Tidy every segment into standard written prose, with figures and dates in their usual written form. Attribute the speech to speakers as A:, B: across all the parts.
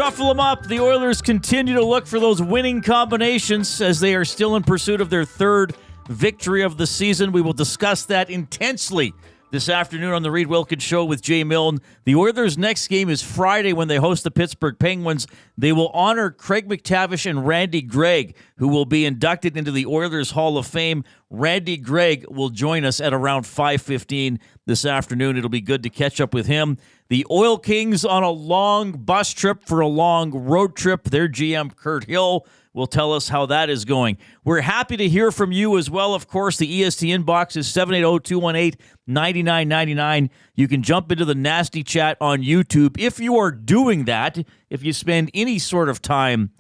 A: shuffle them up. The Oilers continue to look for those winning combinations as they are still in pursuit of their third victory of the season. We will discuss that intensely this afternoon on the Reid Wilkins Show with Jay Milne. The Oilers' next game is Friday when they host the Pittsburgh Penguins. They will honor Craig McTavish and Randy Gregg, who will be inducted into the Oilers Hall of Fame. Randy Gregg will join us at around 5:15 this afternoon. It'll be good to catch up with him. The Oil Kings on a long bus trip for a long road trip. Their GM, Kirt Hill, will tell us how that is going. We're happy to hear from you as well. Of course, the EST inbox is 780-218-9999. You can jump into the nasty chat on YouTube. If you are doing that, if you spend any sort of time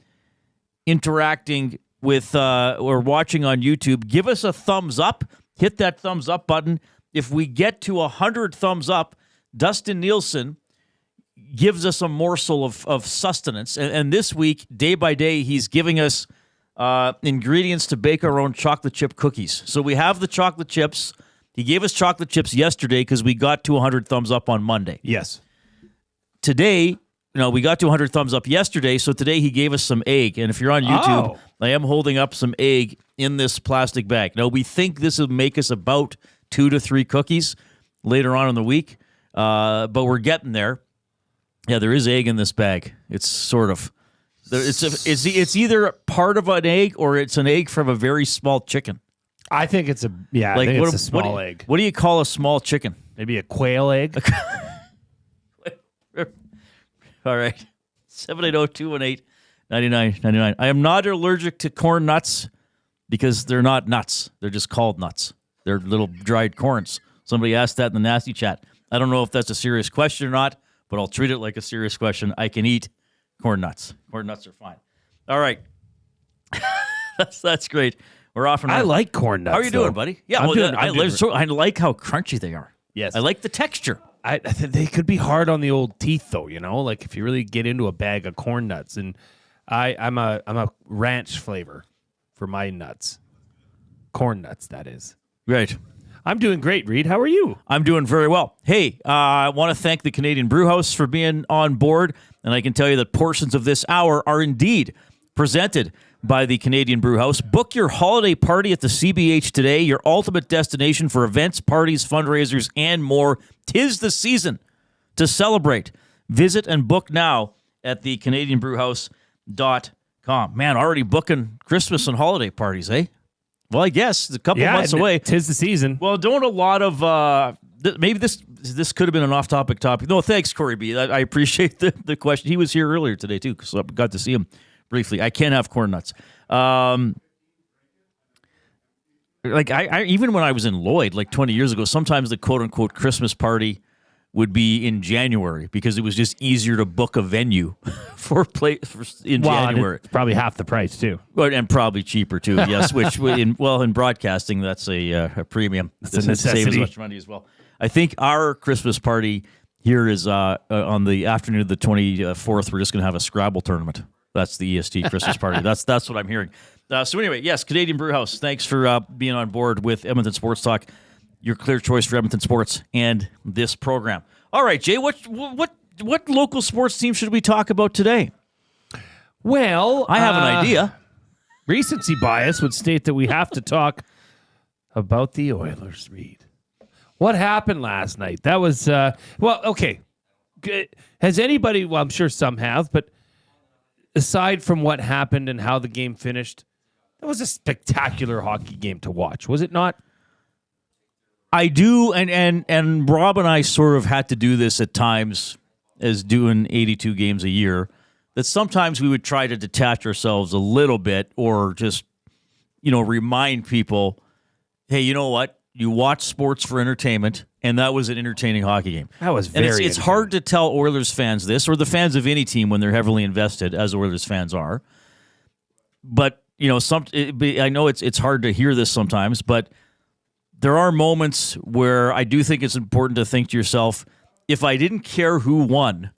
A: interacting with or watching on YouTube, give us a thumbs up. Hit that thumbs up button. If we get to 100 thumbs up, Dustin Nielsen gives us a morsel of sustenance. And this week, day by day, he's giving us ingredients to bake our own chocolate chip cookies. So we have the chocolate chips. He gave us chocolate chips yesterday because we got to 100 thumbs up on Monday.
B: Yes.
A: Today, we got to 100 thumbs up yesterday, so today he gave us some egg. And if you're on YouTube, I am holding up some egg in this plastic bag. Now, we think this will make us about 2 to 3 cookies later on in the week, but we're getting there. Yeah, there is egg in this bag. It's sort of, it's either part of an egg or it's an egg from a very small chicken.
B: I think it's a small egg.
A: What do you call a small chicken?
B: Maybe a quail egg.
A: All right, 780-218-9999. I am not allergic to corn nuts because they're not nuts. They're just called nuts. They're little dried corns. Somebody asked that in the nasty chat. I don't know if that's a serious question or not, but I'll treat it like a serious question. I can eat corn nuts. Corn nuts are fine. All right. That's great. We're off and running.
B: I like corn nuts.
A: How are you doing, buddy? Yeah, I like how crunchy they are.
B: Yes.
A: I like the texture.
B: I think they could be hard on the old teeth, though, like if you really get into a bag of corn nuts. And I'm a ranch flavor for my nuts. Corn nuts, that is.
A: Right.
B: I'm doing great, Reid. How are you?
A: I'm doing very well. Hey, I want to thank the Canadian Brewhouse for being on board, and I can tell you that portions of this hour are indeed presented by the Canadian Brewhouse. Book your holiday party at the CBH today, your ultimate destination for events, parties, fundraisers, and more. 'Tis the season to celebrate. Visit and book now at the CanadianBrewhouse.com. Man, already booking Christmas and holiday parties, eh? Well, I guess it's a couple months away.
B: 'Tis the season.
A: Well, don't a lot of maybe this could have been an off-topic topic. No, thanks, Corey B. I appreciate the question. He was here earlier today too, so I got to see him briefly. I can't have corn nuts. I even when I was in Lloyd, like 20 years ago, sometimes the quote-unquote Christmas party would be in January because it was just easier to book a venue in January.
B: It's probably half the price too,
A: and probably cheaper too. Yes, which in broadcasting that's a premium.
B: It's a necessity.
A: Save as much money as well. I think our Christmas party here is on the afternoon of the 24th. We're just going to have a Scrabble tournament. That's the EST Christmas party. That's what I'm hearing. So anyway, yes, Canadian Brewhouse. Thanks for being on board with Edmonton Sports Talk. Your clear choice for Edmonton sports and this program. All right, Jay, what local sports team should we talk about today?
B: Well,
A: I have an idea.
B: Recency bias would state that we have to talk about the Oilers, Reid. What happened last night? That was, okay. Has anybody, I'm sure some have, but aside from what happened and how the game finished, that was a spectacular hockey game to watch, was it not?
A: I do, and Rob and I sort of had to do this at times as doing 82 games a year, that sometimes we would try to detach ourselves a little bit or just, remind people, hey, you know what? You watch sports for entertainment, and that was an entertaining hockey game.
B: That was very
A: it's hard to tell Oilers fans this, or the fans of any team when they're heavily invested, as Oilers fans are. But, I know it's hard to hear this sometimes, but there are moments where I do think it's important to think to yourself, if I didn't care who won,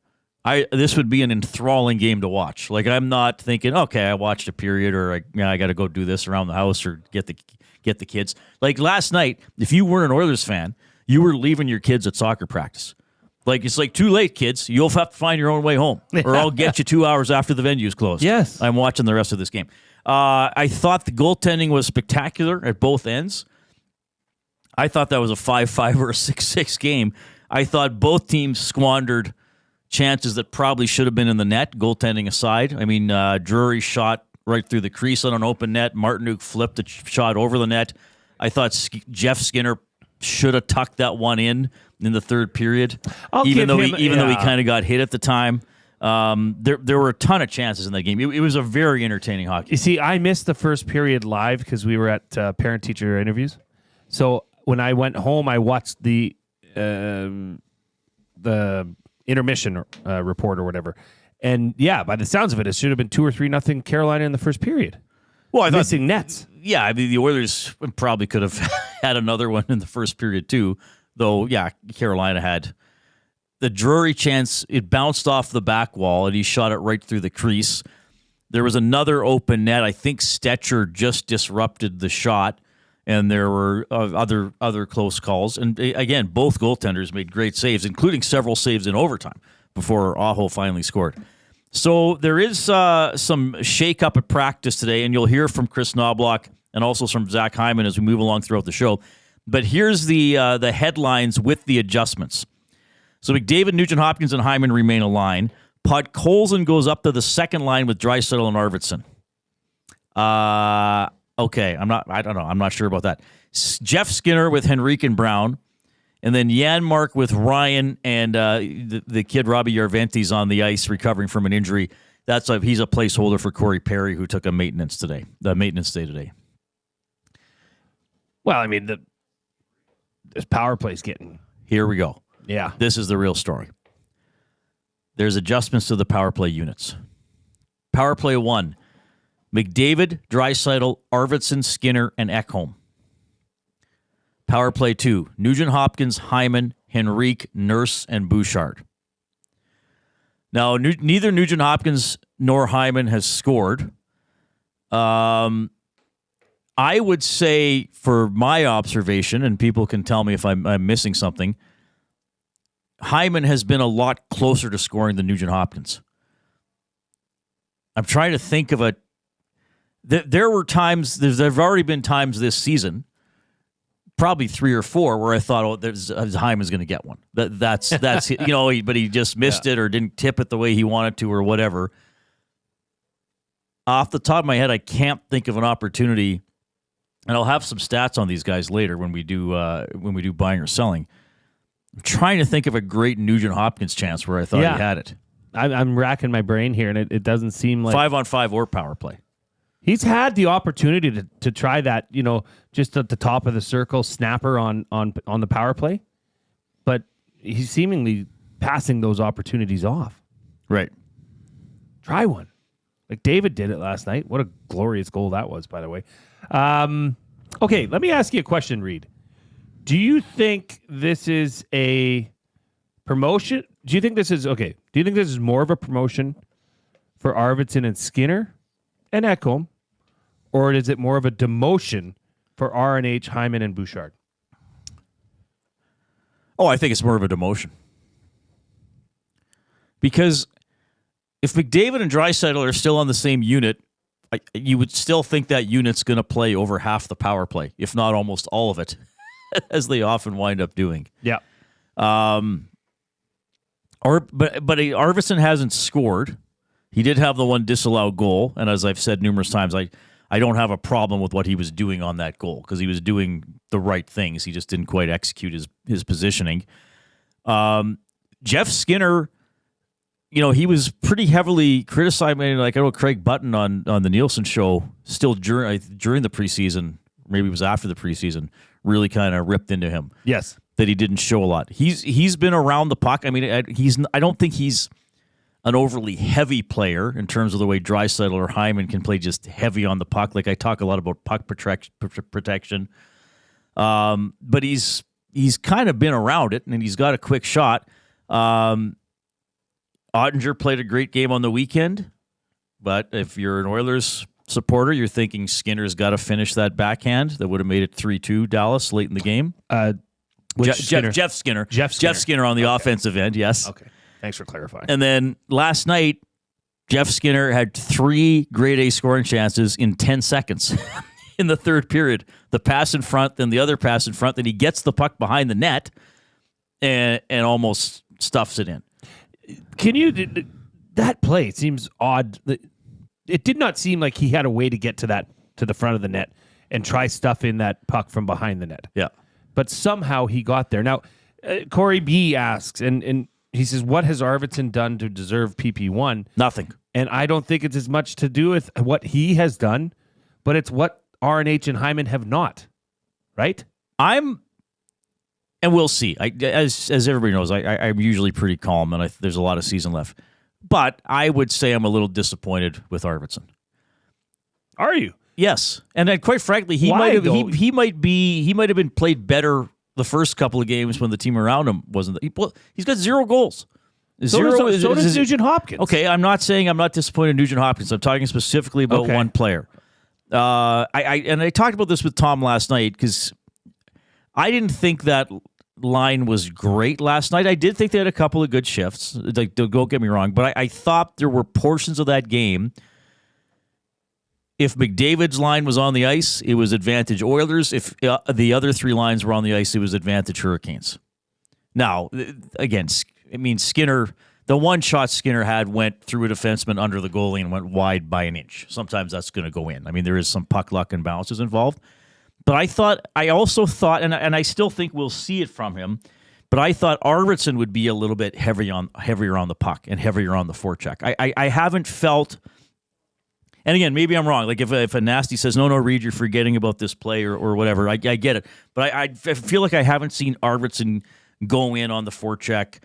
A: this would be an enthralling game to watch. Like, I'm not thinking, okay, I watched a period, or I got to go do this around the house or get the kids. Like last night, if you weren't an Oilers fan, you were leaving your kids at soccer practice. Like, it's like, too late, kids. You'll have to find your own way home, or I'll get you 2 hours after the venue's closed.
B: Yes.
A: I'm watching the rest of this game. I thought the goaltending was spectacular at both ends. I thought that was a 5-5 or a 6-6 game. I thought both teams squandered chances that probably should have been in the net, goaltending aside. I mean, Drury shot right through the crease on an open net. Martinuk flipped a shot over the net. I thought Jeff Skinner should have tucked that one in the third period, even though he kind of got hit at the time. There were a ton of chances in that game. It was a very entertaining hockey.
B: You see, I missed the first period live because we were at parent-teacher interviews. So when I went home, I watched the intermission report or whatever. And yeah, by the sounds of it, it should have been 2 or 3-0 Carolina in the first period.
A: Well, I thought
B: missing nets.
A: Yeah, I mean, the Oilers probably could have had another one in the first period too. Though, yeah, Carolina had the Drury chance. It bounced off the back wall, and he shot it right through the crease. There was another open net. I think Stetcher just disrupted the shot, and there were other close calls. And again, both goaltenders made great saves, including several saves in overtime before Aho finally scored. So there is some shake-up at practice today, and you'll hear from Chris Knobloch and also from Zach Hyman as we move along throughout the show. But here's the headlines with the adjustments. So McDavid, Nugent-Hopkins, and Hyman remain a line. Podkolzin goes up to the second line with Draisaitl and Arvidsson. Okay, I don't know. I'm not sure about that. Jeff Skinner with Henrique and Brown. And then Janmark with Ryan and the kid Robbie Yarventi's on the ice recovering from an injury. He's a placeholder for Corey Perry, who took a maintenance day today.
B: Well, I mean, this power play's getting...
A: Here we go.
B: Yeah.
A: This is the real story. There's adjustments to the power play units. Power play 1, McDavid, Draisaitl, Arvidsson, Skinner, and Ekholm. Power play 2, Nugent-Hopkins, Hyman, Henrique, Nurse, and Bouchard. Now, neither Nugent-Hopkins nor Hyman has scored. I would say, for my observation, and people can tell me if I'm missing something, Hyman has been a lot closer to scoring than Nugent-Hopkins. I'm trying to think of there were times, there have already been times this season, probably 3 or 4, where I thought, Hyman's going to get one. That's but he just missed it or didn't tip it the way he wanted to or whatever. Off the top of my head, I can't think of an opportunity, and I'll have some stats on these guys later when we do buying or selling. I'm trying to think of a great Nugent-Hopkins chance where I thought he had it.
B: I'm racking my brain here, and it doesn't seem like
A: 5-on-5 or power play.
B: He's had the opportunity to try that, just at the top of the circle snapper on the power play, but he's seemingly passing those opportunities off.
A: Right.
B: Try one. Like David did it last night. What a glorious goal that was, by the way. Okay, let me ask you a question, Reid. Do you think this is a promotion? Do you think this is more of a promotion for Arvidsson and Skinner and Ekholm, or is it more of a demotion for RNH, Hyman, and Bouchard?
A: Oh, I think it's more of a demotion. Because if McDavid and Draisaitl are still on the same unit, you would still think that unit's going to play over half the power play, if not almost all of it, as they often wind up doing.
B: Yeah.
A: But Arvidsson hasn't scored. He did have the one disallowed goal, and as I've said numerous times, I don't have a problem with what he was doing on that goal because he was doing the right things. He just didn't quite execute his positioning. Jeff Skinner, he was pretty heavily criticized. I know Craig Button on the Nielsen show still during the preseason, maybe it was after the preseason, really kind of ripped into him.
B: Yes,
A: that he didn't show a lot. He's been around the puck. I mean, I don't think he's an overly heavy player in terms of the way Draisaitl or Hyman can play just heavy on the puck. Like I talk a lot about puck protection. But he's kind of been around it, and he's got a quick shot. Ottinger played a great game on the weekend, but if you're an Oilers supporter, you're thinking Skinner's got to finish that backhand that would have made it 3-2 Dallas late in the game. Jeff Skinner. Jeff Skinner on the offensive end, yes.
B: Okay. Thanks for clarifying.
A: And then last night, Jeff Skinner had 3 grade A scoring chances in 10 seconds in the third period. The pass in front, then the other pass in front, then he gets the puck behind the net and almost stuffs it in.
B: That play seems odd. It did not seem like he had a way to get to the front of the net and try stuffing that puck from behind the net.
A: Yeah.
B: But somehow he got there. Now, Corey B asks, and he says, what has Arvidsson done to deserve PP1?
A: Nothing.
B: And I don't think it's as much to do with what he has done, but it's what RNH and Hyman have not. Right?
A: And we'll see. As everybody knows, I'm usually pretty calm, and there's a lot of season left. But I would say I'm a little disappointed with Arvidsson.
B: Are you?
A: Yes, and then quite frankly, he might have been played better the first couple of games when the team around him wasn't. He's got 0 goals.
B: So does Nugent Hopkins.
A: Okay, I'm not saying I'm not disappointed in Nugent Hopkins. I'm talking specifically about one player. I talked about this with Tom last night because I didn't think that line was great last night. I did think they had a couple of good shifts. Like, don't get me wrong, but I thought there were portions of that game. If McDavid's line was on the ice, it was advantage Oilers. If the other 3 lines were on the ice, it was advantage Hurricanes. Now, again, I mean, Skinner, the one shot Skinner had went through a defenseman under the goalie and went wide by an inch. Sometimes that's going to go in. I mean, there is some puck luck and bounces involved. But I also thought, and I still think we'll see it from him, but I thought Arvidsson would be a little bit heavier on the puck and heavier on the forecheck. I haven't felt... And again, maybe I'm wrong. Like if a nasty says, no, Reid, you're forgetting about this play or whatever, I get it. But I feel like I haven't seen Arvidsson go in on the forecheck,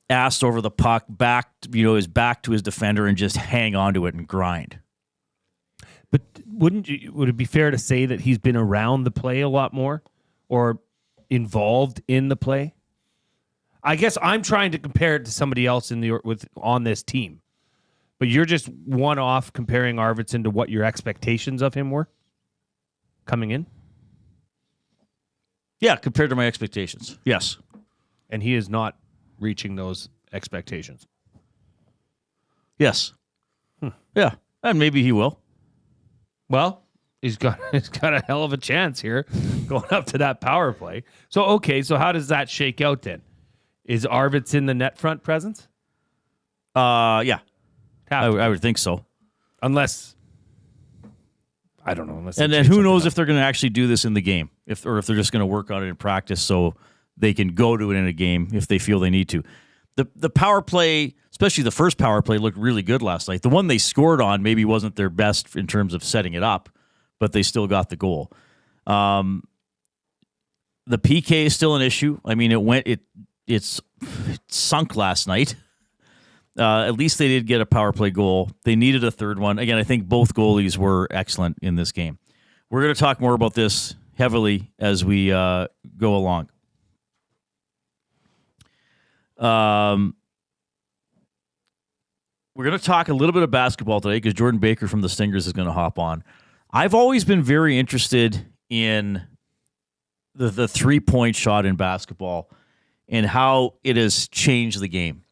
A: ass over the puck, his back to his defender and just hang on to it and grind.
B: But would it be fair to say that he's been around the play a lot more or involved in the play? I guess I'm trying to compare it to somebody else on this team. But you're just one-off comparing Arvidsson to what your expectations of him were coming in?
A: Yeah, compared to my expectations. Yes.
B: And he is not reaching those expectations.
A: Yes. Yeah, and maybe he will.
B: Well, he's got a hell of a chance here going up to that power play. So how does that shake out then? Is Arvidsson the net front presence?
A: Yeah. I would think so.
B: Unless, I don't know.
A: And then who knows if they're going to actually do this in the game, or if they're just going to work on it in practice so they can go to it in a game if they feel they need to. The power play, especially the first power play, looked really good last night. The one they scored on maybe wasn't their best in terms of setting it up, but they still got the goal. The PK is still an issue. I mean, it's sunk last night. At least they did get a power play goal. They needed a third one. Again, I think both goalies were excellent in this game. We're going to talk more about this heavily as we go along. We're going to talk a little bit of basketball today because Jordan Baker from the Stingers is going to hop on. I've always been very interested in the three-point shot in basketball and how it has changed the game.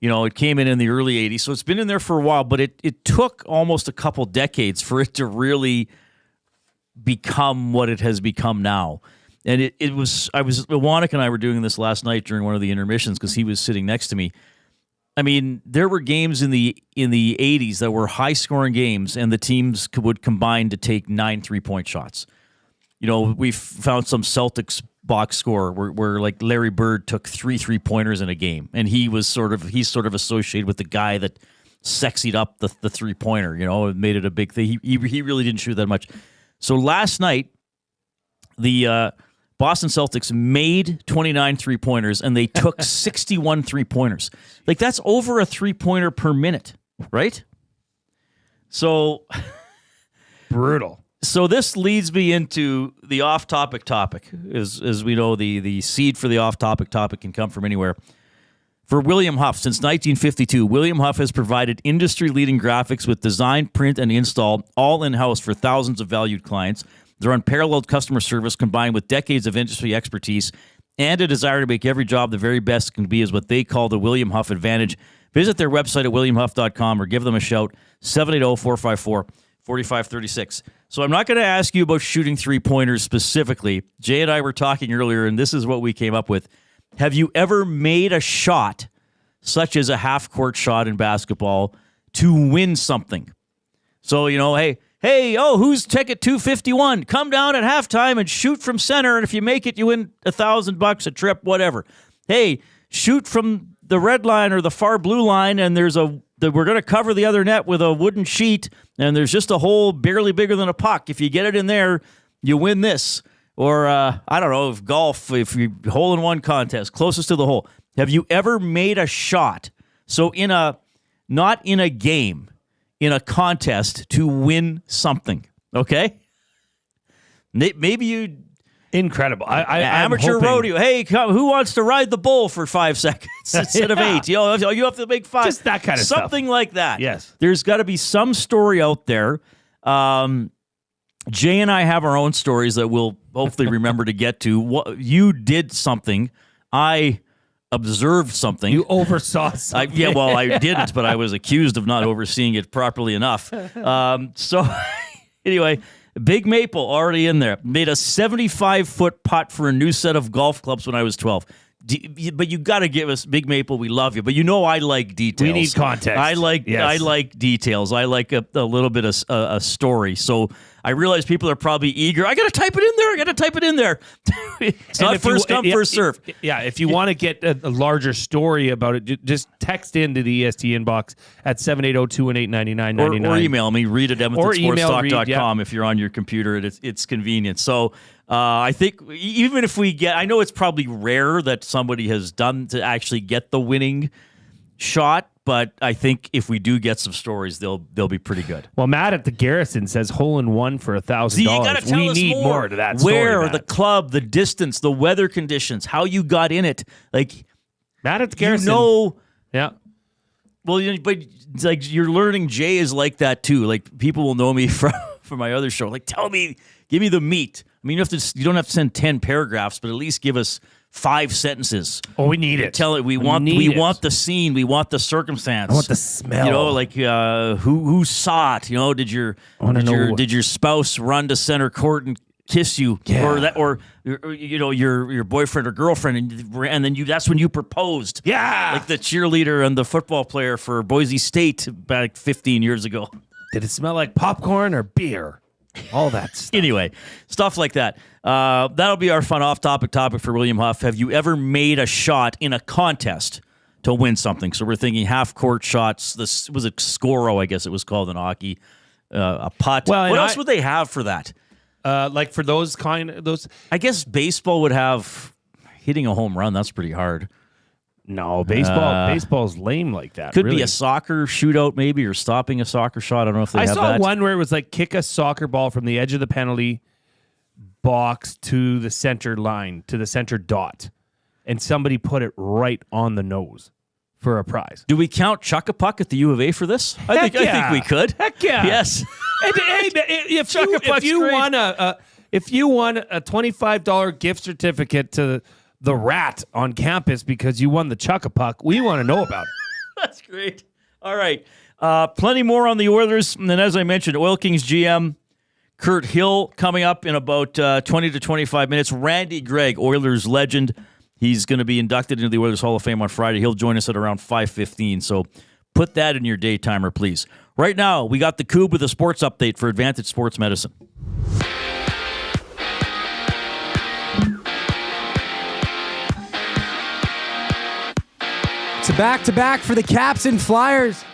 A: You know, it came in the early 80s, so it's been in there for a while, but it took almost a couple decades for it to really become what it has become now. And Wanek and I were doing this last night during one of the intermissions because he was sitting next to me. I mean, there were games in the 80s that were high-scoring games, and the teams would combine to take 9 three-point shots. You know, we found some Celtics box score where like Larry Bird took 3 3-pointers in a game, and he's sort of associated with the guy that sexied up the 3-pointer, you know, and made it a big thing. He really didn't shoot that much. So last night, the Boston Celtics made 29 3-pointers, and they took 61 3-pointers. Like, that's over a 3-pointer per minute, right? So
B: brutal.
A: So this leads me into the off-topic topic. As we know, the seed for the off-topic topic can come from anywhere. For William Huff, since 1952, William Huff has provided industry-leading graphics with design, print, and install all in-house for thousands of valued clients. Their unparalleled customer service, combined with decades of industry expertise, and a desire to make every job the very best it can be is what they call the William Huff advantage. Visit their website at williamhuff.com or give them a shout, 780-454-4536. So I'm not going to ask you about shooting three-pointers specifically. Jay and I were talking earlier, and this is what we came up with. Have you ever made a shot, such as a half-court shot in basketball, to win something? So, hey, who's ticket 251? Come down at halftime and shoot from center, and if you make it, you win $1,000, a trip, whatever. Hey, shoot from the red line or the far blue line, and we're going to cover the other net with a wooden sheet, and there's just a hole barely bigger than a puck. If you get it in there, you win this. Or, I don't know, if golf, if you hole-in-one contest, closest to the hole. Have you ever made a shot, so not in a game, in a contest, to win something, okay? Maybe you...
B: Incredible.
A: Amateur rodeo. Hey, who wants to ride the bull for 5 seconds instead of 8? You have to make 5.
B: Just that kind of stuff.
A: Something like that.
B: Yes.
A: There's got to be some story out there. Jay and I have our own stories that we'll hopefully remember to get to. You did something. I observed something.
B: You oversaw something.
A: I didn't, but I was accused of not overseeing it properly enough. So anyway... Big Maple already in there. Made a 75-foot putt for a new set of golf clubs when I was 12. But you got to give us Big Maple. We love you, but I like details.
B: We need context.
A: I like details. I like a little bit of a story. So I realize people are probably eager. I got to type it in there. It's not first come, first serve.
B: Yeah, if you want to get a larger story about it, just text into the EST inbox at 780-218-9999.
A: Or email me, Reid at edmontonsportstalk.com if you're on your computer. It's convenient. So I think even if I know it's probably rare that somebody has done to actually get the winning shot, but I think if we do get some stories, they'll be pretty good.
B: Well, Matt at the Garrison says hole-in-one for $1,000.
A: See, you gotta tell
B: we
A: us
B: need more to that story.
A: Where, the club, the distance, the weather conditions, how you got in it. Like
B: Matt at the Garrison.
A: Yeah. Well, but it's like you're learning Jay is like that too. Like people will know me from my other show. Like give me the meat. I mean, you don't have to send 10 paragraphs, but at least give us 5 sentences.
B: Oh, we need it.
A: Tell it. We want the scene. We want the circumstance.
B: I want the smell.
A: Like who saw it? Did your spouse run to center court and kiss you,
B: yeah.
A: or your boyfriend or girlfriend, and then that's when you proposed.
B: Yeah,
A: like the cheerleader and the football player for Boise State back 15 years ago.
B: Did it smell like popcorn or beer? All that stuff.
A: Anyway, stuff like that. That'll be our fun off-topic topic for William Huff. Have you ever made a shot in a contest to win something? So we're thinking half-court shots. This was a Scoro, I guess it was called in hockey. A putt. Well, what else would they have for that?
B: Like for those.
A: I guess baseball would have hitting a home run. That's pretty hard.
B: No, baseball's lame like that.
A: Could be a soccer shootout maybe, or stopping a soccer shot. I don't know if they have that.
B: I saw one where it was like kick a soccer ball from the edge of the penalty box to the center line, to the center dot, and somebody put it right on the nose for a prize.
A: Do we count Chuck a Puck at the U of A for this? I think we could.
B: Heck yeah.
A: Yes.
B: If you won a $25 gift certificate to the Rat on campus because you won the Chuck-a-Puck, we want to know about it.
A: That's great. All right. Plenty more on the Oilers. And then, as I mentioned, Oil Kings GM Kirt Hill coming up in about 20 to 25 minutes. Randy Gregg, Oilers legend. He's going to be inducted into the Oilers Hall of Fame on Friday. He'll join us at around 5:15. So put that in your day timer, please. Right now, we got the Coob with a sports update for Advantage Sports Medicine.
C: It's a back-to-back for the Caps and Flyers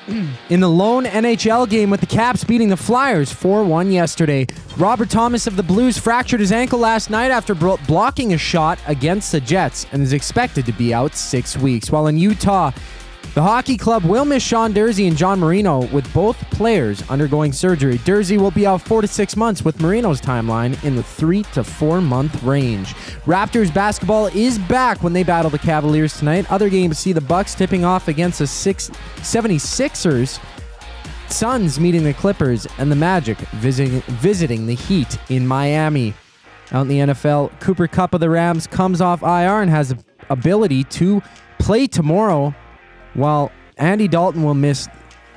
C: in the lone NHL game, with the Caps beating the Flyers 4-1 yesterday. Robert Thomas of the Blues fractured his ankle last night after blocking a shot against the Jets and is expected to be out 6 weeks. While in Utah, the hockey club will miss Sean Durzi and John Marino, with both players undergoing surgery. Durzi will be out 4 to 6 months, with Marino's timeline in the 3 to 4 month range. Raptors basketball is back when they battle the Cavaliers tonight. Other games see the Bucks tipping off against the 76ers, Suns meeting the Clippers, and the Magic visiting the Heat in Miami. Out in the NFL, Cooper Kupp of the Rams comes off IR and has the ability to play tomorrow, while Andy Dalton will miss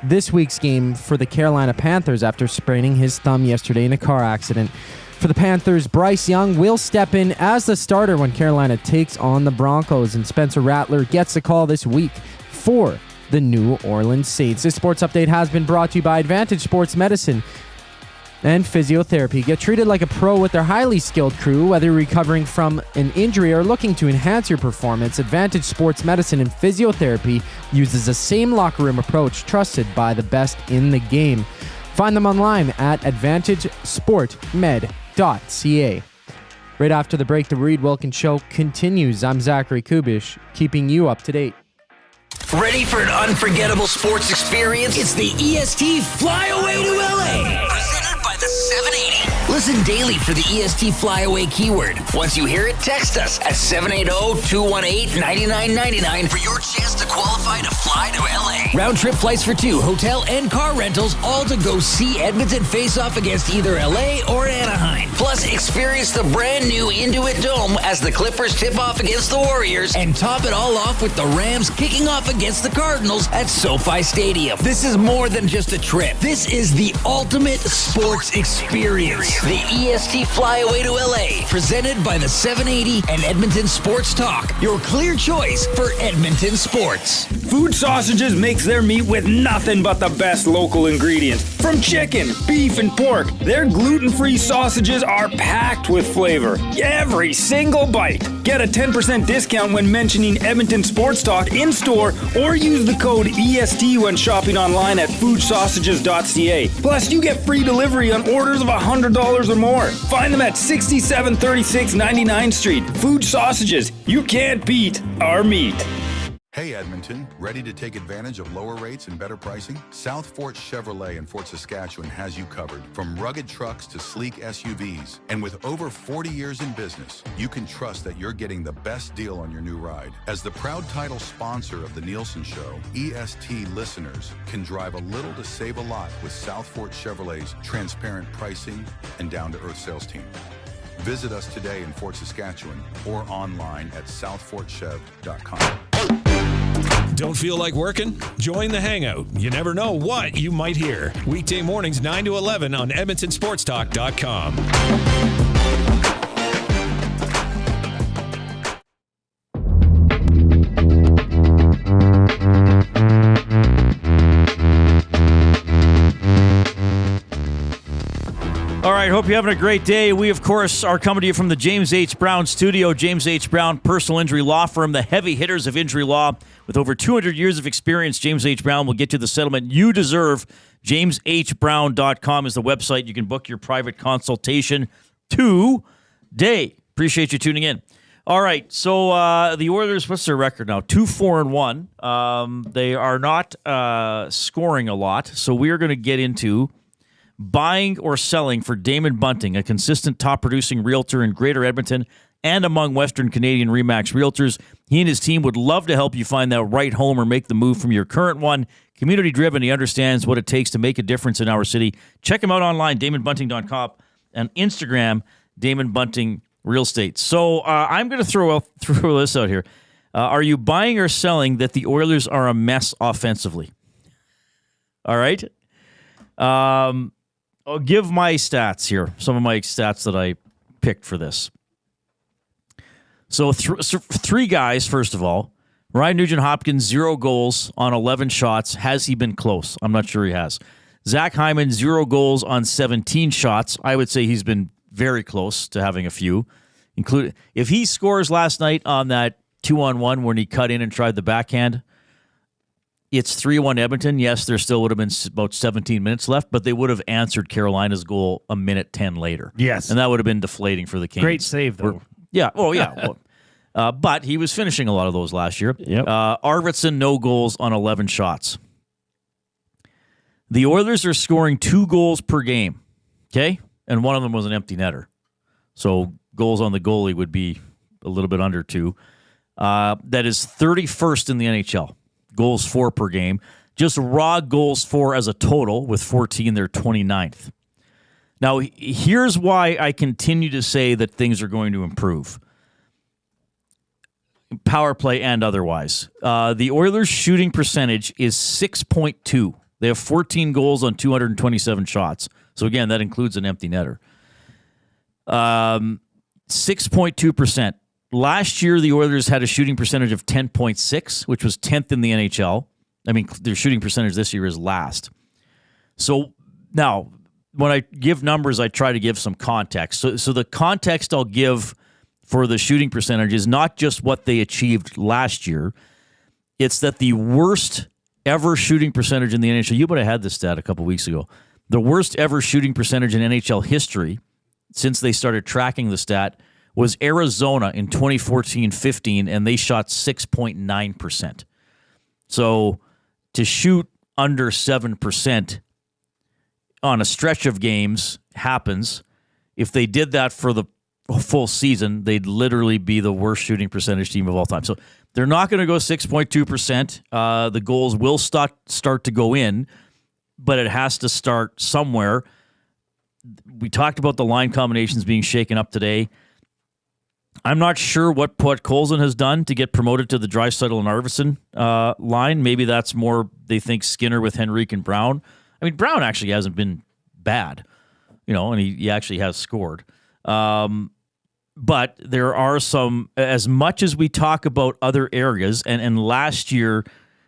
C: this week's game for the Carolina Panthers after spraining his thumb yesterday in a car accident. For the Panthers, Bryce Young will step in as the starter when Carolina takes on the Broncos, and Spencer Rattler gets a call this week for the New Orleans Saints. This sports update has been brought to you by Advantage Sports Medicine and Physiotherapy. Get treated like a pro with their highly skilled crew, whether you're recovering from an injury or looking to enhance your performance. Advantage Sports Medicine and Physiotherapy uses the same locker room approach trusted by the best in the game. Find them online at AdvantageSportMed.ca. Right after the break, the Reid Wilkins Show continues. I'm Zachary Kubish, keeping you up to date.
D: Ready for an unforgettable sports experience? It's the EST Flyaway to LA. Presented by the 780. Listen daily for the EST Flyaway keyword. Once you hear it, text us at 780-218-9999 for your chance to qualify to fly to LA. Round trip flights for two, hotel and car rentals, all to go see Edmonton face off against either LA or Anaheim. Plus, experience the brand new Intuit Dome as the Clippers tip off against the Warriors, and top it all off with the Rams kicking off against the Cardinals at SoFi Stadium. This is more than just a trip. This is the ultimate sports experience. The EST Flyaway to LA, presented by the 780 and Edmonton Sports Talk. Your clear choice for Edmonton sports.
E: Fuge Sausages makes their meat with nothing but the best local ingredients. From chicken, beef, and pork, their gluten-free sausages are packed with flavor. Every single bite. Get a 10% discount when mentioning Edmonton Sports Talk in-store, or use the code EST when shopping online at fugesausages.ca. Plus, you get free delivery on orders of $100 or more. Find them at 6736 99th Street. Fuge Sausages. You can't beat our meat.
F: Hey Edmonton, ready to take advantage of lower rates and better pricing? South Fort Chevrolet in Fort Saskatchewan has you covered. From rugged trucks to sleek SUVs. And with over 40 years in business, you can trust that you're getting the best deal on your new ride. As the proud title sponsor of the Nielsen Show, EST listeners can drive a little to save a lot with South Fort Chevrolet's transparent pricing and down-to-earth sales team. Visit us today in Fort Saskatchewan or online at southfortchev.com.
G: Don't feel like working? Join the Hangout. You never know what you might hear. Weekday mornings 9 to 11 on EdmontonSportsTalk.com.
A: All right, hope you're having a great day. We, of course, are coming to you from the James H. Brown Studio. James H. Brown Personal Injury Law Firm, the heavy hitters of injury law. With over 200 years of experience, James H. Brown will get you the settlement you deserve. JamesHBrown.com is the website. You can book your private consultation today. Appreciate you tuning in. All right, so the Oilers, what's their record now? 2-4-1. They are not scoring a lot, so we are going to get into buying or selling for Damon Bunting, a consistent top-producing realtor in Greater Edmonton and among Western Canadian RE/MAX realtors. He and his team would love to help you find that right home or make the move from your current one. Community-driven, he understands what it takes to make a difference in our city. Check him out online, DamonBunting.com, and Instagram, Damon Bunting Real Estate. So I'm going to throw this out here. Are you buying or selling that the Oilers are a mess offensively? All right? I'll give my stats here, some of my stats that I picked for this. So three guys, first of all. Ryan Nugent-Hopkins, 0 goals on 11 shots. Has he been close? I'm not sure he has. Zach Hyman, 0 goals on 17 shots. I would say he's been very close to having a few. Including if he scores last night on that 2-on-1 when he cut in and tried the backhand, it's 3-1 Edmonton. Yes, there still would have been about 17 minutes left, but they would have answered Carolina's goal a minute 10 later.
B: Yes.
A: And that would have been deflating for the Kings.
B: Great save, though.
A: Yeah. Oh, yeah. But he was finishing a lot of those last year.
B: Yep.
A: Arvidsson, no goals on 11 shots. The Oilers are scoring 2 goals per game, okay? And one of them was an empty netter. So goals on the goalie would be a little bit under 2. That is 31st in the NHL. Goals for per game. Just raw goals for as a total with 14, they're 29th. Now, here's why I continue to say that things are going to improve. Power play and otherwise. The Oilers' shooting percentage is 6.2. They have 14 goals on 227 shots. So, again, that includes an empty netter. 6.2%. Last year, the Oilers had a shooting percentage of 10.6, which was 10th in the NHL. I mean, their shooting percentage this year is last. So, now, when I give numbers, I try to give some context. So the context I'll give for the shooting percentage is not just what they achieved last year. It's that the worst ever shooting percentage in the NHL, you would have had this stat a couple weeks ago, the worst ever shooting percentage in NHL history since they started tracking the stat was Arizona in 2014-15, and they shot 6.9%. So to shoot under 7% on a stretch of games happens. If they did that for the full season, they'd literally be the worst shooting percentage team of all time. So they're not going to go 6.2%. The goals will start to go in, but it has to start somewhere. We talked about the line combinations being shaken up today. I'm not sure what Colson has done to get promoted to the Draisaitl and Arvidsson line. Maybe that's more, they think, Skinner with Henrique and Brown. I mean, Brown actually hasn't been bad, and he actually has scored. But there are some, as much as we talk about other areas, and last year,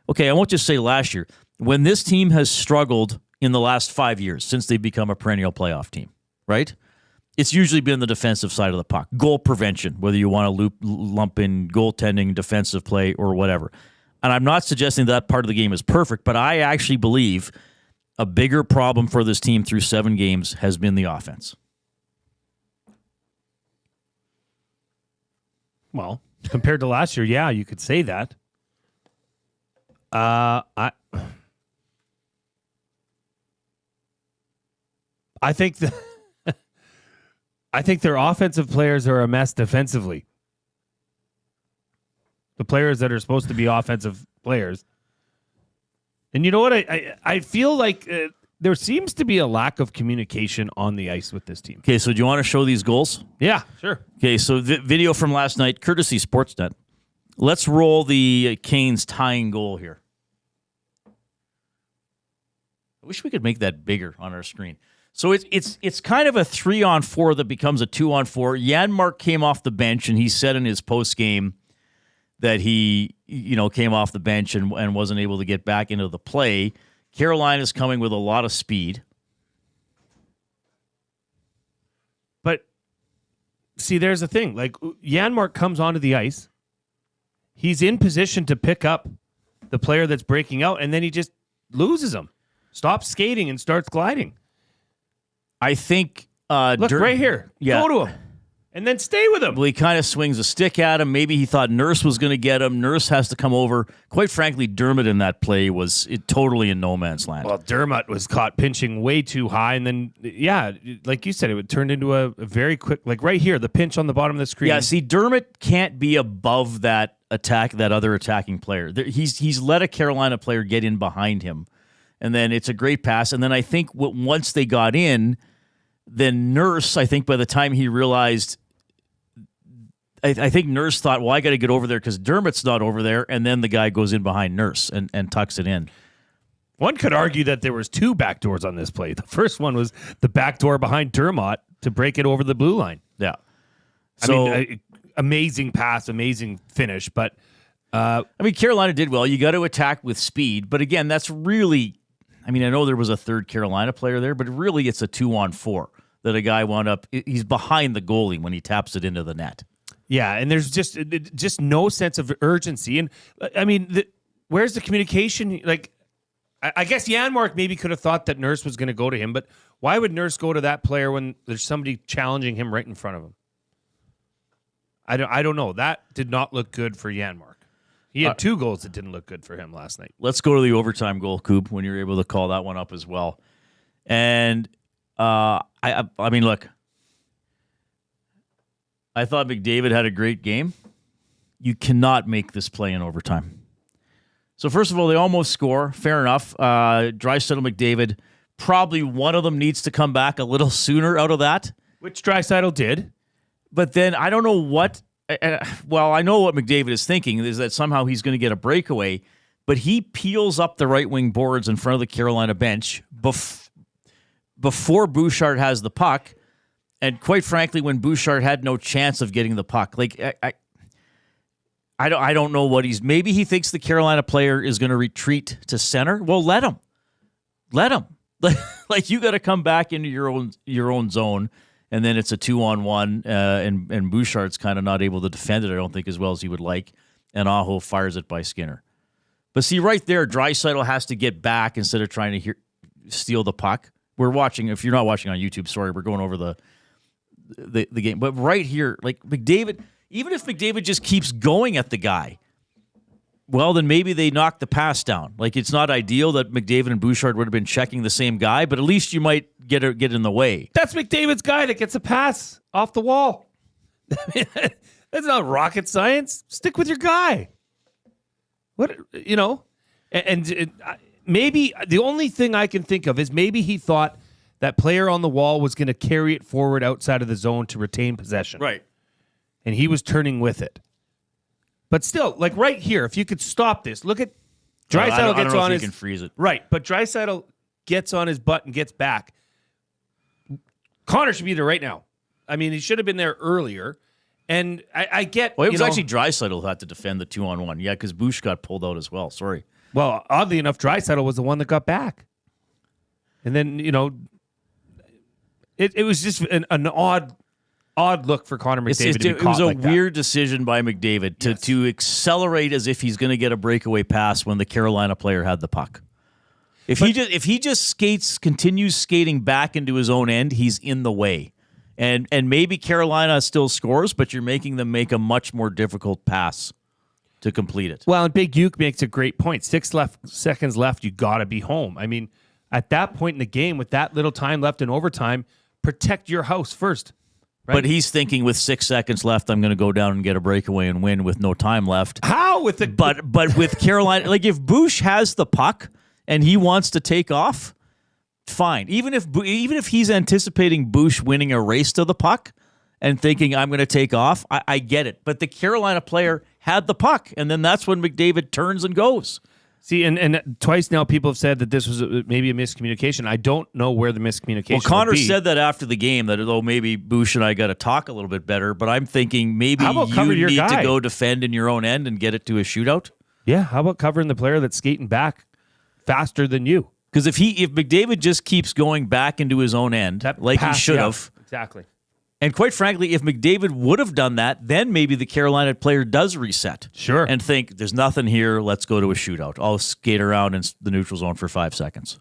A: okay, I won't just say last year, when this team has struggled in the last 5 years since they've become a perennial playoff team, right? It's usually been the defensive side of the puck. Goal prevention, whether you want to lump in goaltending, defensive play, or whatever. And I'm not suggesting that part of the game is perfect, but I actually believe a bigger problem for this team through 7 games has been the offense.
B: Well, compared to last year, yeah, you could say that. I think I think their offensive players are a mess defensively. The players that are supposed to be offensive players. And you know what? I feel like there seems to be a lack of communication on the ice with this team.
A: Okay, so do you want to show these goals?
B: Yeah, sure.
A: Okay, so video from last night, courtesy Sportsnet. Let's roll the Canes tying goal here. I wish we could make that bigger on our screen. So it's kind of a 3-on-4 that becomes a 2-on-4. Janmark came off the bench, and he said in his post game that he came off the bench and wasn't able to get back into the play. Carolina's coming with a lot of speed.
B: But see, there's the thing. Like, Janmark comes onto the ice. He's in position to pick up the player that's breaking out, and then he just loses him. Stops skating and starts gliding.
A: I think...
B: Look, right here.
A: Yeah.
B: Go to him. And then stay with him.
A: Well, he kind of swings a stick at him. Maybe he thought Nurse was going to get him. Nurse has to come over. Quite frankly, Dermott in that play was totally in no man's land.
B: Well, Dermott was caught pinching way too high. And then, yeah, like you said, it would turn into a very quick, like right here, the pinch on the bottom of the screen.
A: Yeah, see, Dermott can't be above that attack, that other attacking player. He's let a Carolina player get in behind him. And then it's a great pass. And then I think once they got in, then Nurse, I think by the time he realized, I think Nurse thought, well, I got to get over there because Dermott's not over there. And then the guy goes in behind Nurse and tucks it in.
B: One could argue that there was 2 backdoors on this play. The first one was the backdoor behind Dermott to break it over the blue line.
A: Yeah.
B: So, amazing pass, amazing finish. But,
A: Carolina did well. You got to attack with speed. But again, that's really, I know there was a third Carolina player there, but really it's a 2-on-4 that a guy wound up, he's behind the goalie when he taps it into the net.
B: Yeah, and there's just no sense of urgency. And, where's the communication? Like, I guess Janmark maybe could have thought that Nurse was going to go to him, but why would Nurse go to that player when there's somebody challenging him right in front of him? I don't know. That did not look good for Janmark. He had 2 goals that didn't look good for him last night.
A: Let's go to the overtime goal, Coop, when you're able to call that one up as well. And, look, I thought McDavid had a great game. You cannot make this play in overtime. So first of all, they almost score. Fair enough. Draisaitl McDavid probably one of them needs to come back a little sooner out of that.
B: Which Draisaitl did.
A: But then I don't know what. Well, I know what McDavid is thinking is that somehow he's going to get a breakaway, but he peels up the right wing boards in front of the Carolina bench before Bouchard has the puck, and quite frankly, when Bouchard had no chance of getting the puck, like I don't know what he's. Maybe he thinks the Carolina player is going to retreat to center. Well, let him. Like you got to come back into your own zone. And then it's a 2-on-1, and Bouchard's kind of not able to defend it, I don't think, as well as he would like. And Aho fires it by Skinner. But see, right there, Draisaitl has to get back instead of trying to steal the puck. We're watching. If you're not watching on YouTube, sorry, we're going over the game. But right here, like McDavid, even if McDavid just keeps going at the guy, well, then maybe they knock the pass down. Like, it's not ideal that McDavid and Bouchard would have been checking the same guy, but at least you might get in the way.
B: That's McDavid's guy that gets a pass off the wall. That's not rocket science. Stick with your guy. What, and maybe the only thing I can think of is maybe he thought that player on the wall was going to carry it forward outside of the zone to retain possession.
A: Right.
B: And he was turning with it. But still, like right here, if you could stop this, look at Draisaitl gets on his.
A: You can freeze it.
B: Right, but Draisaitl gets on his butt and gets back. Connor should be there right now. I mean, he should have been there earlier. And I get.
A: Well, it was actually Draisaitl who had to defend the 2-on-1. Yeah, because Bush got pulled out as well. Sorry.
B: Well, oddly enough, Draisaitl was the one that got back. And then, it was just an odd look for Connor McDavid.
A: It was a weird decision by McDavid to accelerate as if he's going to get a breakaway pass when the Carolina player had the puck. If he just continues skating back into his own end, he's in the way. And maybe Carolina still scores, but you're making them make a much more difficult pass to complete it.
B: Well, and Big Uke makes a great point. 6 seconds left, you got to be home. I mean, at that point in the game, with that little time left in overtime, protect your house first. Right?
A: But he's thinking with 6 seconds left, I'm going to go down and get a breakaway and win with no time left.
B: How?
A: But with Carolina, like if Bush has the puck and he wants to take off, fine. Even if he's anticipating Bush winning a race to the puck and thinking I'm going to take off, I get it. But the Carolina player had the puck, and then that's when McDavid turns and goes.
B: See, and twice now people have said that this was maybe a miscommunication. I don't know where the miscommunication
A: Well, Connor said that after the game, that maybe Bush and I got to talk a little bit better, but I'm thinking maybe you need to go defend in your own end and get it to a shootout.
B: Yeah, how about covering the player that's skating back faster than you?
A: Because if McDavid just keeps going back into his own end, like he should have.
B: Exactly.
A: And quite frankly, if McDavid would have done that, then maybe the Carolina player does reset.
B: Sure.
A: And think, there's nothing here, let's go to a shootout. I'll skate around in the neutral zone for 5 seconds.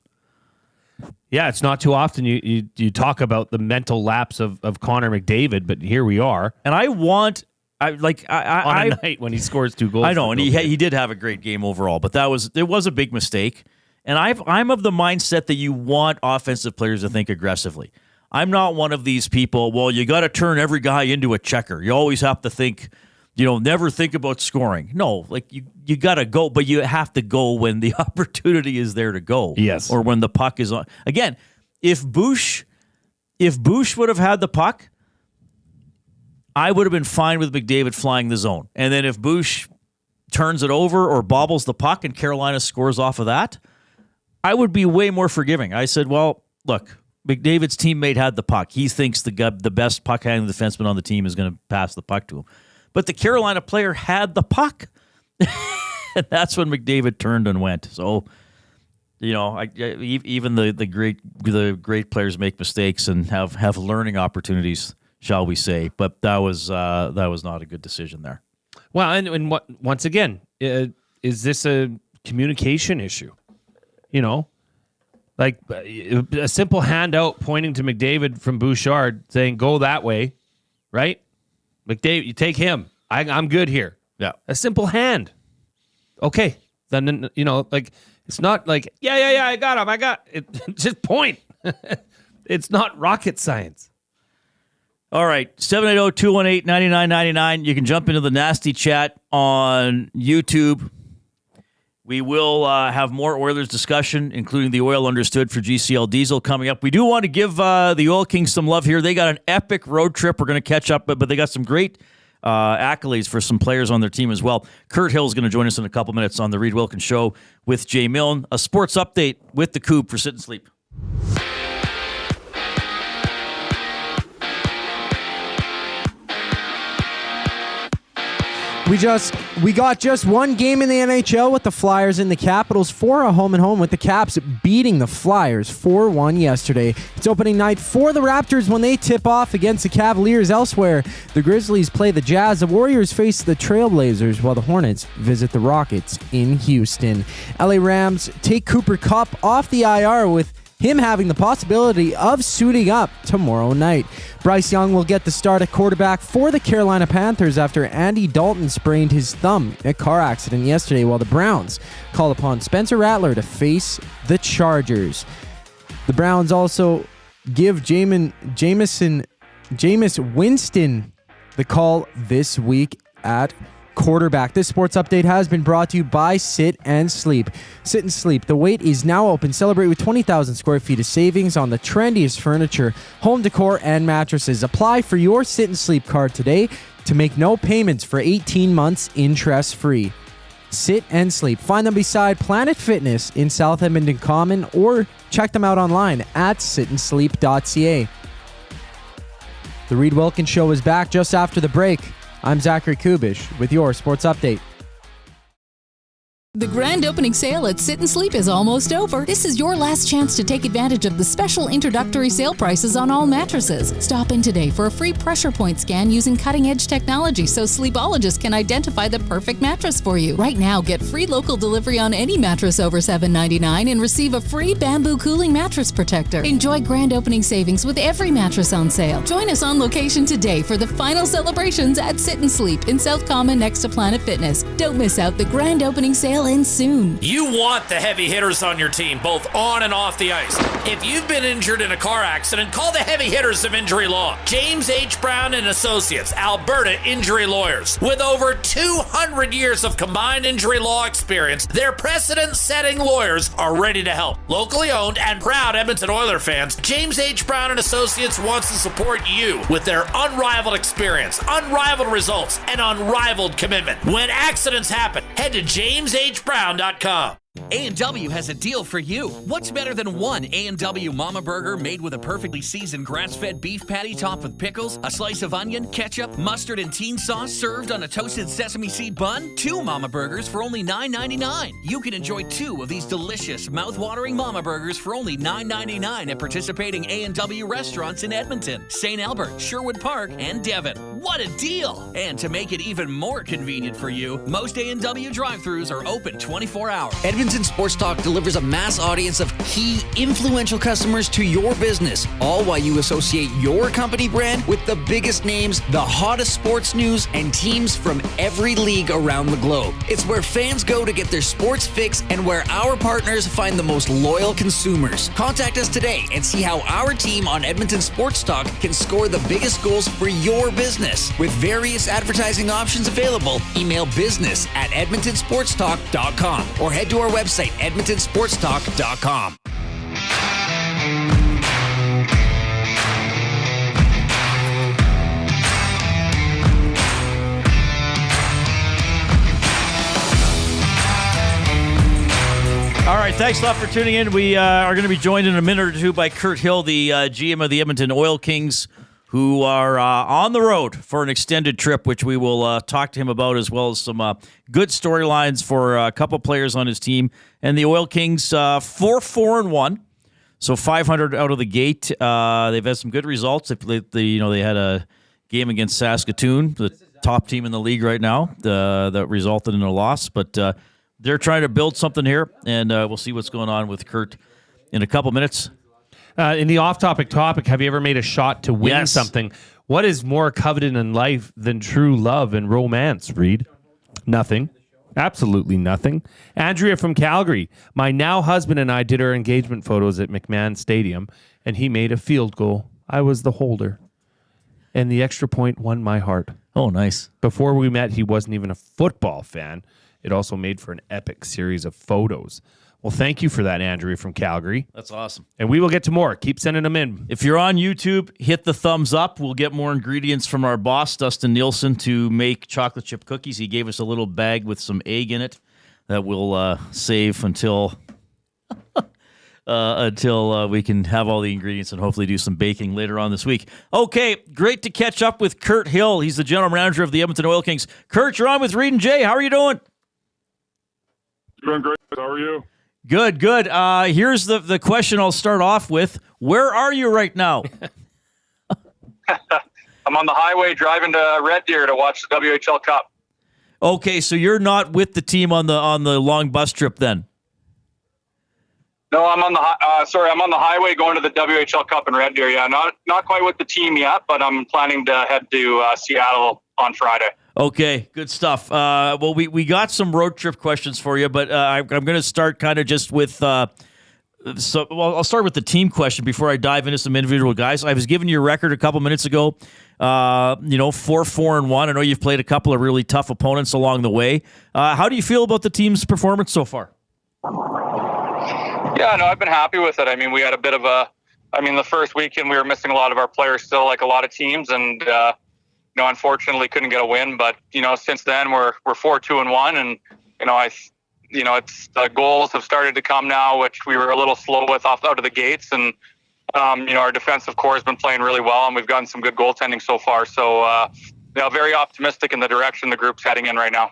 B: Yeah, it's not too often you talk about the mental lapse of Connor McDavid, but here we are.
A: And on a
B: night when he scores 2 goals.
A: I know, and he did have a great game overall, but it was a big mistake. And I'm of the mindset that you want offensive players to think aggressively. I'm not one of these people, well, you got to turn every guy into a checker. You always have to think, never think about scoring. No, like you got to go, but you have to go when the opportunity is there to go.
B: Yes.
A: Or when the puck is on. Again, if Bush would have had the puck, I would have been fine with McDavid flying the zone. And then if Bush turns it over or bobbles the puck and Carolina scores off of that, I would be way more forgiving. I said, well, look, McDavid's teammate had the puck. He thinks the best puck-handling defenseman on the team is going to pass the puck to him. But the Carolina player had the puck. And that's when McDavid turned and went. So, even the great players make mistakes and have learning opportunities, shall we say. But that was not a good decision there.
B: Well, and once again, is this a communication issue? Like a simple handout pointing to McDavid from Bouchard saying, go that way, right? McDavid, you take him. I'm good here.
A: Yeah.
B: A simple hand. Okay. Then, it's not like, yeah, I got him. I got it. Just point. It's not rocket science.
A: All right. 780-218-9999. You can jump into the nasty chat on YouTube. We will have more Oilers discussion, including the oil understood for GCL Diesel coming up. We do want to give the Oil Kings some love here. They got an epic road trip. We're going to catch up, but they got some great accolades for some players on their team as well. Kirt Hill is going to join us in a couple minutes on the Reid Wilkins Show with Jay Milne. A sports update with the Coop for Sit and Sleep.
C: We got just one game in the NHL with the Flyers and the Capitals for a home and home, with the Caps beating the Flyers 4-1 yesterday. It's opening night for the Raptors when they tip off against the Cavaliers elsewhere. The Grizzlies play the Jazz. The Warriors face the Trailblazers, while the Hornets visit the Rockets in Houston. LA Rams take Cooper Kupp off the IR, with him having the possibility of suiting up tomorrow night. Bryce Young will get the start at quarterback for the Carolina Panthers after Andy Dalton sprained his thumb in a car accident yesterday, while the Browns call upon Spencer Rattler to face the Chargers. The Browns also give Jameis Winston the call this week at quarterback. This sports update has been brought to you by Sit and Sleep. Sit and Sleep. The wait is now open. Celebrate with 20,000 square feet of savings on the trendiest furniture, home decor, and mattresses. Apply for your Sit and Sleep card today to make no payments for 18 months interest-free. Sit and Sleep. Find them beside Planet Fitness in South Edmonton Common, or check them out online at sitandsleep.ca. The Reid Wilkins Show is back just after the break. I'm Zachary Kubish with your sports update.
H: The grand opening sale at Sit and Sleep is almost over. This is your last chance to take advantage of the special introductory sale prices on all mattresses. Stop in today for a free pressure point scan using cutting-edge technology so sleepologists can identify the perfect mattress for you. Right now, get free local delivery on any mattress over $7.99 and receive a free bamboo cooling mattress protector. Enjoy grand opening savings with every mattress on sale. Join us on location today for the final celebrations at Sit and Sleep in South Common next to Planet Fitness. Don't miss out the grand opening sale ends soon.
I: You want the heavy hitters on your team, both on and off the ice. If you've been injured in a car accident, call the heavy hitters of injury law. James H. Brown and Associates, Alberta Injury Lawyers. With over 200 years of combined injury law experience, their precedent-setting lawyers are ready to help. Locally owned and proud Edmonton Oilers fans, James H. Brown and Associates wants to support you with their unrivaled experience, unrivaled results, and unrivaled commitment. When accidents happen, head to jameshbrown.com.
J: A&W has a deal for you. What's better than one A&W Mama Burger made with a perfectly seasoned grass-fed beef patty topped with pickles, a slice of onion, ketchup, mustard, and teen sauce served on a toasted sesame seed bun? 2 Mama Burgers for only $9.99. You can enjoy 2 of these delicious, mouth-watering Mama Burgers for only $9.99 at participating A&W restaurants in Edmonton, St. Albert, Sherwood Park, and Devon. What a deal! And to make it even more convenient for you, most A&W drive-thrus are open 24 hours.
D: Edmonton Sports Talk delivers a mass audience of key, influential customers to your business, all while you associate your company brand with the biggest names, the hottest sports news, and teams from every league around the globe. It's where fans go to get their sports fix and where our partners find the most loyal consumers. Contact us today and see how our team on Edmonton Sports Talk can score the biggest goals for your business. With various advertising options available, email business@edmontonsportstalk.com or head to our website, edmontonsportstalk.com.
A: All right, thanks a lot for tuning in. We are going to be joined in a minute or two by Kirt Hill, the GM of the Edmonton Oil Kings, who are on the road for an extended trip, which we will talk to him about, as well as some good storylines for a couple players on his team. And the Oil Kings, 4-4-1, so 500 out of the gate. They've had some good results. They had a game against Saskatoon, the top team in the league right now, that resulted in a loss. But they're trying to build something here, and we'll see what's going on with Kirt in a couple minutes.
B: In the off-topic topic, have you ever made a shot to win something? What is more coveted in life than true love and romance, Reid? Nothing. Absolutely nothing. Andrea from Calgary. My now husband and I did our engagement photos at McMahon Stadium, and he made a field goal. I was the holder. And the extra point won my heart.
A: Oh, nice.
B: Before we met, he wasn't even a football fan. It also made for an epic series of photos. Well, thank you for that, Andrew from Calgary.
A: That's awesome.
B: And we will get to more. Keep sending them in.
A: If you're on YouTube, hit the thumbs up. We'll get more ingredients from our boss, Dustin Nielsen, to make chocolate chip cookies. He gave us a little bag with some egg in it that we'll save until we can have all the ingredients and hopefully do some baking later on this week. Okay, great to catch up with Kirt Hill. He's the general manager of the Edmonton Oil Kings. Kirt, you're on with Reid and Jay. How are you doing?
K: Doing great. How are you?
A: Good. Here's the question I'll start off with. Where are you right now?
K: I'm on the highway driving to Red Deer to watch the WHL Cup.
A: Okay, so you're not with the team on the long bus trip then?
K: No, I'm on the I'm on the highway going to the WHL Cup in Red Deer. Yeah, not quite with the team yet, but I'm planning to head to Seattle on Friday.
A: Okay, good stuff. Well, we got some road trip questions for you, but I'm going to start kind of just with. I'll start with the team question before I dive into some individual guys. I was giving you a record a couple minutes ago. 4-4-1. I know you've played a couple of really tough opponents along the way. How do you feel about the team's performance so far?
K: Yeah, no, I've been happy with it. I mean, we had a bit of the first weekend we were missing a lot of our players still, like a lot of teams, and unfortunately couldn't get a win. But since then we're 4-2-1, and it's the goals have started to come now, which we were a little slow with out of the gates, and our defensive core has been playing really well, and we've gotten some good goaltending so far. So very optimistic in the direction the group's heading in right now.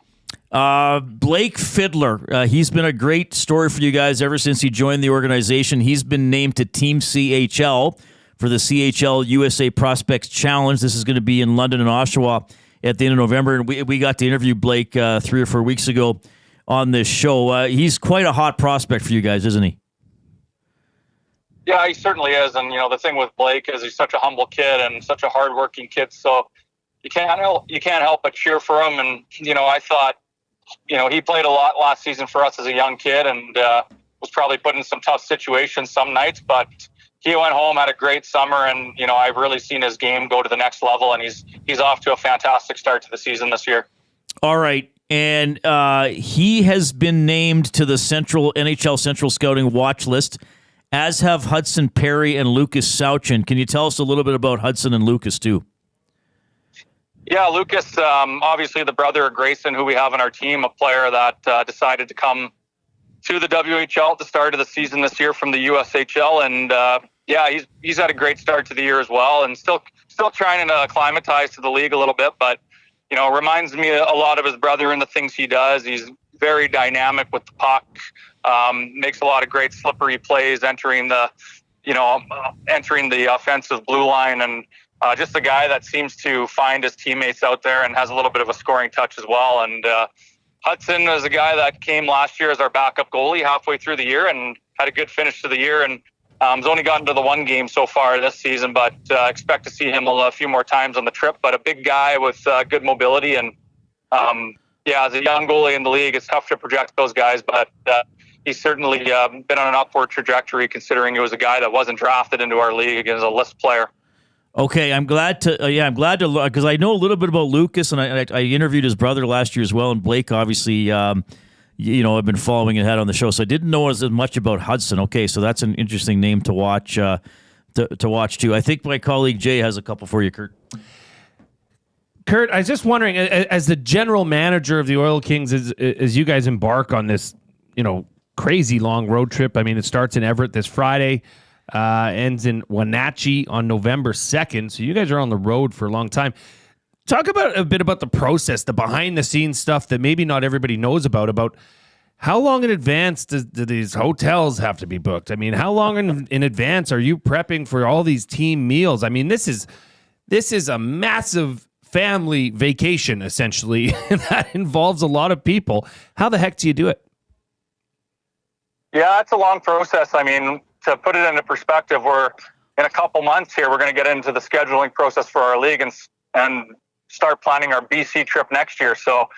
A: Blake Fiddler, he's been a great story for you guys ever since he joined the organization. He's been named to Team CHL for the CHL USA Prospects Challenge. This is going to be in London and Oshawa at the end of November, and we got to interview Blake 3 or 4 weeks ago on this show. He's quite a hot prospect for you guys, isn't he?
K: Yeah, he certainly is. And, the thing with Blake is he's such a humble kid and such a hardworking kid. So you can't help but cheer for him. And, I thought, he played a lot last season for us as a young kid and was probably put in some tough situations some nights. But he went home, had a great summer. And, I've really seen his game go to the next level. And he's off to a fantastic start to the season this year.
A: All right. And he has been named to the NHL Central Scouting watch list, as have Hudson Perry and Lucas Sauchin. Can you tell us a little bit about Hudson and Lucas, too?
K: Yeah, Lucas, obviously the brother of Grayson, who we have on our team, a player that decided to come to the WHL at the start of the season this year from the USHL. And, he's had a great start to the year as well, and still trying to acclimatize to the league a little bit. But, reminds me a lot of his brother in the things he does. He's very dynamic with the puck. Makes a lot of great slippery plays entering the offensive blue line, and just a guy that seems to find his teammates out there and has a little bit of a scoring touch as well. And Hudson is a guy that came last year as our backup goalie halfway through the year and had a good finish to the year, and has only gotten to the one game so far this season, but expect to see him a few more times on the trip. But a big guy with good mobility, and as a young goalie in the league, it's tough to project those guys, but he's certainly been on an upward trajectory, considering he was a guy that wasn't drafted into our league as a list player.
A: Okay, I'm glad to because I know a little bit about Lucas, and I interviewed his brother last year as well, and Blake obviously, I've been following ahead on the show, so I didn't know as much about Hudson. Okay, so that's an interesting name to watch to watch too. I think my colleague Jay has a couple for you, Kirt.
B: Kirt, I was just wondering, as the general manager of the Oil Kings, as you guys embark on this, crazy long road trip. I mean, it starts in Everett this Friday, ends in Wenatchee on November 2nd. So you guys are on the road for a long time. Talk about a bit about the process, the behind-the-scenes stuff that maybe not everybody knows about how long in advance do these hotels have to be booked? I mean, how long in advance are you prepping for all these team meals? I mean, this is a massive family vacation, essentially, that involves a lot of people. How the heck do you do it?
K: Yeah, it's a long process. I mean, to put it into perspective, we're in a couple months here, we're going to get into the scheduling process for our league and start planning our BC trip next year. So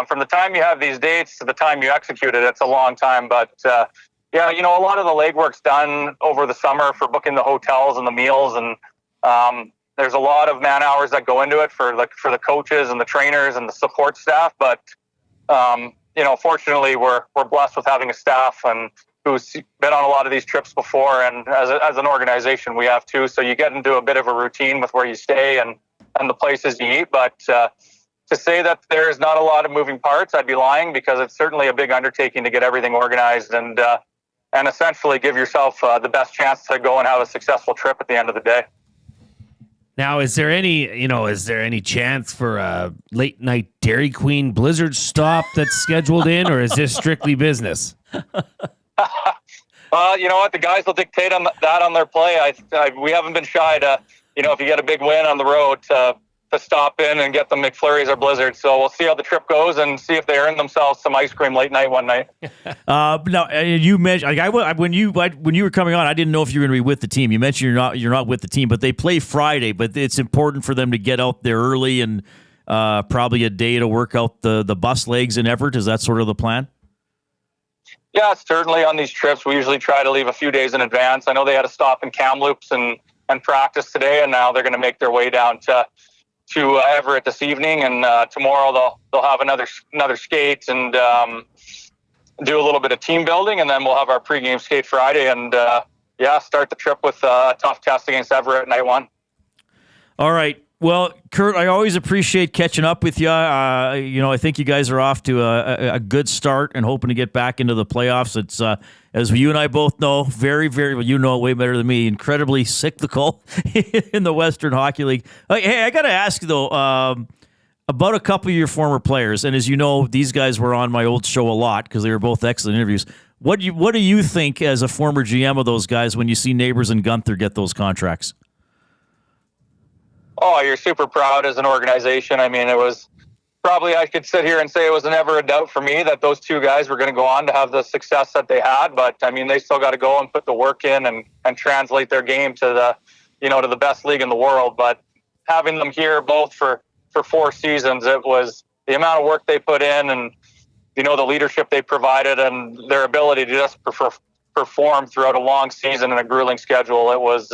K: from the time you have these dates to the time you execute it, it's a long time. But a lot of the legwork's done over the summer for booking the hotels and the meals, and there's a lot of man hours that go into it for the coaches and the trainers and the support staff. But fortunately, we're blessed with having a staff and who's been on a lot of these trips before, and as an organization, we have too. So you get into a bit of a routine with where you stay and the places you eat. But to say that there's not a lot of moving parts, I'd be lying, because it's certainly a big undertaking to get everything organized and essentially give yourself the best chance to go and have a successful trip at the end of the day.
B: Now, is there any chance for a late night Dairy Queen Blizzard stop that's scheduled in, or is this strictly business?
K: You know what? The guys will dictate on that on their play. We haven't been shy to, if you get a big win on the road, to stop in and get the McFlurries or Blizzard. So we'll see how the trip goes and see if they earn themselves some ice cream late night one night.
A: Now, you mentioned when you were coming on, I didn't know if you were going to be with the team. You mentioned you're not with the team, but they play Friday. But it's important for them to get out there early and probably a day to work out the bus legs in Everett. Is that sort of the plan?
K: Yeah, certainly on these trips, we usually try to leave a few days in advance. I know they had a stop in Kamloops and practice today, and now they're going to make their way down to Everett this evening, and tomorrow they'll have another skate and do a little bit of team building, and then we'll have our pregame skate Friday, and start the trip with a tough test against Everett night one. All right.
A: Well, Kirt, I always appreciate catching up with you. I think you guys are off to a good start and hoping to get back into the playoffs. It's, as you and I both know, very, very, well, you know it way better than me, incredibly cyclical in the Western Hockey League. Hey, I got to ask, though, about a couple of your former players. And as you know, these guys were on my old show a lot because they were both excellent interviews. What do you think as a former GM of those guys when you see Neighbors and Gunther get those contracts?
K: Oh, you're super proud as an organization. I mean, it was probably, I could sit here and say it was never a doubt for me that those two guys were going to go on to have the success that they had. But I mean, they still got to go and put the work in and translate their game to the best league in the world. But having them here both for 4 seasons, it was the amount of work they put in and, the leadership they provided and their ability to just perform throughout a long season and a grueling schedule. It was,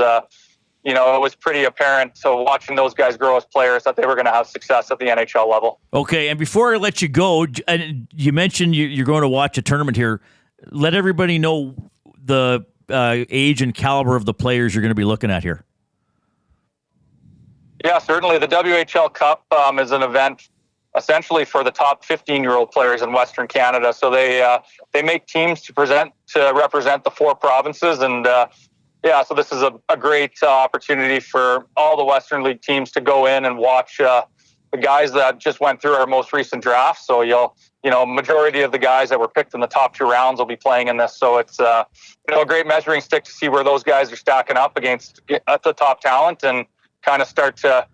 K: it was pretty apparent. So watching those guys grow as players that they were going to have success at the NHL level.
A: Okay, and before I let you go, you mentioned you're going to watch a tournament here. Let everybody know the age and caliber of the players you're going to be looking at here.
K: Yeah, certainly. The WHL Cup is an event essentially for the top 15-year-old players in Western Canada. So they make teams to represent the 4 provinces, and so this is a great opportunity for all the Western League teams to go in and watch the guys that just went through our most recent draft. So majority of the guys that were picked in the top 2 rounds will be playing in this. So it's a great measuring stick to see where those guys are stacking up against the top talent and kind of start to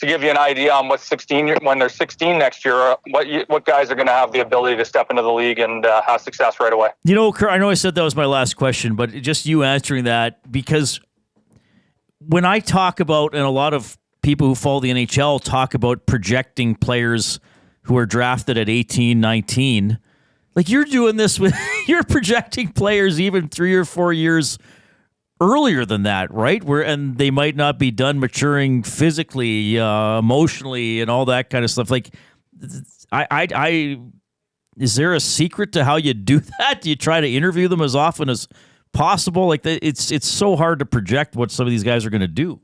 K: give you an idea on when they're 16 next year, what guys are going to have the ability to step into the league and have success right away.
A: Kurt, I know I said that was my last question, but just you answering that, because when I talk about, and a lot of people who follow the NHL talk about projecting players who are drafted at 18, 19, like you're doing this with, you're projecting players even 3 or 4 years earlier than that, right? And they might not be done maturing physically, emotionally, and all that kind of stuff. Like, is there a secret to how you do that? Do you try to interview them as often as possible? Like, it's so hard to project what some of these guys are going to do.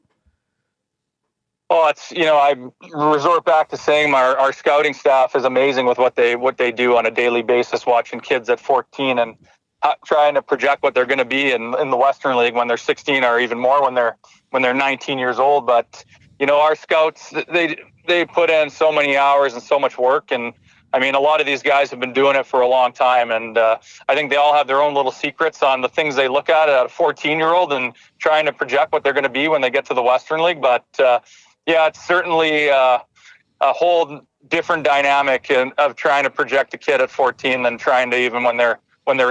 K: Well, it's I resort back to saying our scouting staff is amazing with what they do on a daily basis, watching kids at 14 and trying to project what they're going to be in the Western League when they're 16 or even more when they're 19 years old. But our scouts, they put in so many hours and so much work, and I mean, a lot of these guys have been doing it for a long time, and I think they all have their own little secrets on the things they look at a 14-year-old and trying to project what they're going to be when they get to the Western League. But it's certainly a whole different dynamic of trying to project a kid at 14 than trying to even when they're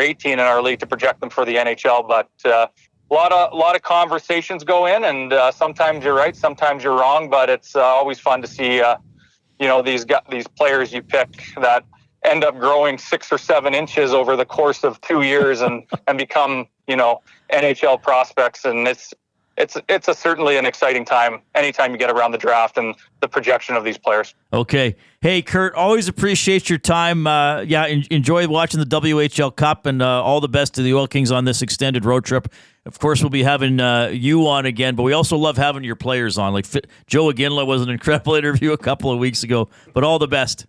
K: 18 in our league to project them for the NHL. But a lot of conversations go in, and sometimes you're right, sometimes you're wrong. But it's always fun to see these players you pick that end up growing 6 or 7 inches over the course of 2 years and become NHL prospects. And it's it's certainly an exciting time anytime you get around the draft and the projection of these players.
A: Okay. Hey, Kirt, always appreciate your time. Enjoy watching the WHL Cup, and all the best to the Oil Kings on this extended road trip. Of course, we'll be having you on again, but we also love having your players on. Like Joe Aginla was an incredible interview a couple of weeks ago, but all the best.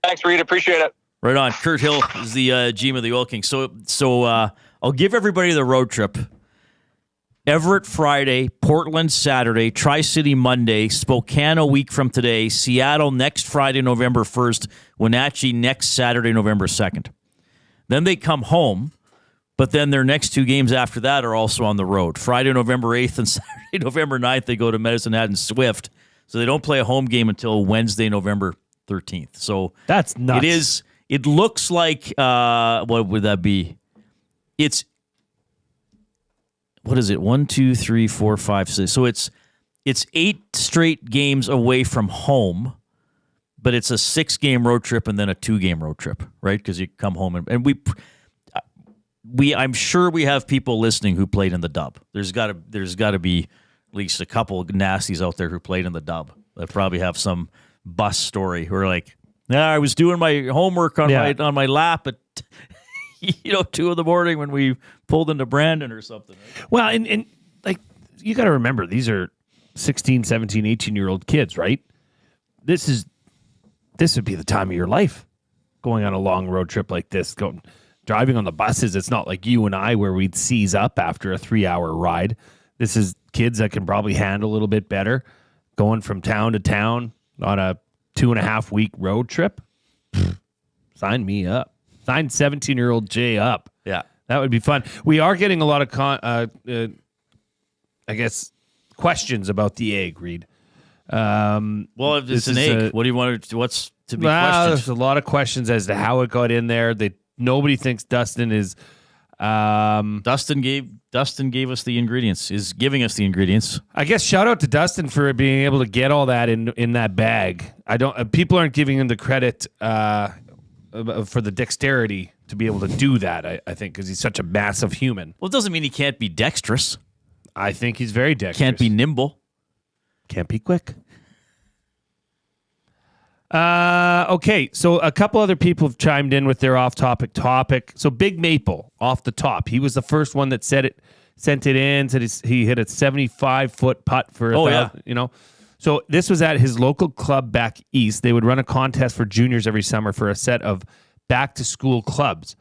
K: Thanks, Reid. Appreciate it.
A: Right on. Kirt Hill is the GM of the Oil Kings. So I'll give everybody the road trip. Everett Friday, Portland Saturday, Tri-City Monday, Spokane a week from today, Seattle next Friday, November 1st, Wenatchee next Saturday, November 2nd. Then they come home, but then their next 2 games after that are also on the road. Friday, November 8th and Saturday, November 9th, they go to Medicine Hat and Swift. So they don't play a home game until Wednesday, November 13th. So
B: that's nuts.
A: It looks like, what would that be? What is it? 1, 2, 3, 4, 5, 6. So it's 8 straight games away from home, but it's a 6-game road trip and then a 2-game road trip, right? Because you come home and I'm sure we have people listening who played in the dub. There's got to be at least a couple of nasties out there who played in the dub that probably have some bus story who are like, I was doing my homework on my lap at 2 a.m. when we pulled into Brandon or something. Right?
B: Well, and like you got to remember, these are 16, 17, 18-year-old kids, right? This would be the time of your life going on a long road trip like this, driving on the buses. It's not like you and I where we'd seize up after a 3-hour ride. This is kids that can probably handle a little bit better going from town to town on a 2.5-week road trip. Sign me up. Sign 17-year-old Jay up.
A: Yeah.
B: That would be fun. We are getting a lot of, questions about the egg, Reid.
A: Well, if it's an egg, what do you want to? What's to be questioned?
B: There's a lot of questions as to how it got in there. Nobody thinks Dustin is.
A: Dustin gave us the ingredients. Is giving us the ingredients.
B: I guess shout out to Dustin for being able to get all that in that bag. People aren't giving him the credit for the dexterity to be able to do that. I think because he's such a massive human.
A: Well, it doesn't mean he can't be dexterous.
B: I think he's very dexterous.
A: Can't be nimble.
B: Can't be quick. Okay, so a couple other people have chimed in with their off-topic topic. So Big Maple, off the top. He was the first one that sent it in, said he hit a 75-foot putt for So this was at his local club back east. They would run a contest for juniors every summer for a set of back-to-school clubs.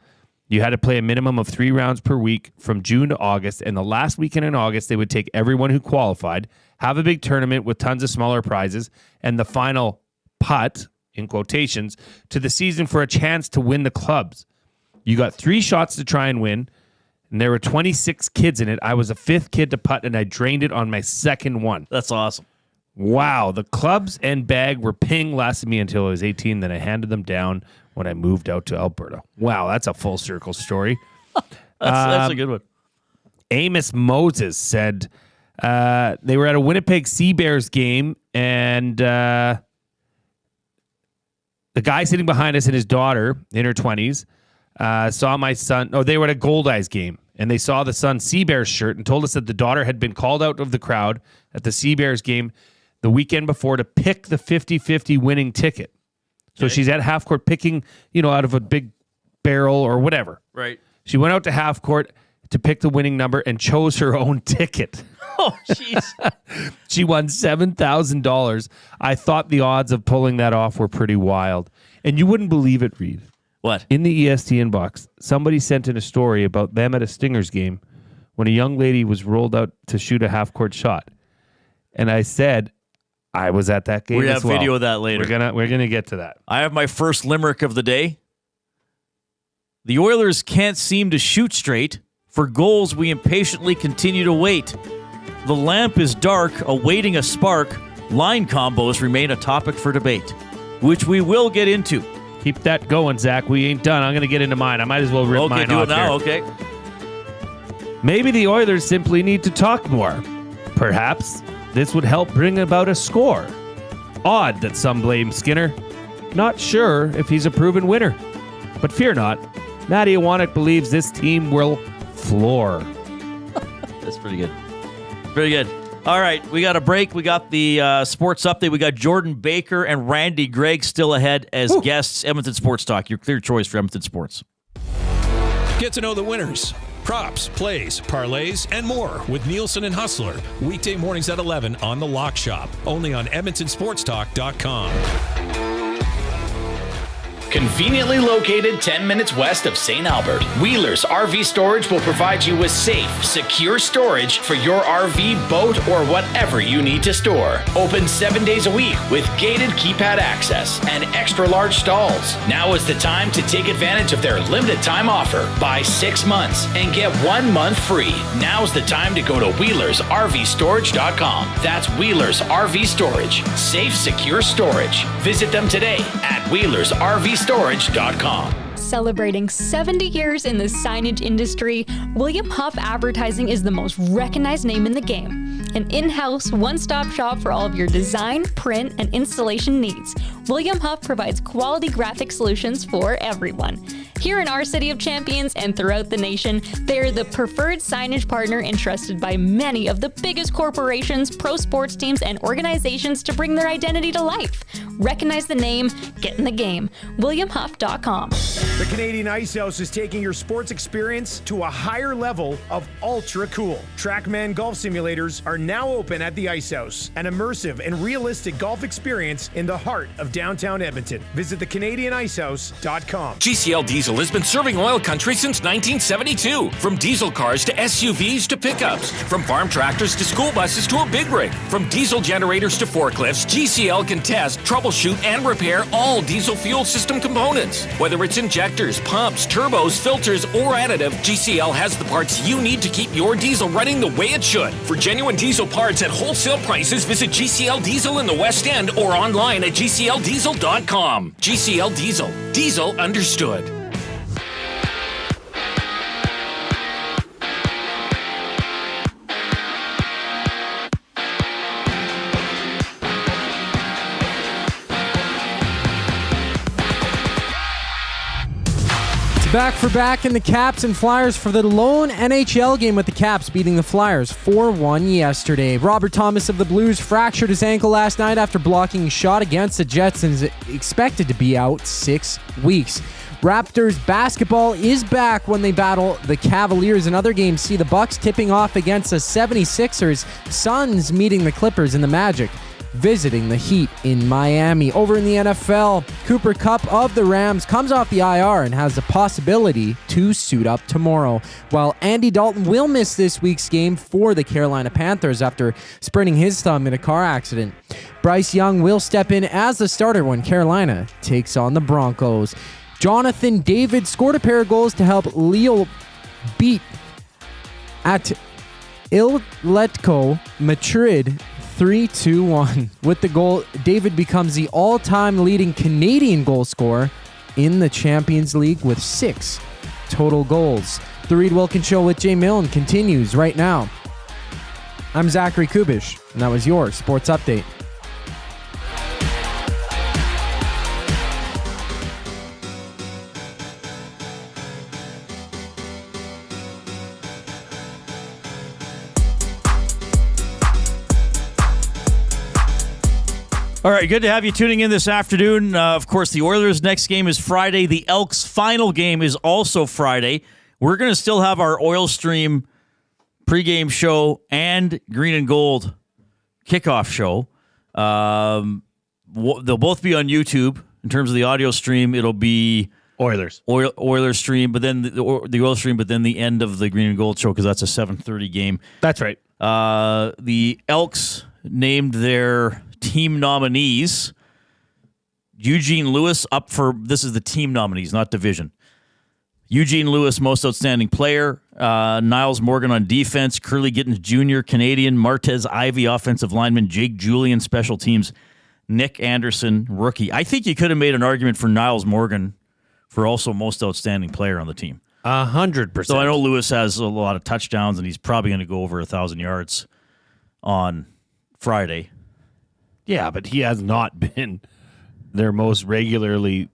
B: You had to play a minimum of 3 rounds per week from June to August, and the last weekend in August, they would take everyone who qualified, have a big tournament with tons of smaller prizes, and the final putt, in quotations, to the season for a chance to win the clubs. You got 3 shots to try and win, and there were 26 kids in it. I was the 5th kid to putt, and I drained it on my 2nd one.
A: That's awesome.
B: Wow. The clubs and bag were ping lasted me until I was 18. Then I handed them down when I moved out to Alberta. Wow, that's a full circle story.
A: That's a good one.
B: Amos Moses said they were at a Winnipeg Sea Bears game, and the guy sitting behind us and his daughter in her 20s saw my son. Oh, they were at a Gold Eyes game, and they saw the son's Sea Bears shirt and told us that the daughter had been called out of the crowd at the Sea Bears game the weekend before to pick the 50-50 winning ticket. So she's at half court picking, out of a big barrel or whatever.
A: Right.
B: She went out to half court to pick the winning number and chose her own ticket.
A: Oh, jeez.
B: She won $7,000. I thought the odds of pulling that off were pretty wild. And you wouldn't believe it, Reid.
A: What?
B: In the EST inbox, somebody sent in a story about them at a Stingers game when a young lady was rolled out to shoot a half-court shot. And I said, I was at that game
A: We
B: as
A: have
B: well.
A: video of that later.
B: We're gonna get to that.
A: I have my first limerick of the day. The Oilers can't seem to shoot straight. For goals, we impatiently continue to wait. The lamp is dark, awaiting a spark. Line combos remain a topic for debate, which we will get into.
B: Keep that going, Zach. We ain't done. I'm going to get into mine. I might as well rip mine
A: do
B: off
A: it now.
B: here.
A: Okay.
B: Maybe the Oilers simply need to talk more. Perhaps this would help bring about a score. Odd that some blame Skinner. Not sure if he's a proven winner. But fear not. Matty Iwanek believes this team will floor.
A: That's pretty good. Very good. All right, we got a break. We got the sports update. We got Jordan Baker and Randy Gregg still ahead as guests. Edmonton Sports Talk, your clear choice for Edmonton Sports.
G: Get to know the winners, props, plays, parlays, and more with Nielsen and Hustler. Weekday mornings at 11 on The Lock Shop. Only on EdmontonSportsTalk.com.
L: Conveniently located 10 minutes west of St. Albert, Wheeler's RV Storage will provide you with safe, secure storage for your RV, boat, or whatever you need to store. Open 7 days a week with gated keypad access and extra large stalls. Now is the time to take advantage of their limited time offer. Buy 6 months and get 1 month free. Now's the time to go to WheelersRVStorage.com. That's Wheeler's RV Storage. Safe, secure storage. Visit them today at WheelersRVStorage.com.
M: Celebrating 70 years in the signage industry, William Huff Advertising is the most recognized name in the game. An in-house, one-stop shop for all of your design, print, and installation needs. William Huff provides quality graphic solutions for everyone. Here in our City of Champions and throughout the nation, they are the preferred signage partner entrusted by many of the biggest corporations, pro sports teams, and organizations to bring their identity to life. Recognize the name, get in the game. WilliamHuff.com.
N: The Canadian Ice House is taking your sports experience to a higher level of ultra cool. TrackMan golf simulators are now open at the Ice House, an immersive and realistic golf experience in the heart of downtown Edmonton. Visit thecanadianicehouse.com.
O: GCL Diesel has been serving oil country since 1972. From diesel cars to SUVs to pickups. From farm tractors to school buses to a big rig. From diesel generators to forklifts, GCL can test, troubleshoot, and repair all diesel fuel system components. Whether it's injectors, pumps, turbos, filters, or additive, GCL has the parts you need to keep your diesel running the way it should. For genuine diesel parts at wholesale prices, visit GCL Diesel in the West End or online at GCLDiesel.com. GCL Diesel. Diesel understood.
C: Back for back in the Caps and Flyers for the lone NHL game, with the Caps beating the Flyers 4-1 yesterday. Robert Thomas of the Blues fractured his ankle last night after blocking a shot against the Jets and is expected to be out 6 weeks. Raptors basketball is back when they battle the Cavaliers. In other games, see the Bucks tipping off against the 76ers, Suns meeting the Clippers, and the Magic visiting the Heat in Miami. Over in the NFL, Cooper Kupp of the Rams comes off the IR and has the possibility to suit up tomorrow, while Andy Dalton will miss this week's game for the Carolina Panthers after spraining his thumb in a car accident. Bryce Young will step in as the starter when Carolina takes on the Broncos. Jonathan David scored a pair of goals to help Leo beat at Atletico Madrid 3-2-1. With the goal, David becomes the all-time leading Canadian goal scorer in the Champions League with 6 total goals. The Reid Wilkins Show with Jay Milne continues right now. I'm Zachary Kubish, and that was your Sports Update.
A: All right, good to have you tuning in this afternoon. Of course, the Oilers' next game is Friday. The Elks' final game is also Friday. We're going to still have our Oil Stream pregame show and Green and Gold kickoff show. They'll both be on YouTube. In terms of the audio stream, it'll be
B: Oilers
A: stream, but then the Oil Stream, but then the end of the Green and Gold show because that's a 7:30 game.
B: That's right.
A: The Elks named their team nominees. Eugene Lewis up for, this is the team nominees, not division. Eugene Lewis, most outstanding player. Niles Morgan on defense. Curly Gittins Jr., Canadian. Martez Ivy, offensive lineman. Jake Julian, special teams. Nick Anderson, rookie. I think you could have made an argument for Niles Morgan for also most outstanding player on the team.
B: 100%.
A: So I know Lewis has a lot of touchdowns, and he's probably going to go over 1,000 yards on Friday.
B: Yeah, but he has not been their most regularly,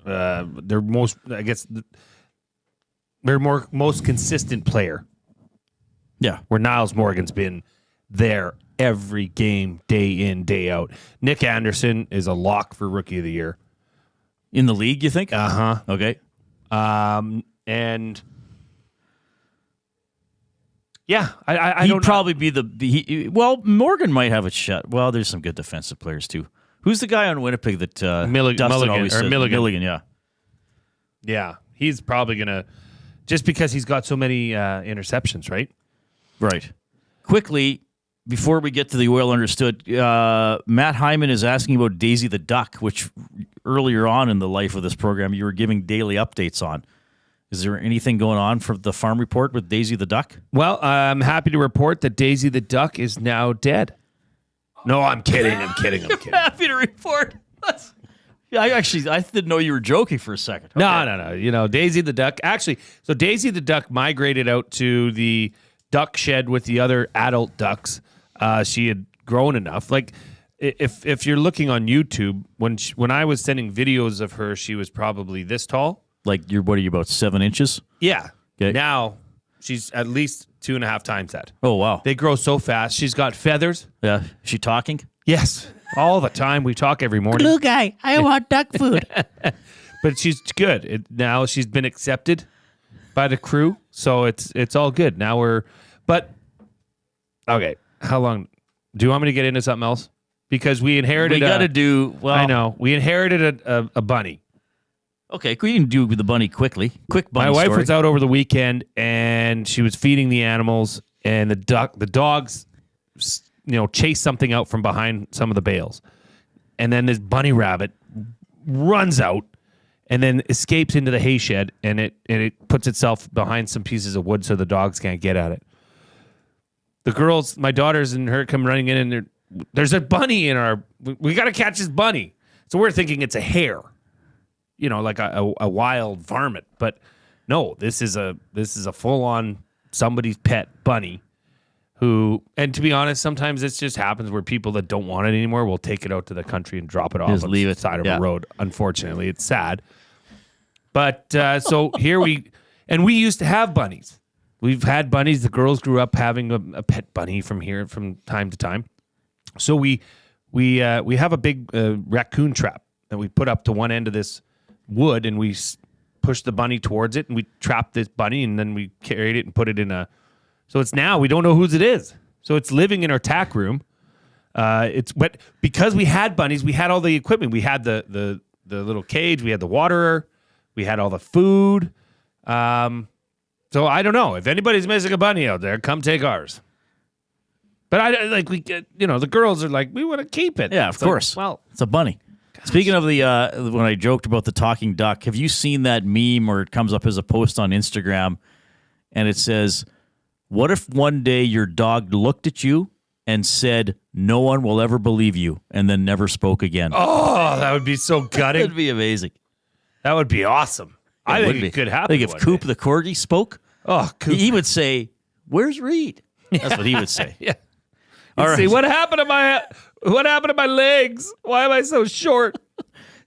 B: their most consistent player.
A: Yeah.
B: Where Niles Morgan's been there every game, day in, day out. Nick Anderson is a lock for Rookie of the Year.
A: In the league, you think?
B: Uh-huh.
A: Okay.
B: And yeah, I
A: He'd
B: don't
A: probably be well, Morgan might have a shot. Well, there's some good defensive players too. Who's the guy on Winnipeg that Dustin always says?
B: Milligan,
A: yeah.
B: Yeah, he's probably going to, just because he's got so many interceptions, right?
A: Right. Quickly, before we get to the Oil Understood, Matt Hyman is asking about Daisy the Duck, which earlier on in the life of this program you were giving daily updates on. Is there anything going on for the farm report with Daisy the Duck?
B: Well, I'm happy to report that Daisy the Duck is now dead. No, I'm kidding. I'm kidding.
A: Happy to report. I didn't know you were joking for a second. Okay.
B: No. You know, Daisy the Duck. Actually, so Daisy the Duck migrated out to the duck shed with the other adult ducks. She had grown enough. Like, if you're looking on YouTube, when I was sending videos of her, she was probably this tall.
A: Like, what are you, about 7 inches?
B: Yeah.
A: Okay.
B: Now, she's at least 2.5 times that.
A: Oh, wow.
B: They grow so fast. She's got feathers.
A: Yeah. Is she talking?
B: Yes. All the time. We talk every morning.
A: Blue guy, I want duck food.
B: But she's good. Now she's been accepted by the crew, so it's all good. Now okay. How long? Do you want me to get into something else? Because we inherited.
A: We got to do. Well,
B: I know we inherited a bunny.
A: Okay, we can do the bunny quickly. Quick bunny.
B: My wife
A: story.
B: was out over the weekend and she was feeding the animals, and the dogs, chase something out from behind some of the bales, and then this bunny rabbit runs out and then escapes into the hay shed, and it puts itself behind some pieces of wood so the dogs can't get at it. The girls, my daughters and her, come running in, and there's a bunny in our. We got to catch this bunny. So we're thinking it's a hare, like a wild varmint. But no, this is a full on somebody's pet bunny. Who, and to be honest, sometimes this just happens where people that don't want it anymore will take it out to the country and drop it off
A: Just
B: on
A: leave
B: the
A: it.
B: side of
A: Yeah.
B: a road. Unfortunately, it's sad. But so here we used to have bunnies. We've had bunnies. The girls grew up having a pet bunny from time to time. So we have a big raccoon trap that we put up to one end of this wood, and we push the bunny towards it, and we trap this bunny, and then we carried it and put it in a. So it's now we don't know whose it is. So it's living in our tack room. But because we had bunnies, we had all the equipment. We had the little cage, we had the waterer, we had all the food. So I don't know if anybody's missing a bunny out there, come take ours. But the girls are like, we want to keep it.
A: Yeah, of course. Well, it's a bunny. Gosh. Speaking of the when I joked about the talking duck, have you seen that meme where it comes up as a post on Instagram, and it says, "What if one day your dog looked at you and said, 'No one will ever believe you,' and then never spoke again?"
B: Oh, that would be so gutting.
A: That'd be amazing.
B: That would be awesome. I think it could happen.
A: I think if Coop the corgi spoke,
B: Coop.
A: he would say, "Where's Reid?" That's what he would say.
B: Yeah.
A: All right.
B: Say, what happened to my legs? Why am I so short?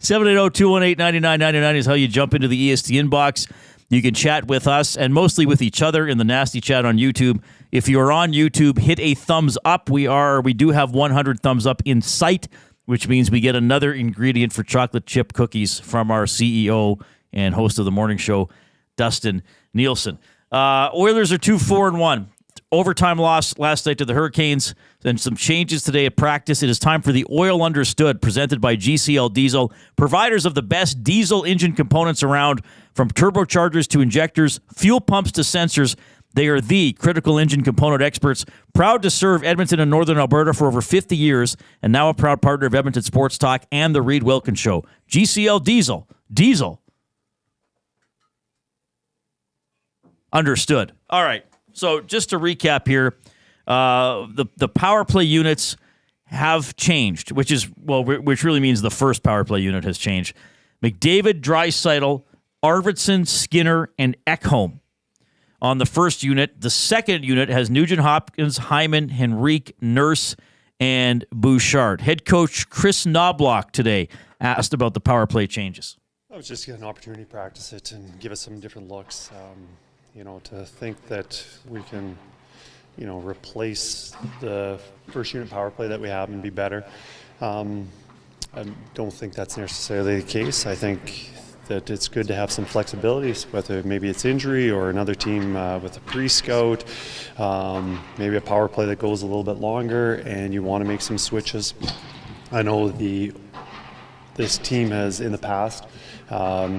A: 780-218-9999 is how you jump into the EST inbox. You can chat with us and mostly with each other in the nasty chat on YouTube. If you're on YouTube, hit a thumbs up. We do have 100 thumbs up in sight, which means we get another ingredient for chocolate chip cookies from our CEO and host of the morning show, Dustin Nielsen. Oilers are 2-4-1. Overtime loss last night to the Hurricanes, and some changes today at practice. It is time for the Oil Understood, presented by GCL Diesel, providers of the best diesel engine components around, from turbochargers to injectors, fuel pumps to sensors. They are the critical engine component experts, proud to serve Edmonton and Northern Alberta for over 50 years, and now a proud partner of Edmonton Sports Talk and the Reid Wilkins Show. GCL Diesel. Diesel. Understood. All right. So just to recap here, the power play units have changed, which really means the first power play unit has changed. McDavid, Draisaitl, Arvidsson, Skinner, and Ekholm on the first unit. The second unit has Nugent Hopkins, Hyman, Henrique, Nurse, and Bouchard. Head coach Chris Knobloch today asked about the power play changes.
P: I was just get an opportunity to practice it and give us some different looks. To think that we can replace the first unit power play that we have and be better. I don't think that's necessarily the case. I think that it's good to have some flexibility, whether maybe it's injury or another team with a pre-scout, maybe a power play that goes a little bit longer and you want to make some switches. I know this team has in the past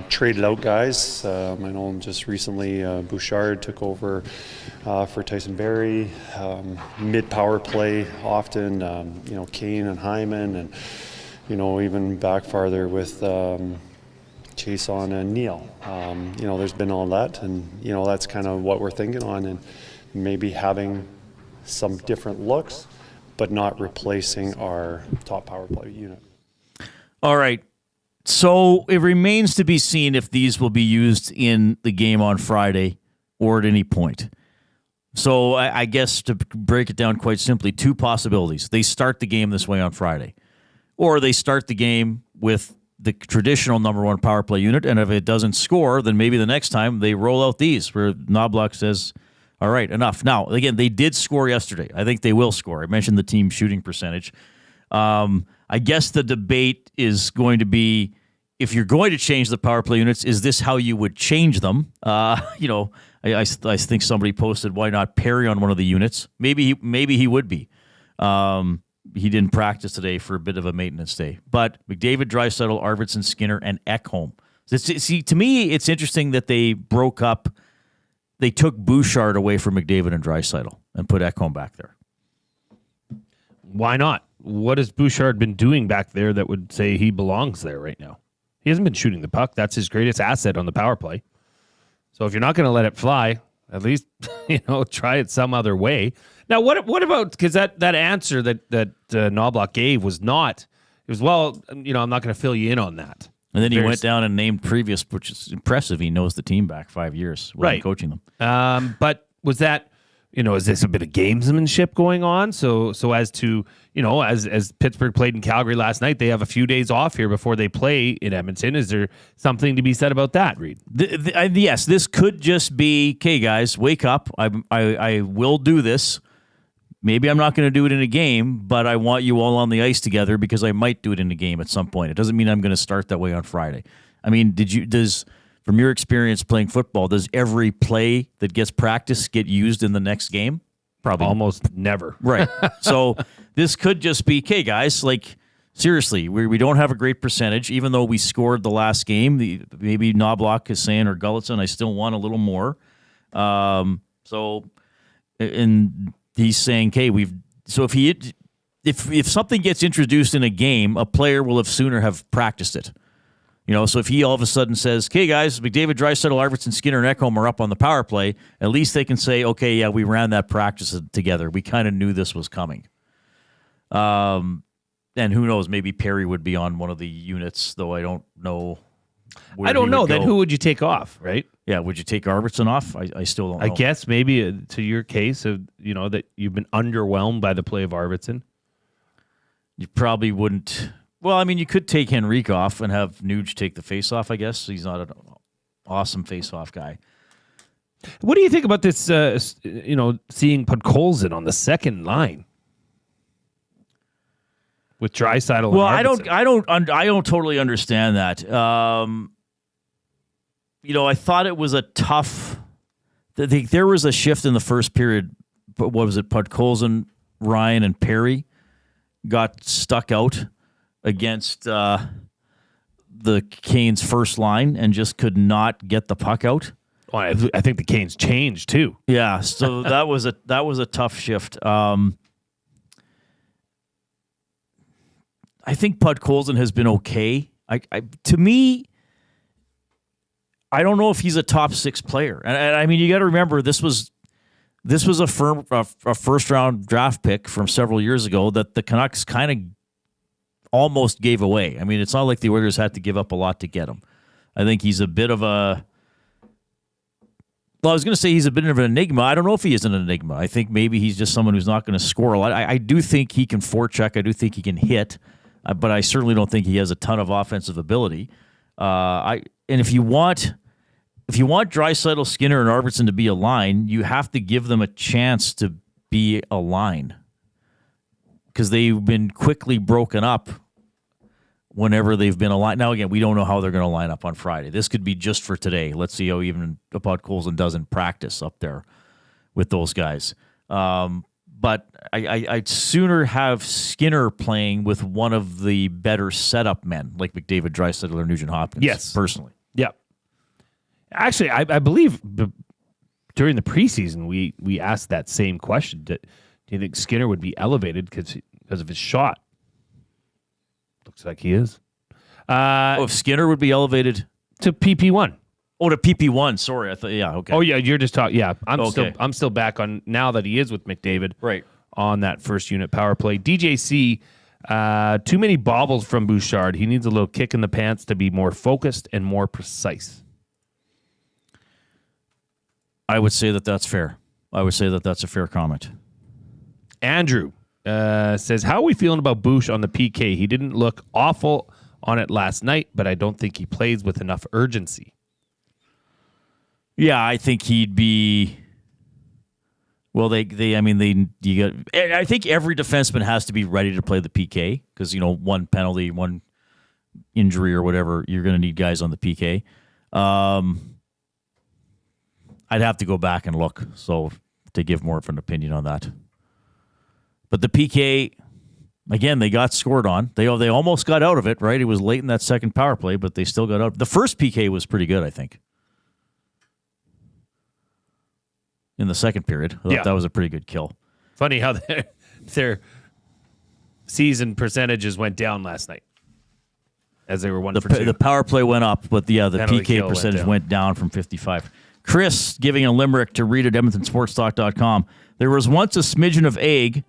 P: traded out guys. I know just recently Bouchard took over for Tyson Barrie, mid-power play often, Kane and Hyman, and even back farther with Chase on and Neil. There's been all that, and that's kind of what we're thinking on, and maybe having some different looks, but not replacing our top power play unit.
A: All right. So it remains to be seen if these will be used in the game on Friday or at any point. So I guess to break it down quite simply, two possibilities. They start the game this way on Friday, or they start the game with the traditional number one power play unit, and if it doesn't score, then maybe the next time they roll out these where Knobloch says, all right, enough. Now, again, they did score yesterday. I think they will score. I mentioned the team shooting percentage. I guess the debate is going to be, if you're going to change the power play units, is this how you would change them? I think somebody posted, why not Perry on one of the units? Maybe he would be. He didn't practice today for a bit of a maintenance day. But McDavid, Draisaitl, Arvidsson, Skinner, and Ekholm. See, to me, it's interesting that they broke up. They took Bouchard away from McDavid and Draisaitl and put Ekholm back there.
B: Why not? What has Bouchard been doing back there that would say he belongs there right now? He hasn't been shooting the puck. That's his greatest asset on the power play. So if you're not going to let it fly, at least try it some other way. Now, what about, because that answer that Knobloch gave was not, it was, I'm not going to fill you in on that.
A: And then he went down and named previous, which is impressive. He knows the team back 5 years while coaching them.
B: But was that, is this a bit of gamesmanship going on? So as to, as Pittsburgh played in Calgary last night, they have a few days off here before they play in Edmonton. Is there something to be said about that, Reid?
A: Yes, this could just be, okay, guys, wake up. I will do this. Maybe I'm not going to do it in a game, but I want you all on the ice together because I might do it in a game at some point. It doesn't mean I'm going to start that way on Friday. I mean, from your experience playing football, does every play that gets practiced get used in the next game? Probably.
B: Almost never.
A: Right. So this could just be, okay, guys, seriously, we don't have a great percentage, even though we scored the last game. Maybe Knobloch is saying, or Gulletson, I still want a little more. And he's saying, okay, if something gets introduced in a game, a player will sooner have practiced it. So if he all of a sudden says, okay, guys, McDavid, Draisaitl, Arvidsson, Skinner, and Ekholm are up on the power play, at least they can say, okay, yeah, we ran that practice together. We kind of knew this was coming. And who knows, maybe Perry would be on one of the units, though I don't know.
B: I don't know. Then who would you take off, right?
A: Yeah, would you take Arvidsson off? I still don't know.
B: I guess maybe to your case of, that you've been underwhelmed by the play of Arvidsson.
A: You probably wouldn't. Well, I mean, you could take Henrique off and have Nuge take the face-off, I guess. He's not an awesome face-off guy.
B: What do you think about this, seeing Podkolzin on the second line with Draisaitl?
A: Well,
B: and Arvidsson?
A: I don't totally understand that. I thought it was a tough. There was a shift in the first period. But what was it? Podkolzin, Ryan, and Perry got stuck out against the Canes' first line and just could not get the puck out.
B: Well, I think the Canes changed too.
A: Yeah, so that was a tough shift. I think Podkolzin has been okay. To me, I don't know if he's a top six player. And I mean, you got to remember this was a first round draft pick from several years ago that the Canucks kind of almost gave away. I mean, it's not like the Oilers had to give up a lot to get him. I think he's a bit of a. Well, I was going to say he's a bit of an enigma. I don't know if he is an enigma. I think maybe he's just someone who's not going to score a lot. I do think he can forecheck. I do think he can hit, but I certainly don't think he has a ton of offensive ability. And if you want Draisaitl, Skinner, and Arvidsson to be a line, you have to give them a chance to be a line because they've been quickly broken up whenever they've been aligned. Now, again, we don't know how they're going to line up on Friday. This could be just for today. Let's see how even Bud Colson does in practice up there with those guys. But I'd sooner have Skinner playing with one of the better setup men, like McDavid, Draisaitl, or Nugent-Hopkins.
B: Yes.
A: Personally.
B: Yeah. Actually, I believe during the preseason, we asked that same question. Do you think Skinner would be elevated because of his shot? Looks like he is.
A: If Skinner would be elevated
B: to PP1.
A: Oh, to PP1. Sorry, I thought. Yeah, okay.
B: Oh, yeah, you're just talking. Yeah, I'm
A: Okay.
B: still back on now that he is with McDavid.
A: Right
B: on that first unit power play. DJC, too many bobbles from Bouchard. He needs a little kick in the pants to be more focused and more precise.
A: I would say that that's fair. I would say that that's a fair comment.
B: Andrew says, how are we feeling about Bouch on the PK? He didn't look awful on it last night, but I don't think he plays with enough urgency.
A: Yeah, I think he'd be. Well, I think every defenseman has to be ready to play the PK because, one penalty, one injury or whatever, you're going to need guys on the PK. I'd have to go back and look to give more of an opinion on that. But the PK, again, they got scored on. They almost got out of it, right? It was late in that second power play, but they still got out. The first PK was pretty good, I think. In the second period. I thought that was a pretty good kill.
B: Funny how their season percentages went down last night as they were 1 for 2.
A: The power play went up, but the
B: Penalty
A: PK
B: kill
A: percentage went down from 55. Chris giving a limerick to read at EdmontonSportsTalk.com. There was once a smidgen of egg,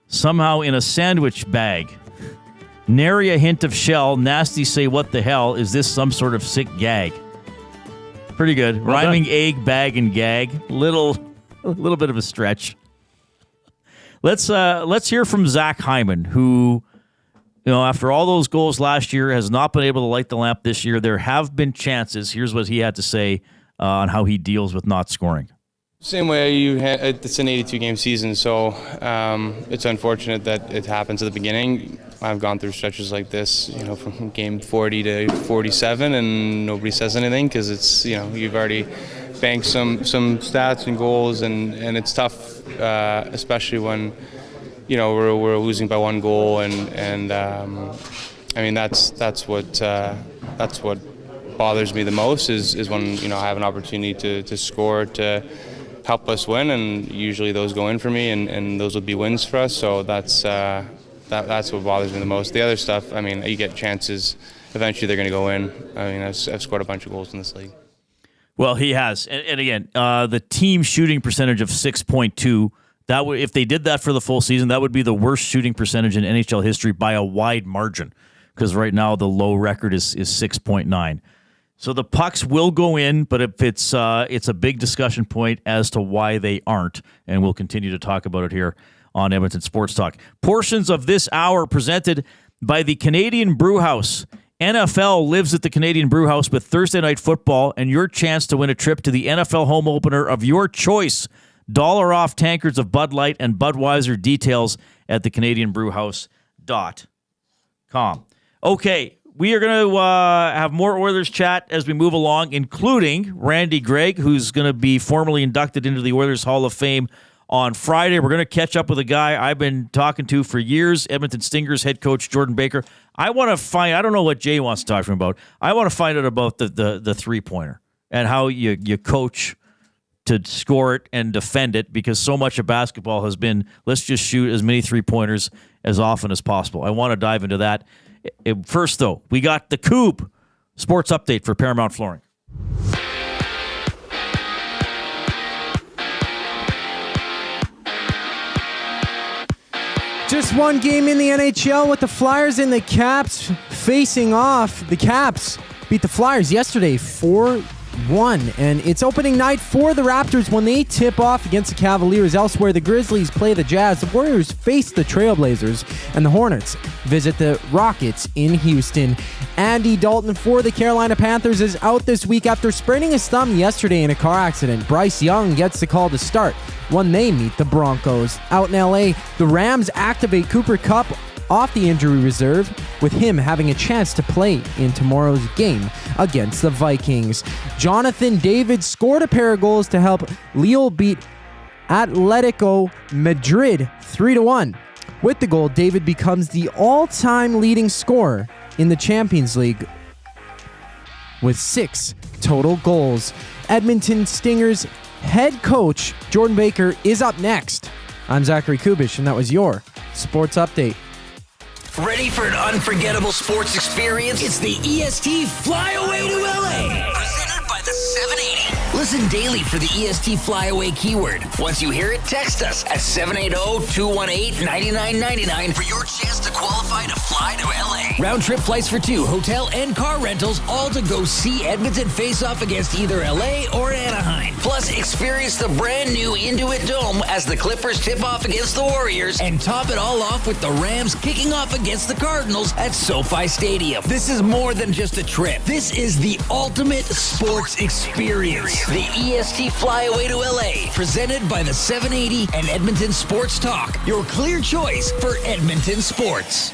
A: somehow in a sandwich bag. Nary a hint of shell. Nasty say, what the hell? Is this some sort of sick gag? Pretty good.
B: Well
A: Rhyming
B: done.
A: egg, bag, and gag. A little bit of a stretch. Let's hear from Zach Hyman, who, after all those goals last year, has not been able to light the lamp this year. There have been chances. Here's what he had to say on how he deals with not scoring.
Q: Same way it's an 82-game season, so it's unfortunate that it happens at the beginning. I've gone through stretches like this, from game 40 to 47, and nobody says anything because it's, you've already banked some stats and goals, and it's tough, especially when, we're losing by one goal, and that's what bothers me the most is when I have an opportunity to score to help us win, and usually those go in for me, and those will be wins for us. So that's what bothers me the most. The other stuff, you get chances. Eventually, they're going to go in. I've scored a bunch of goals in this league.
A: Well, he has, and again, the team shooting percentage of 6.2. That would, if they did that for the full season, that would be the worst shooting percentage in NHL history by a wide margin. Because right now the low record is 6.9. So the pucks will go in, but if it's a big discussion point as to why they aren't, and we'll continue to talk about it here on Edmonton Sports Talk. Portions of this hour presented by the Canadian Brewhouse. NFL lives at the Canadian Brewhouse with Thursday Night Football and your chance to win a trip to the NFL home opener of your choice. $1 off tankers of Bud Light and Budweiser. Details at thecanadianbrewhouse.com. Okay, we are going to have more Oilers chat as we move along, including Randy Gregg, who's going to be formally inducted into the Oilers Hall of Fame on Friday. We're going to catch up with a guy I've been talking to for years, Edmonton Stingers head coach Jordan Baker. I don't know what Jay wants to talk to him about. I want to find out about the three-pointer and how you coach to score it and defend it, because so much of basketball has been, let's just shoot as many three-pointers as often as possible. I want to dive into that. First, though, we got the Coupe sports update for Paramount Flooring.
C: Just one game in the NHL with the Flyers and the Caps facing off. The Caps beat the Flyers yesterday 4-2 1. And it's opening night for the Raptors when they tip off against the Cavaliers. Elsewhere, the Grizzlies play the Jazz, the Warriors face the Trailblazers, and the Hornets visit the Rockets in Houston. Andy Dalton for the Carolina Panthers is out this week after spraining his thumb yesterday in a car accident. Bryce Young gets the call to start when they meet the Broncos. Out in LA, the Rams activate Cooper Kupp off the injury reserve, with him having a chance to play in tomorrow's game against the Vikings. Jonathan David scored a pair of goals to help Lille beat Atletico Madrid 3-1. With the goal, David becomes the all-time leading scorer in the Champions League with 6 total goals. Edmonton Stingers head coach Jordan Baker is up next. I'm Zachary Kubish, and that was your Sports Update.
D: Ready for an unforgettable sports experience? It's the EST Flyaway to LA. Presented by the 780. Listen daily for the EST Flyaway keyword. Once you hear it, text us at 780-218-9999 for your chance to qualify to fly to LA. Round trip flights for 2, hotel and car rentals, all to go see Edmonton face off against either LA or Anaheim. Plus, experience the brand new Intuit Dome as the Clippers tip off against the Warriors, and top it all off with the Rams kicking off against the Cardinals at SoFi Stadium. This is more than just a trip. This is the ultimate sports experience. The EST Flyaway to LA, presented by the 780 and Edmonton Sports Talk. Your clear choice for Edmonton sports.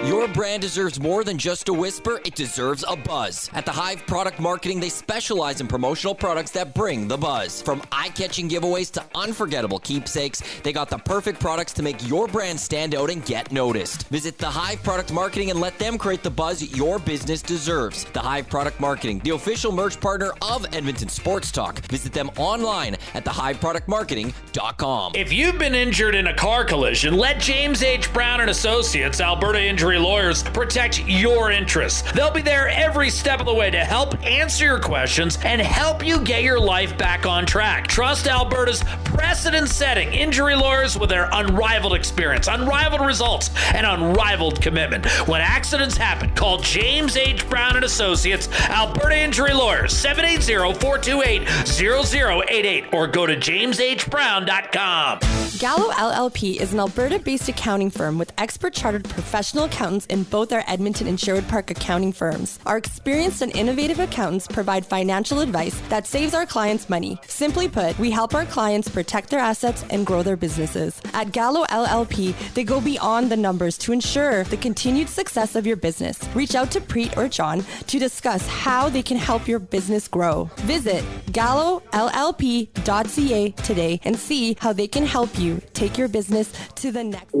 R: Your brand deserves more than just a whisper, it deserves a buzz. At the Hive Product Marketing, they specialize in promotional products that bring the buzz. From eye-catching giveaways to unforgettable keepsakes, they got the perfect products to make your brand stand out and get noticed. Visit the Hive Product Marketing and let them create the buzz your business deserves. The Hive Product Marketing, the official merch partner of Edmonton Sports Talk. Visit them online at thehiveproductmarketing.com.
I: If you've been injured in a car collision, let James H. Brown and Associates, Alberta Injury Lawyers, protect your interests. They'll be there every step of the way to help answer your questions and help you get your life back on track. Trust Alberta's precedent-setting injury lawyers with their unrivaled experience, unrivaled results, and unrivaled commitment. When accidents happen, call James H. Brown and Associates, Alberta Injury Lawyers, 780-428-0088, or go to jameshbrown.com.
S: Gallo LLP is an Alberta-based accounting firm with expert chartered professional accountants in both our Edmonton and Sherwood Park accounting firms. Our experienced and innovative accountants provide financial advice that saves our clients money. Simply put, we help our clients protect their assets and grow their businesses. At Gallo LLP, they go beyond the numbers to ensure the continued success of your business. Reach out to Preet or John to discuss how they can help your business grow. Visit gallollp.ca today and see how they can help you take your business to the next.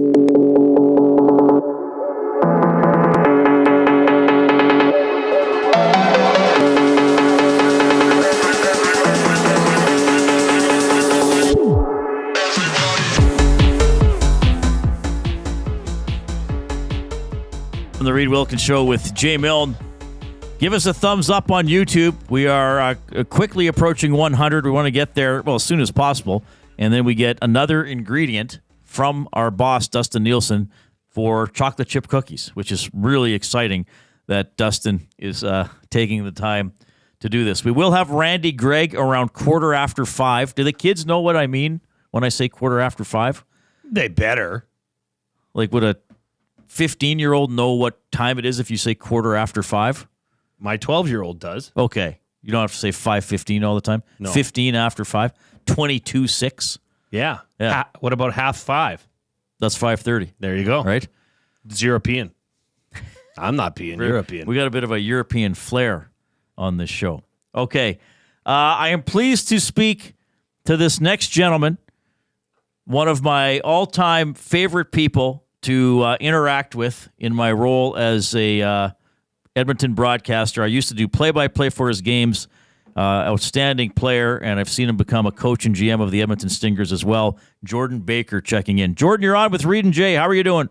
A: On the Reid Wilkins Show with Jay Milne. Give us a thumbs up on YouTube. We are quickly approaching 100. We want to get there, well, as soon as possible. And then we get another ingredient from our boss, Dustin Nielsen, for chocolate chip cookies, which is really exciting that Dustin is taking the time to do this. We will have Randy Gregg around 5:15. Do the kids know what I mean when I say 5:15?
B: They better.
A: Like, would a 15-year-old know what time it is if you say 5:15?
B: My 12-year-old does.
A: Okay. You don't have to say 5:15 all the time?
B: No.
A: 15 after 5? 22:06?
B: Yeah.
A: Yeah.
B: What about 5:30?
A: That's 5:30.
B: There you go.
A: Right?
B: It's European. I'm not being European.
A: We got a bit of a European flair on this show. Okay. I am pleased to speak to this next gentleman, one of my all-time favorite people to interact with in my role as a Edmonton broadcaster. I used to do play-by-play for his games. Outstanding player, and I've seen him become a coach and GM of the Edmonton Stingers as well. Jordan Baker checking in. Jordan, you're on with Reid and Jay. How are you doing?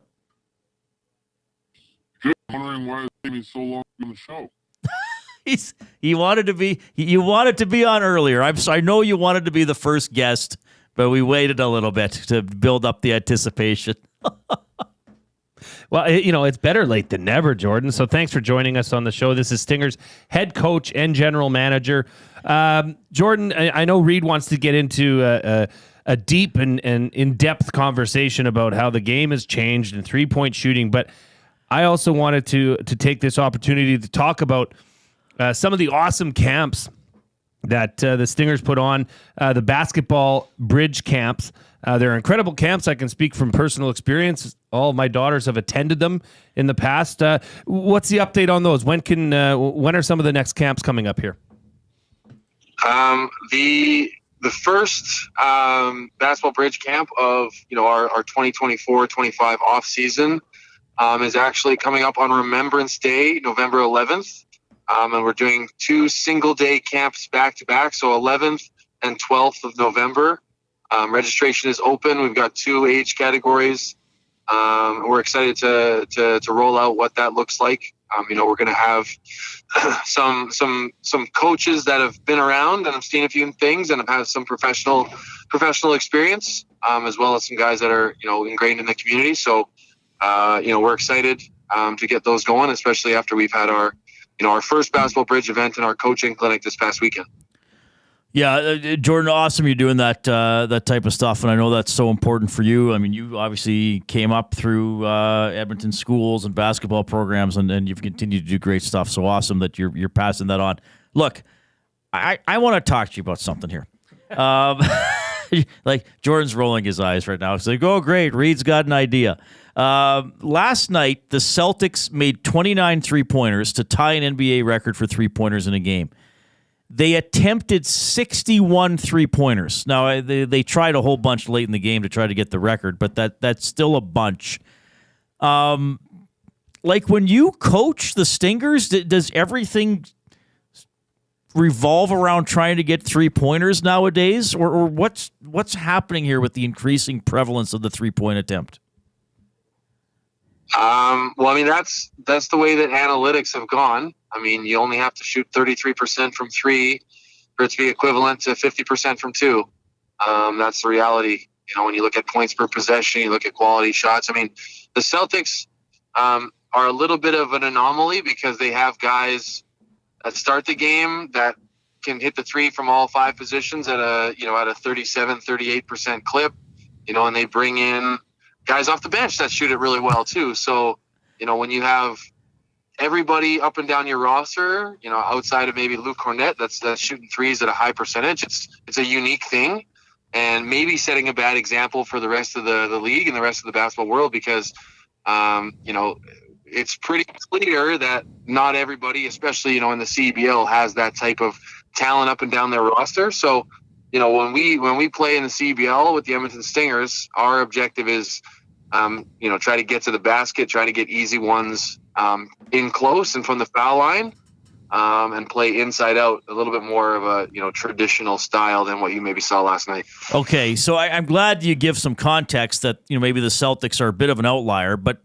T: Good. Wondering why it's taking so long on the show.
A: You wanted to be on earlier. I know you wanted to be the first guest, but we waited a little bit to build up the anticipation.
B: Well, it's better late than never, Jordan. So thanks for joining us on the show. This is Stingers head coach and general manager. Jordan, I know Reid wants to get into a deep and in-depth conversation about how the game has changed and three-point shooting, but I also wanted to take this opportunity to talk about some of the awesome camps that the Stingers put on, the basketball bridge camps. They're incredible camps. I can speak from personal experience. All of my daughters have attended them in the past. What's the update on those? When are some of the next camps coming up here?
U: The first basketball bridge camp of our 2024-25 off season is actually coming up on Remembrance Day, November 11th. And we're doing 2 single-day camps back-to-back, so 11th and 12th of November. Registration is open. We've got 2 age categories. We're excited to roll out what that looks like. We're going to have some coaches that have been around and have seen a few things and have had some professional experience, as well as some guys that are ingrained in the community. So we're excited to get those going, especially after we've had our first basketball bridge event and our coaching clinic this past weekend.
A: Yeah, Jordan, awesome you're doing that type of stuff, and I know that's so important for you. I mean, you obviously came up through Edmonton schools and basketball programs, and you've continued to do great stuff. So awesome that you're passing that on. Look, I want to talk to you about something here. Like Jordan's rolling his eyes right now. He's like, "Oh, great, Reid's got an idea." Last night, the Celtics made 29 three-pointers to tie an NBA record for three-pointers in a game. They attempted 61 three-pointers. Now, they tried a whole bunch late in the game to try to get the record, but that's still a bunch. Like when you coach the Stingers, does everything revolve around trying to get three-pointers nowadays? Or what's happening here with the increasing prevalence of the three-point attempt?
U: Well, I mean, that's the way that analytics have gone. I mean, you only have to shoot 33% from 3 for it to be equivalent to 50% from 2. That's the reality. When you look at points per possession, you look at quality shots. I mean, the Celtics are a little bit of an anomaly because they have guys that start the game that can hit the 3 from all 5 positions at a 37, 38% clip, and they bring in guys off the bench that shoot it really well too. So, when you have everybody up and down your roster, outside of maybe Luke Cornett, that's shooting threes at a high percentage, it's a unique thing, and maybe setting a bad example for the rest of the league and the rest of the basketball world because, it's pretty clear that not everybody, especially, in the CEBL, has that type of talent up and down their roster. So, when we play in the CEBL with the Edmonton Stingers, our objective is, try to get to the basket, try to get easy ones in close and from the foul line, and play inside out a little bit more of a traditional style than what you maybe saw last night.
A: Okay, so I'm glad you give some context that maybe the Celtics are a bit of an outlier, but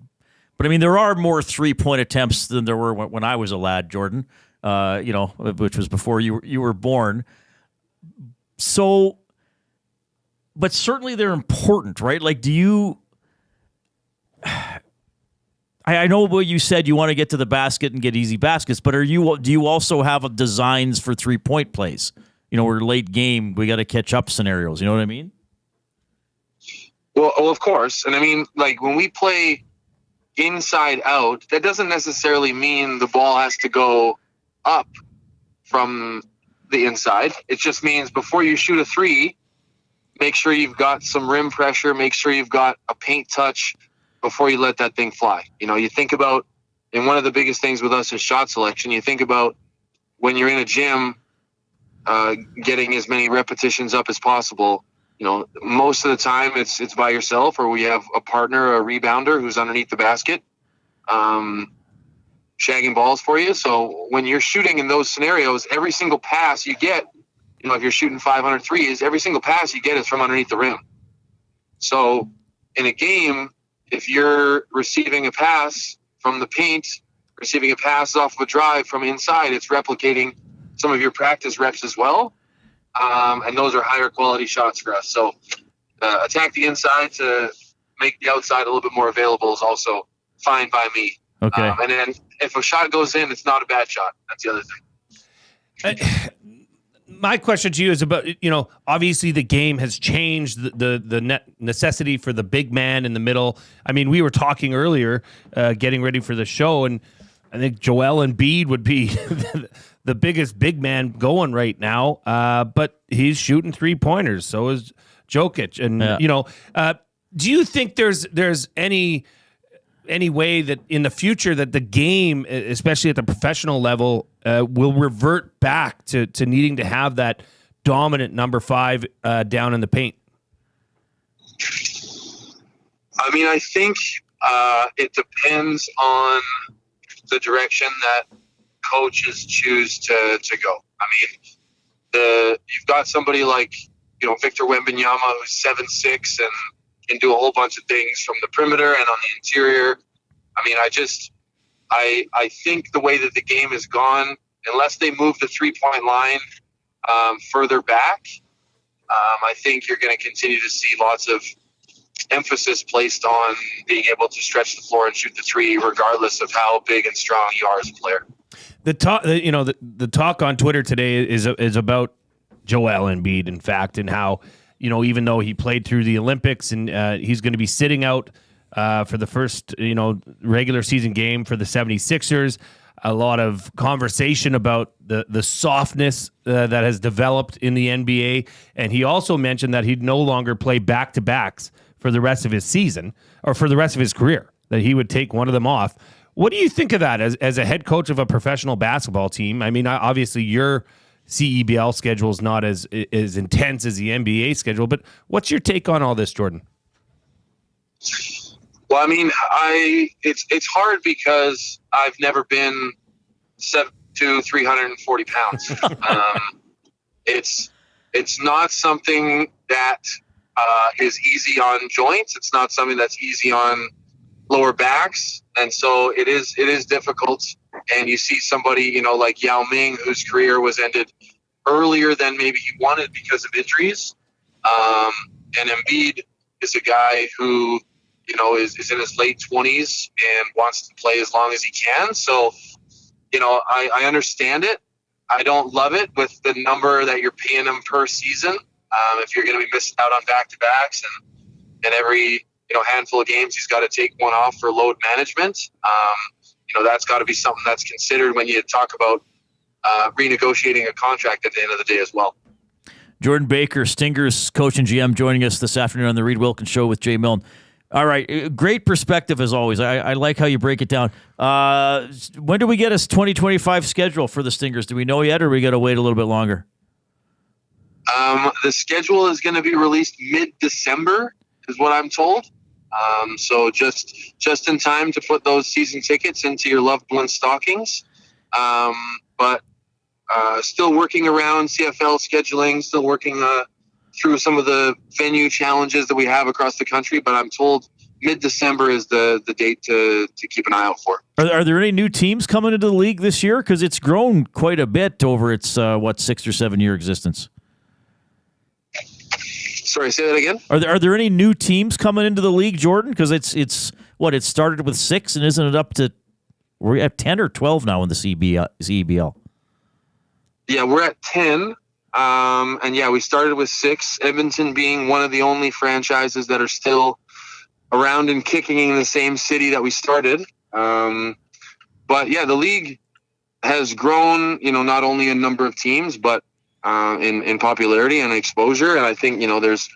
A: I mean there are more 3-point attempts than there were when I was a lad, Jordan. Which was before you were born. So, but certainly they're important, right? Like, do you? I know what you said. You want to get to the basket and get easy baskets, but do you also have designs for 3-point plays? We're late game, we got to catch up scenarios. You know what I mean?
U: Well, of course, and I mean, like when we play inside out, that doesn't necessarily mean the ball has to go up from the inside. It just means before you shoot a 3, make sure you've got some rim pressure, make sure you've got a paint touch before you let that thing fly. You think about, and one of the biggest things with us is shot selection. You think about when you're in a gym, getting as many repetitions up as possible. Most of the time it's by yourself, or we have a partner, a rebounder who's underneath the basket, shagging balls for you. So when you're shooting in those scenarios, every single pass you get, if you're shooting 500 threes, every single pass you get is from underneath the rim. So in a game, if you're receiving a pass from the paint, receiving a pass off of a drive from inside, it's replicating some of your practice reps as well. And those are higher quality shots for us. So attack the inside to make the outside a little bit more available is also fine by me.
A: Okay.
U: And then if a shot goes in, it's not a bad shot. That's the other thing.
B: my question to you is about, obviously the game has changed the necessity for the big man in the middle. I mean, we were talking earlier, getting ready for the show, and I think Joel Embiid would be the biggest big man going right now, but he's shooting 3-pointers. So is Jokic. And, do you think there's any way that in the future that the game, especially at the professional level, will revert back to needing to have that dominant number 5 down in the paint?
U: I mean, I think it depends on the direction that coaches choose to go. I mean, you've got somebody like, Victor Wembanyama, who's 7'6" and can do a whole bunch of things from the perimeter and on the interior. I mean, I think the way that the game has gone, unless they move the 3-point line further back, I think you're going to continue to see lots of emphasis placed on being able to stretch the floor and shoot the 3, regardless of how big and strong you are as a player.
B: The talk, the talk on Twitter today is about Joel Embiid, in fact, and how, even though he played through the Olympics and he's going to be sitting out for the first, regular season game for the 76ers, a lot of conversation about the softness that has developed in the NBA. And he also mentioned that he'd no longer play back-to-backs for the rest of his season or for the rest of his career, that he would take one of them off. What do you think of that as a head coach of a professional basketball team? I mean, obviously your CEBL schedule is not as intense as the NBA schedule, but what's your take on all this, Jordan?
U: Well, I mean, it's hard because I've never been 7'2", 340 pounds. It's not something that is easy on joints. It's not something that's easy on lower backs, and so it is difficult. And you see somebody, like Yao Ming, whose career was ended earlier than maybe he wanted because of injuries. And Embiid is a guy who, is in his late 20s and wants to play as long as he can. So, I understand it. I don't love it with the number that you're paying him per season. If you're going to be missing out on back-to-backs and every, handful of games, he's got to take one off for load management. That's got to be something that's considered when you talk about renegotiating a contract at the end of the day as well.
A: Jordan Baker, Stingers coach and GM, joining us this afternoon on the Reid Wilkins Show with Jay Milne. All right, great perspective as always. I like how you break it down. When do we get a 2025 schedule for the Stingers? Do we know yet, or we got to wait a little bit longer?
U: The schedule is going to be released mid-December, is what I'm told. So just in time to put those season tickets into your loved one's stockings. But still working around CFL scheduling, still working through some of the venue challenges that we have across the country. But I'm told mid-December is the date to keep an eye out for.
A: Are there any new teams coming into the league this year? Because it's grown quite a bit over its, 6 or 7 year existence.
U: Sorry, say that again?
A: Are there any new teams coming into the league, Jordan? Because it started with 6, and isn't it up to, we're at 10 or 12 now in the CEBL?
U: Yeah, we're at 10. And we started with 6, Edmonton being one of the only franchises that are still around and kicking in the same city that we started. But yeah, the league has grown, not only in number of teams, but in popularity and exposure. And I think, there's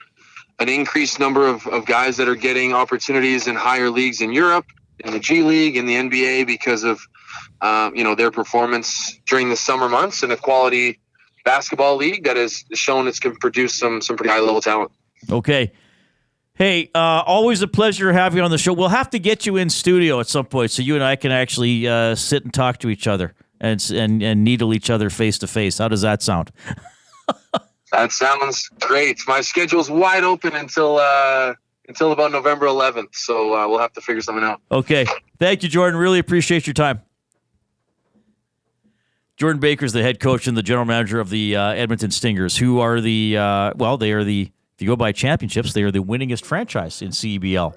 U: an increased number of guys that are getting opportunities in higher leagues in Europe, in the G League, in the NBA, because of, their performance during the summer months in a quality basketball league that has shown it can produce some pretty high level talent.
A: Okay. Hey, always a pleasure having you on the show. We'll have to get you in studio at some point so you and I can actually sit and talk to each other and needle each other face to face. How does that sound?
U: That sounds great. My schedule's wide open until about November 11th, so we'll have to figure something out.
A: Okay. Thank you, Jordan. Really appreciate your time. Jordan Baker's the head coach and the general manager of the Edmonton Stingers, who are they are the, if you go by championships, they are the winningest franchise in CEBL.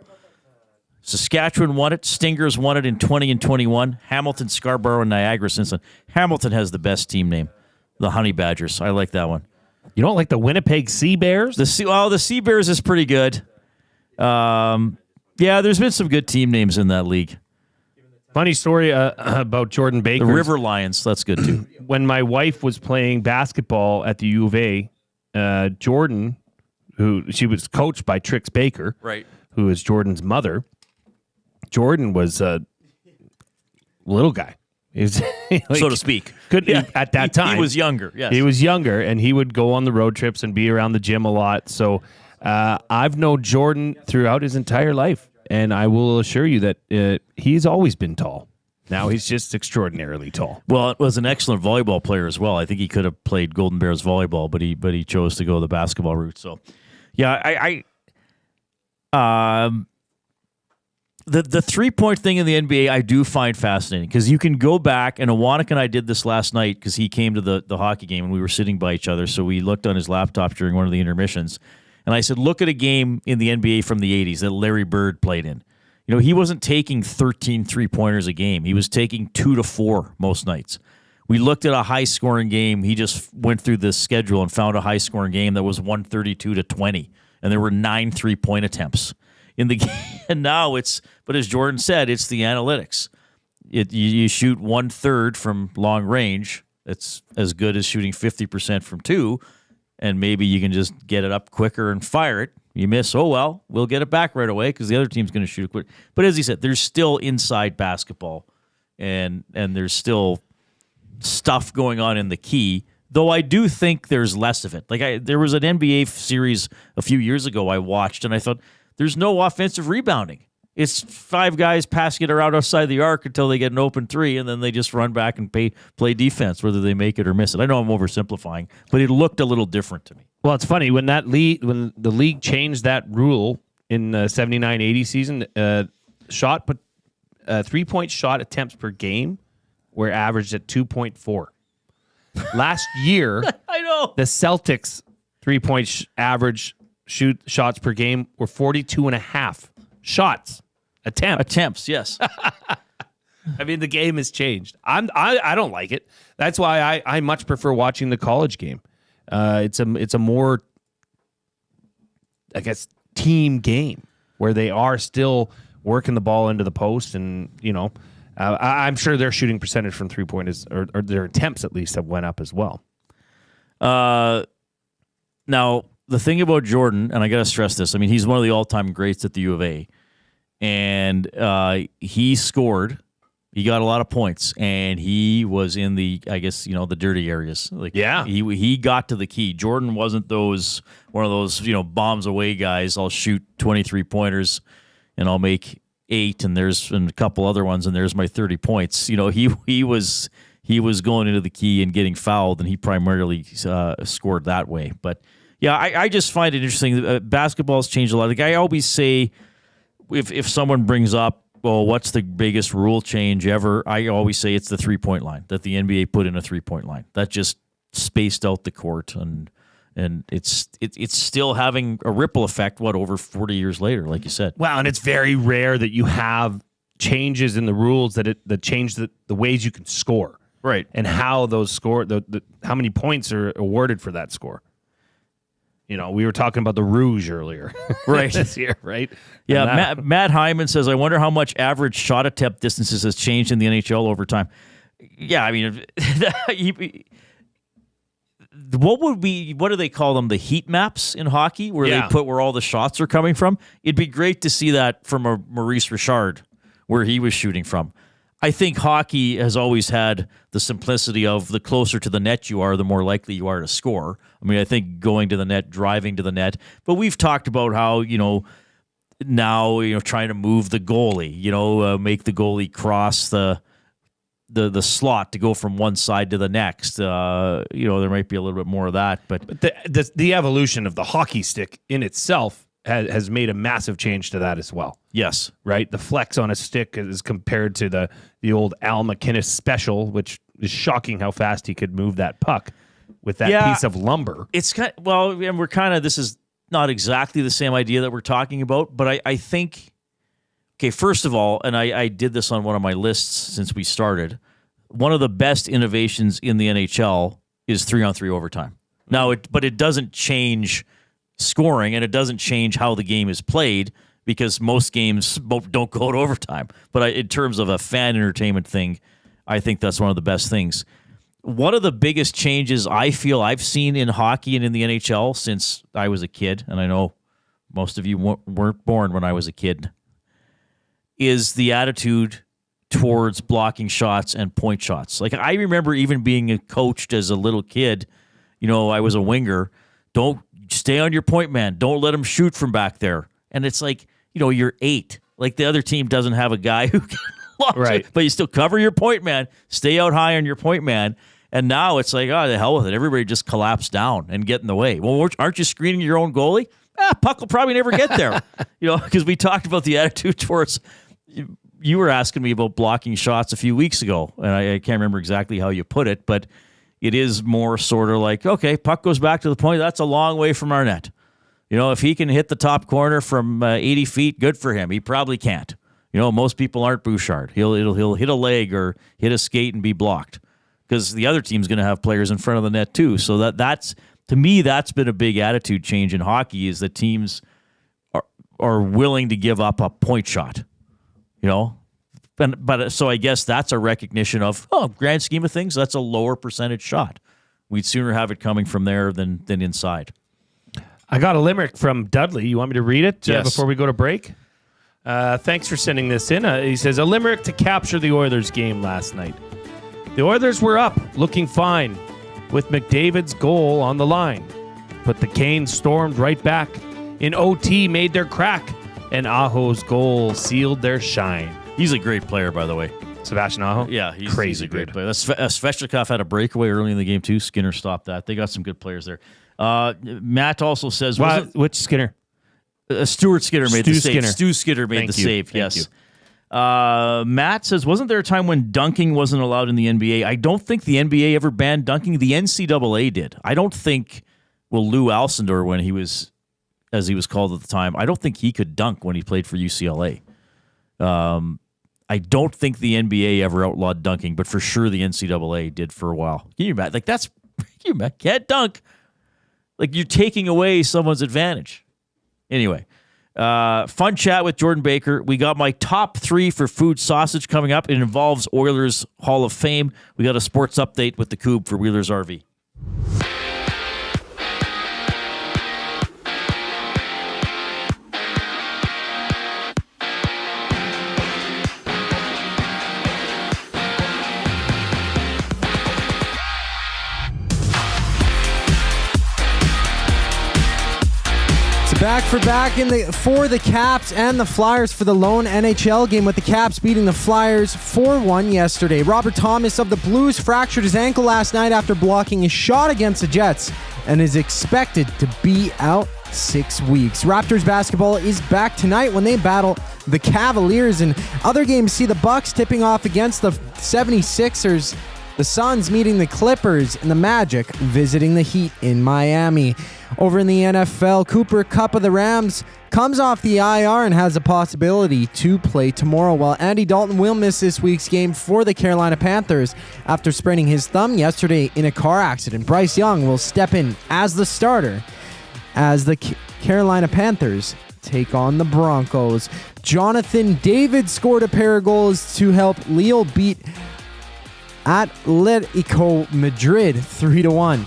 A: Saskatchewan won it. Stingers won it in 20 and 21. Hamilton, Scarborough, and Niagara since then. Hamilton has the best team name. The Honey Badgers. I like that one.
B: You don't like the Winnipeg Sea Bears?
A: The Sea Bears is pretty good. Yeah, there's been some good team names in that league.
B: Funny story about Jordan Baker.
A: The River Lions, that's good too.
B: When my wife was playing basketball at the U of A, Jordan, she was coached by Trix Baker,
A: right,
B: who is Jordan's mother. Jordan was a little guy. He was,
A: so to speak.
B: At that time.
A: He was younger, yes.
B: He was younger, and he would go on the road trips and be around the gym a lot. So I've known Jordan throughout his entire life, and I will assure you that he's always been tall. Now he's just extraordinarily tall.
A: Well, it was an excellent volleyball player as well. I think he could have played Golden Bears volleyball, but he chose to go the basketball route. So, yeah, The 3-point thing in the NBA I do find fascinating because you can go back, and Iwanek and I did this last night because he came to the hockey game and we were sitting by each other, so we looked on his laptop during one of the intermissions, and I said, look at a game in the NBA from the 80s that Larry Bird played in. You know, he wasn't taking 13 3-pointers a game. He was taking 2 to 4 most nights. We looked at a high-scoring game. He just went through the schedule and found a high-scoring game that was 132 to 20, and there were 9 3-point attempts in the game. And now but as Jordan said, it's the analytics. You shoot 1/3 from long range. It's as good as shooting 50% from 2, and maybe you can just get it up quicker and fire it. You miss, oh well, we'll get it back right away because the other team's going to shoot it quick. But as he said, there's still inside basketball, and there's still stuff going on in the key, though I do think there's less of it. Like there was an NBA series a few years ago I watched, and I thought, there's no offensive rebounding. It's 5 guys passing it around outside the arc until they get an open 3, and then they just run back and play defense, whether they make it or miss it. I know I'm oversimplifying, but it looked a little different to me.
B: Well, it's funny when the league changed that rule in the 79-80 season. 3-point shot attempts per game were averaged at 2.4. Last year,
A: I know
B: the Celtics 3-point average shots per game were 42.5 shots attempts.
A: Yes.
B: I mean, the game has changed. I don't like it. That's why I much prefer watching the college game. It's a more, I guess, team game where they are still working the ball into the post, and I'm sure their shooting percentage from 3-point or their attempts at least have went up as well.
A: Now, the thing about Jordan, and I got to stress this, I mean, he's one of the all-time greats at the U of A, and he scored. He got a lot of points, and he was in the, I guess, the dirty areas. Like,
B: yeah,
A: he got to the key. Jordan wasn't one of those bombs away guys. I'll shoot 23 pointers, and I'll make 8, and a couple other ones, and there's my 30 points. He was going into the key and getting fouled, and he primarily scored that way. But yeah, I just find it interesting. Basketball's changed a lot. Like I always say, if someone brings up, well, what's the biggest rule change ever? I always say it's the 3-point line, that the NBA put in a 3-point line. That just spaced out the court, and it's still having a ripple effect, over 40 years later, like you said.
B: Wow, and it's very rare that you have changes in the rules that change the ways you can score.
A: Right.
B: And how those score, how many points are awarded for that score. We were talking about the Rouge earlier.
A: Right.
B: This year, right?
A: Yeah, Matt Hyman says, I wonder how much average shot attempt distances has changed in the NHL over time. Yeah, I mean, what do they call them? The heat maps in hockey, where they put where all the shots are coming from? It'd be great to see that from a Maurice Richard, where he was shooting from. I think hockey has always had the simplicity of the closer to the net you are, the more likely you are to score. I mean, I think going to the net, driving to the net. But we've talked about how, now, trying to move the goalie, make the goalie cross the slot to go from one side to the next. There might be a little bit more of that. But
B: the evolution of the hockey stick in itself has made a massive change to that as well.
A: Yes.
B: Right? The flex on a stick is compared to the old Al McInnes special, which is shocking how fast he could move that puck with that piece of lumber.
A: It's and this is not exactly the same idea that we're talking about, but I think, okay, first of all, and I did this on one of my lists since we started, one of the best innovations in the NHL is 3-on-3 overtime. Now, but it doesn't change scoring, and it doesn't change how the game is played because most games don't go to overtime. But in terms of a fan entertainment thing, I think that's one of the best things. One of the biggest changes I feel I've seen in hockey and in the NHL since I was a kid, and I know most of you weren't born when I was a kid, is the attitude towards blocking shots and point shots. Like, I remember even being coached as a little kid. I was a winger. Don't stay on your point man. Don't let him shoot from back there. And it's like, you're 8. Like, the other team doesn't have a guy who can launch it, but you still cover your point man. Stay out high on your point man. And now it's like, the hell with it. Everybody just collapse down and get in the way. Well, aren't you screening your own goalie? Puck will probably never get there. Because we talked about the attitude towards... You were asking me about blocking shots a few weeks ago, and I can't remember exactly how you put it, but it is more sort of like, okay, puck goes back to the point. That's a long way from our net. If he can hit the top corner from 80 feet, good for him. He probably can't. Most people aren't Bouchard. He'll hit a leg or hit a skate and be blocked because the other team's going to have players in front of the net too. So that's to me, that's been a big attitude change in hockey is that teams are willing to give up a point shot. But so I guess that's a recognition of, grand scheme of things, that's a lower percentage shot. We'd sooner have it coming from there than inside.
B: I got a limerick from Dudley. You want me to read it before we go to break? Thanks for sending this in. He says, a limerick to capture the Oilers game last night. The Oilers were up, looking fine, with McDavid's goal on the line. But the Canes stormed right back. In OT, made their crack. And Aho's goal sealed their shine.
A: He's a great player, by the way.
B: Sebastian Aho?
A: Yeah, he's a great player. Svechnikov had a breakaway early in the game, too. Skinner stopped that. They got some good players there. Matt also says...
B: Which Skinner?
A: Stuart Skinner made the save. Stu Skinner made the save,
B: Thank
A: yes. Matt says, wasn't there a time when dunking wasn't allowed in the NBA? I don't think the NBA ever banned dunking. The NCAA did. I don't think... Lou Alcindor, when he was... as he was called at the time, I don't think he could dunk when he played for UCLA. I don't think the NBA ever outlawed dunking, but for sure the NCAA did for a while. Can you imagine? Can't dunk. Like, you're taking away someone's advantage. Anyway, fun chat with Jordan Baker. We got my top 3 for food sausage coming up. It involves Oilers Hall of Fame. We got a sports update with the Coupe for Wheelers RV.
C: Back for back for the Caps and the Flyers for the lone NHL game, with the Caps beating the Flyers 4-1 yesterday. Robert Thomas of the Blues fractured his ankle last night after blocking a shot against the Jets and is expected to be out 6 weeks. Raptors basketball is back tonight when they battle the Cavaliers, and other games see the Bucks tipping off against the 76ers, the Suns meeting the Clippers, and the Magic visiting the Heat in Miami. Over in the NFL, Cooper Kupp of the Rams comes off the IR and has a possibility to play tomorrow, while Andy Dalton will miss this week's game for the Carolina Panthers after spraining his thumb yesterday in a car accident. Bryce Young will step in as the starter as the Carolina Panthers take on the Broncos. Jonathan David scored a pair of goals to help Lille beat Atletico Madrid 3-1.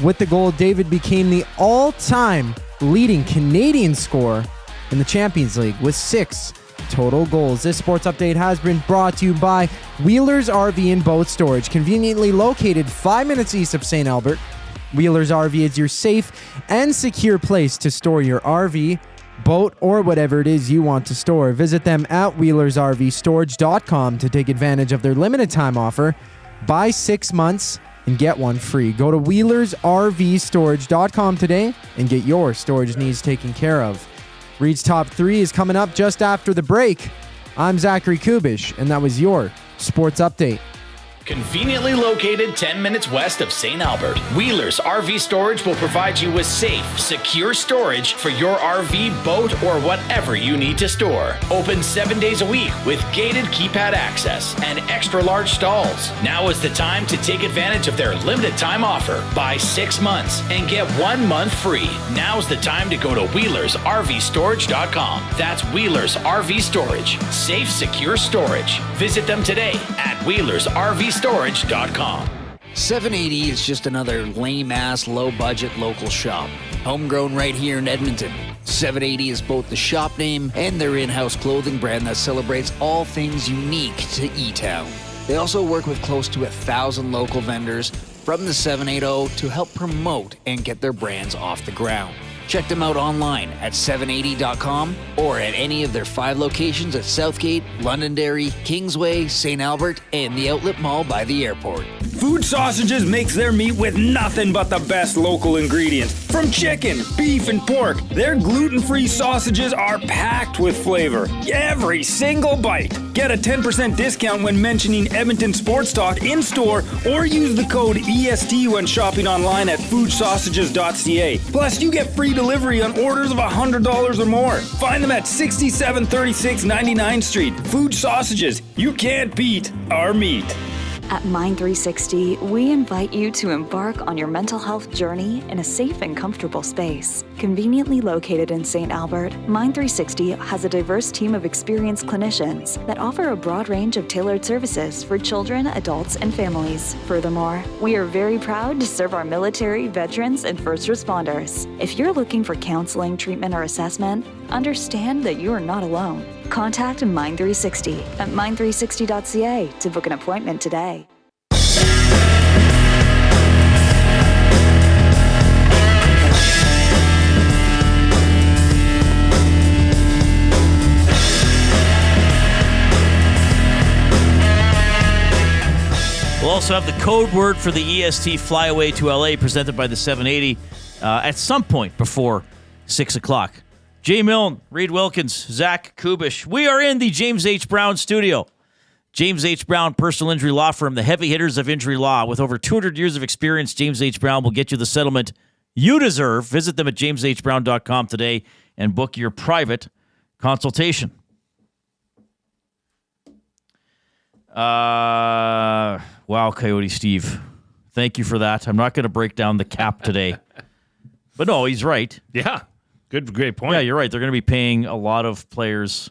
C: With the goal, David became the all-time leading Canadian scorer in the Champions League with 6 total goals. This sports update has been brought to you by Wheelers RV and Boat Storage, conveniently located 5 minutes east of St. Albert. Wheelers RV is your safe and secure place to store your RV, boat, or whatever it is you want to store. Visit them at wheelersrvstorage.com to take advantage of their limited time offer. Buy 6 months and get one free. Go to wheelersrvstorage.com today and get your storage needs taken care of. Reed's Top 3 is coming up just after the break. I'm Zachary Kubish, and that was your Sports Update.
L: Conveniently located 10 minutes west of St. Albert, Wheeler's RV Storage will provide you with safe, secure storage for your RV, boat, or whatever you need to store. Open 7 days a week with gated keypad access and extra large stalls. Now is the time to take advantage of their limited time offer. Buy 6 months and get 1 month free. Now's the time to go to WheelersRVStorage.com. That's Wheeler's RV Storage. Safe, secure storage. Visit them today at WheelersRVStorage.com.
D: 780 is just another lame-ass, low-budget local shop. Homegrown right here in Edmonton. 780 is both the shop name and their in-house clothing brand that celebrates all things unique to E-Town. They also work with close to 1,000 local vendors from the 780 to help promote and get their brands off the ground. Check them out online at 780.com or at any of their 5 locations at Southgate, Londonderry, Kingsway, St. Albert, and the Outlet Mall by the airport.
E: Food Sausages makes their meat with nothing but the best local ingredients. From chicken, beef, and pork, their gluten-free sausages are packed with flavor. Every single bite. Get a 10% discount when mentioning Edmonton Sports Talk in-store or use the code EST when shopping online at foodsausages.ca. Plus, you get free delivery on orders of $100 or more. Find them at 6736 99th Street. Food Sausages. You can't beat our meat.
V: At Mind 360, we invite you to embark on your mental health journey in a safe and comfortable space. Conveniently located in St. Albert, Mind 360 has a diverse team of experienced clinicians that offer a broad range of tailored services for children, adults, and families. Furthermore, we are very proud to serve our military, veterans, and first responders. If you're looking for counseling, treatment, or assessment, understand that you are not alone. Contact Mind 360 at mind360.ca to book an appointment today.
A: We'll also have the code word for the EST flyaway to LA presented by the 780 at some point before 6 o'clock. Jay Milne, Reid Wilkins, Zach Kubish. We are in the James H. Brown studio. James H. Brown, personal injury law firm, the heavy hitters of injury law. With over 200 years of experience, James H. Brown will get you the settlement you deserve. Visit them at jameshbrown.com today and book your private consultation. Wow, Coyote Steve. Thank you for that. I'm not going to break down the cap today. But no, he's right.
B: Yeah. Great point.
A: Yeah, you're right. They're going to be paying a lot of players.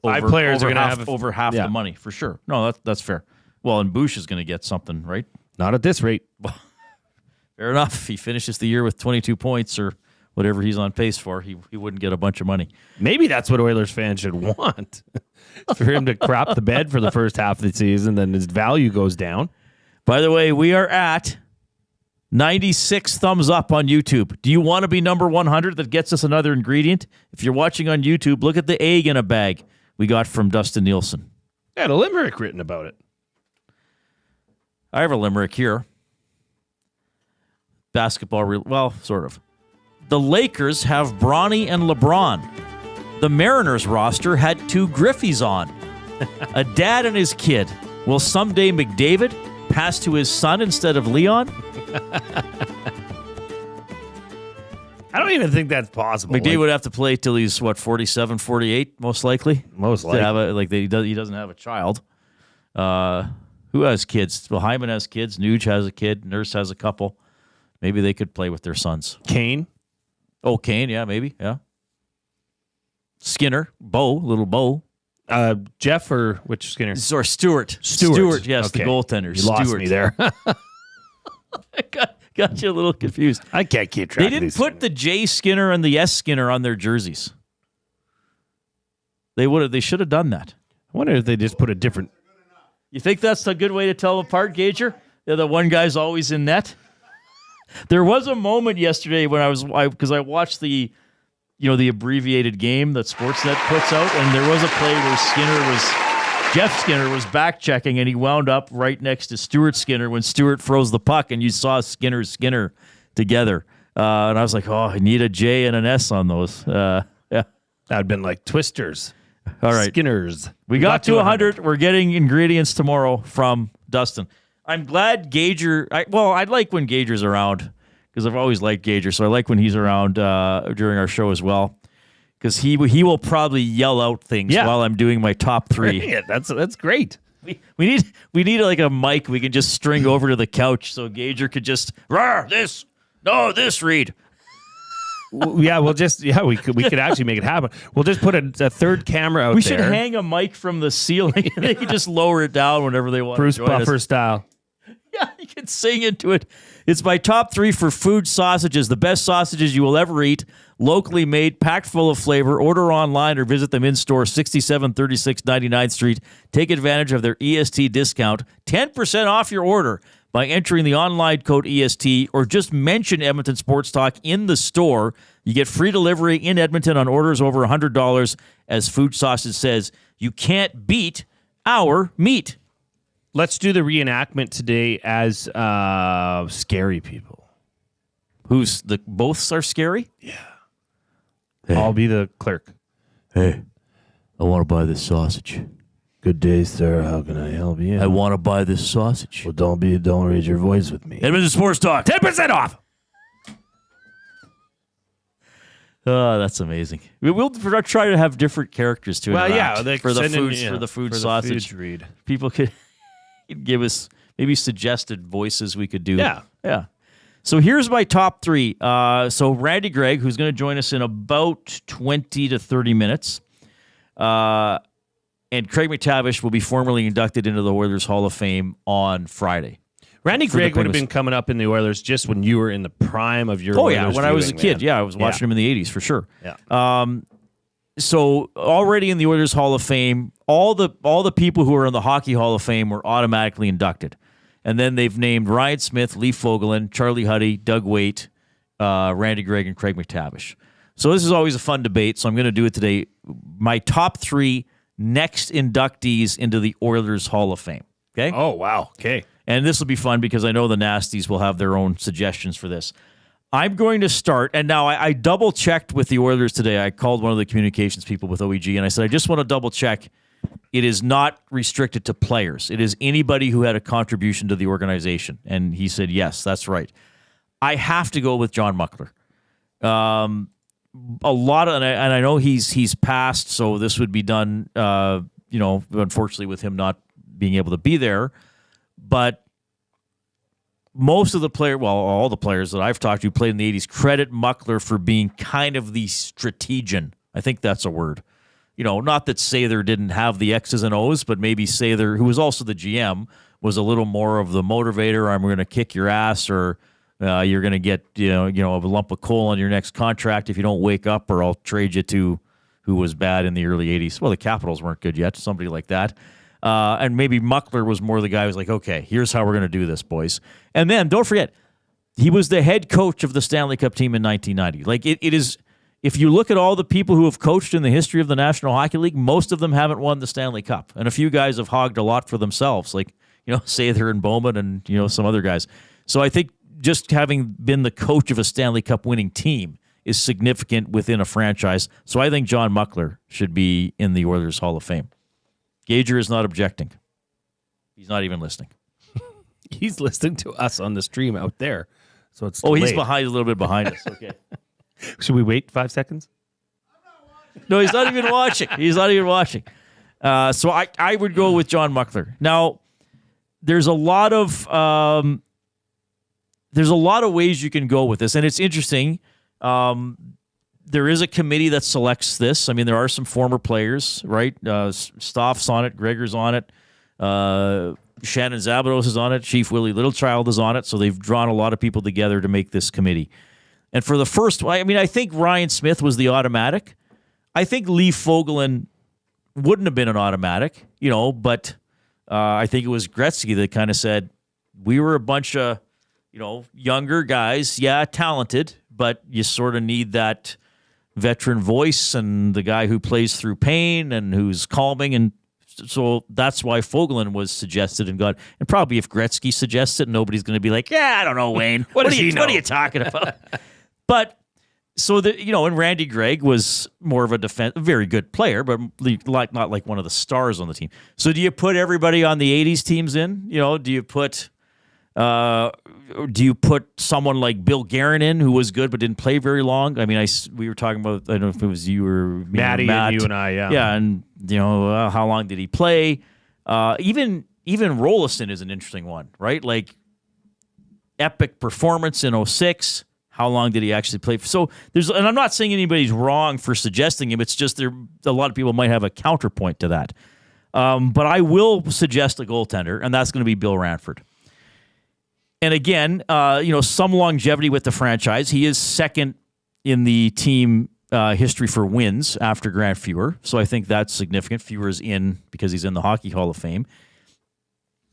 B: Five players are going to have
A: over half the money for sure. No, that's fair. Well, and Bush is going to get something, right?
B: Not at this rate.
A: Well, fair enough. If he finishes the year with 22 points or whatever he's on pace for, he wouldn't get a bunch of money.
B: Maybe that's what Oilers fans should want. For him to crap the bed for the first half of the season, then his value goes down.
A: By the way, we are at 96 thumbs up on YouTube. Do you want to be number 100? That gets us another ingredient. If you're watching on YouTube, look at the egg in a bag we got from Dustin Nielsen.
B: Had a limerick written about it.
A: I have a limerick here. Basketball, well, sort of. The Lakers have Bronny and LeBron. The Mariners roster had 2 Griffies on. A dad and his kid. Will someday McDavid pass to his son instead of Leon?
B: I don't even think that's possible.
A: McDavid would have to play till he's, 47, 48, most likely?
B: Most likely.
A: He doesn't have a child. Who has kids? Well, Hyman has kids. Nuge has a kid. Nurse has a couple. Maybe they could play with their sons.
B: Kane?
A: Oh, Kane, yeah, maybe, yeah. Skinner, little Bo.
B: Jeff or which Skinner?
A: Or Stewart. Stewart, yes,
B: okay.
A: The goaltender.
B: You lost me there.
A: I got you a little confused.
B: I can't keep track.
A: They didn't put the J Skinner and the S Skinner on their jerseys. They should have done that.
B: I wonder if they just put a different.
A: You think that's a good way to tell them apart, Gager? The one guy's always in net. There was a moment yesterday when because I watched the abbreviated game that Sportsnet puts out, and there was a play where Jeff Skinner was back checking, and he wound up right next to Stuart Skinner when Stuart froze the puck, and you saw Skinner together. And I was like, I need a J and an S on those. Yeah.
B: That'd been like Twisters.
A: All right.
B: Skinners.
A: We got to 100. We're getting ingredients tomorrow from Dustin. I'm glad Gager. I like when Gager's around because I've always liked Gager, so I like when he's around during our show as well because he will probably yell out things while I'm doing my top 3.
B: Yeah, that's great.
A: We need like a mic we can just string over to the couch so Gager could just this Reid.
B: We could actually make it happen. We'll just put a third camera out there.
A: We should hang a mic from the ceiling. They can just lower it down whenever they want.
B: Bruce
A: to join
B: Buffer
A: us.
B: style.
A: Yeah, you can sing into it. It's my top 3 for Fuge sausages, the best sausages you will ever eat, locally made, packed full of flavor. Order online or visit them in store, 6736 99th Street. Take advantage of their EST discount, 10% off your order by entering the online code EST or just mention Edmonton Sports Talk in the store. You get free delivery in Edmonton on orders over $100. As Fuge Sausage says, you can't beat our meat.
B: Let's do the reenactment today as scary people.
A: Both are scary?
B: Yeah.
A: Hey.
B: I'll be the clerk.
A: Hey, I want to buy this sausage.
B: Good day, sir. How can I help you?
A: I want to buy this sausage.
B: Well, don't raise your voice with me.
A: Edmonton Sports Talk, 10% off. Oh, that's amazing. We'll try to have different characters to interact for the food sausage.
B: Read.
A: People could give us maybe suggested voices we could do. Yeah. So here's my top 3. So Randy Gregg, who's going to join us in about 20 to 30 minutes, and Craig McTavish will be formally inducted into the Oilers Hall of Fame on Friday.
B: Randy Gregg would have been coming up in the Oilers just when you were in the prime of your Oilers
A: when I was a kid.
B: man.
A: Yeah, I was watching him in the 80s for sure.
B: Yeah.
A: So already in the Oilers Hall of Fame, all the people who are in the Hockey Hall of Fame were automatically inducted. And then they've named Ryan Smith, Lee Fogelin, Charlie Huddy, Doug Waite, Randy Gregg, and Craig McTavish. So this is always a fun debate, so I'm going to do it today. My top 3 next inductees into the Oilers Hall of Fame. Okay?
B: Oh, wow. Okay.
A: And this will be fun because I know the Nasties will have their own suggestions for this. I'm going to start, and now I double-checked with the Oilers today. I called one of the communications people with OEG, and I said, I just want to double-check. It is not restricted to players. It is anybody who had a contribution to the organization. And he said, yes, that's right. I have to go with John Muckler. A lot of, and I know he's passed, so this would be done, unfortunately with him not being able to be there. But most of the all the players that I've talked to who played in the 80s credit Muckler for being kind of the strategian. I think that's a word. Not that Sather didn't have the X's and O's, but maybe Sather, who was also the GM, was a little more of the motivator. I'm going to kick your ass, or you're going to get a lump of coal on your next contract if you don't wake up, or I'll trade you to who was bad in the early 80s. Well, the Capitals weren't good yet, somebody like that. And maybe Muckler was more the guy who was like, okay, here's how we're going to do this, boys. And then, don't forget, he was the head coach of the Stanley Cup team in 1990. Like, it is, if you look at all the people who have coached in the history of the National Hockey League, most of them haven't won the Stanley Cup. And a few guys have hogged a lot for themselves, like, Sather and Bowman and, some other guys. So I think just having been the coach of a Stanley Cup winning team is significant within a franchise. So I think John Muckler should be in the Oilers Hall of Fame. Gager is not objecting. He's not even listening.
B: He's listening to us on the stream out there. So it's
A: he's behind, a little bit behind us. Okay.
B: Should we wait 5 seconds?
A: No, he's not even watching. He's not even watching. So I would go with John Muckler. Now, there's a lot of ways you can go with this, and it's interesting. There is a committee that selects this. I mean, there are some former players, right? Stoff's on it. Gregor's on it. Shannon Zabados is on it. Chief Willie Littlechild is on it. So they've drawn a lot of people together to make this committee. And for the first, I think Ryan Smith was the automatic. I think Lee Fogelin wouldn't have been an automatic, but I think it was Gretzky that kind of said, we were a bunch of, younger guys. Yeah, talented, but you sort of need that veteran voice and the guy who plays through pain and who's calming. And so that's why Fogelin was suggested and got. And probably if Gretzky suggests it, nobody's going to be like, yeah, I don't know, Wayne. What are you talking about? But So and Randy Gregg was more of a very good player, but not like one of the stars on the team. So do you put everybody on the 80s teams in? Do you put someone like Bill Guerin in, who was good but didn't play very long? I mean, we were talking about, I don't know if it was you or me,
B: Maddie,
A: or Matt.
B: and you and I, yeah.
A: Yeah, and how long did he play? Even Rolison is an interesting one, right? Like epic performance in 2006. How long did he actually play? So and I'm not saying anybody's wrong for suggesting him. It's just a lot of people might have a counterpoint to that. But I will suggest a goaltender, and that's going to be Bill Ranford. And again, some longevity with the franchise. He is second in the team history for wins after Grant Fuhr. So I think that's significant. Fuhr is in because he's in the Hockey Hall of Fame.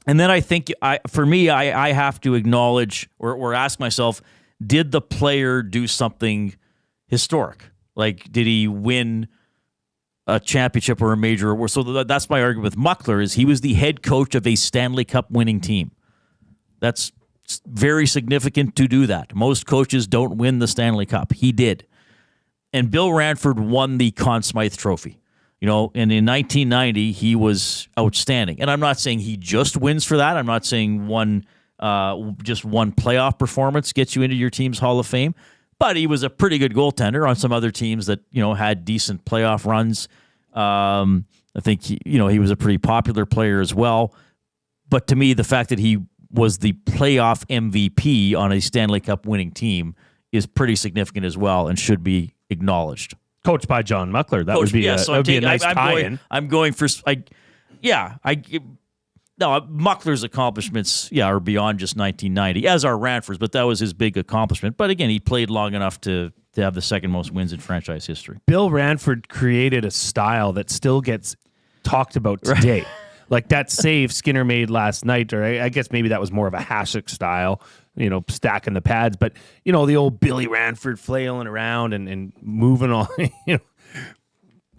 A: And then I think, I have to acknowledge or ask myself, did the player do something historic? Like, did he win a championship or a major award? So that's my argument with Muckler, is he was the head coach of a Stanley Cup winning team. That's very significant to do that. Most coaches don't win the Stanley Cup. He did. And Bill Ranford won the Conn Smythe Trophy. And in 1990, he was outstanding. And I'm not saying he just wins for that. I'm not saying just one playoff performance gets you into your team's Hall of Fame. But he was a pretty good goaltender on some other teams that, had decent playoff runs. I think, he was a pretty popular player as well. But to me, the fact that he was the playoff MVP on a Stanley Cup winning team is pretty significant as well and should be acknowledged.
B: Coached by John Muckler. That would be a nice tie-in.
A: I'm going for... Muckler's accomplishments, are beyond just 1990, as are Ranford's, but that was his big accomplishment. But again, he played long enough to have the second most wins in franchise history.
B: Bill Ranford created a style that still gets talked about today. Right. Like that save Skinner made last night, or I guess maybe that was more of a Hasek style, stacking the pads. But, the old Billy Ranford flailing around and moving on,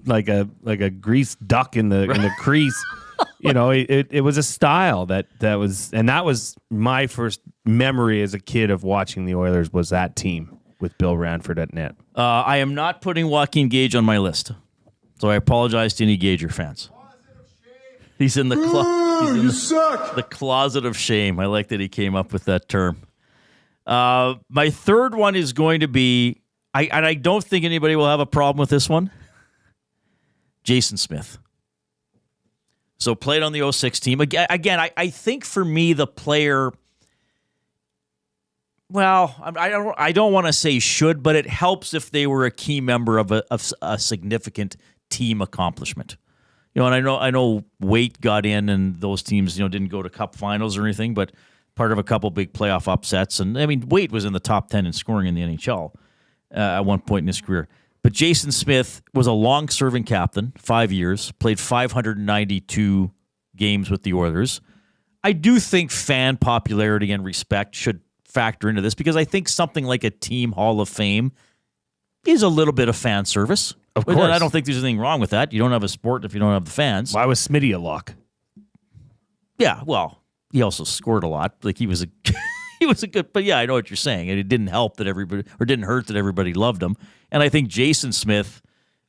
B: like a greased duck in the crease. It was a style that was my first memory as a kid of watching the Oilers, was that team with Bill Ranford at net.
A: I am not putting Joaquin Gage on my list, so I apologize to any Gager fans. He's in the the closet of shame. I like that he came up with that term. My third one is going to be, I don't think anybody will have a problem with this one, Jason Smith. So played on the 2006 team. Again, I think for me, the player, well, I don't want to say should, but it helps if they were a key member of a significant team accomplishment. And I know Waite got in, and those teams, didn't go to Cup finals or anything, but part of a couple big playoff upsets. And I mean, Waite was in the top 10 in scoring in the NHL at one point in his career. But Jason Smith was a long-serving captain, 5 years, played 592 games with the Oilers. I do think fan popularity and respect should factor into this, because I think something like a team Hall of Fame is a little bit of fan service.
B: Of course.
A: I don't think there's anything wrong with that. You don't have a sport if you don't have the fans.
B: Why was Smitty a lock?
A: Yeah, well, he also scored a lot. Like, he was a... He was a good, but yeah, I know what you're saying. And it didn't help that everybody, or didn't hurt that everybody loved him. And I think Jason Smith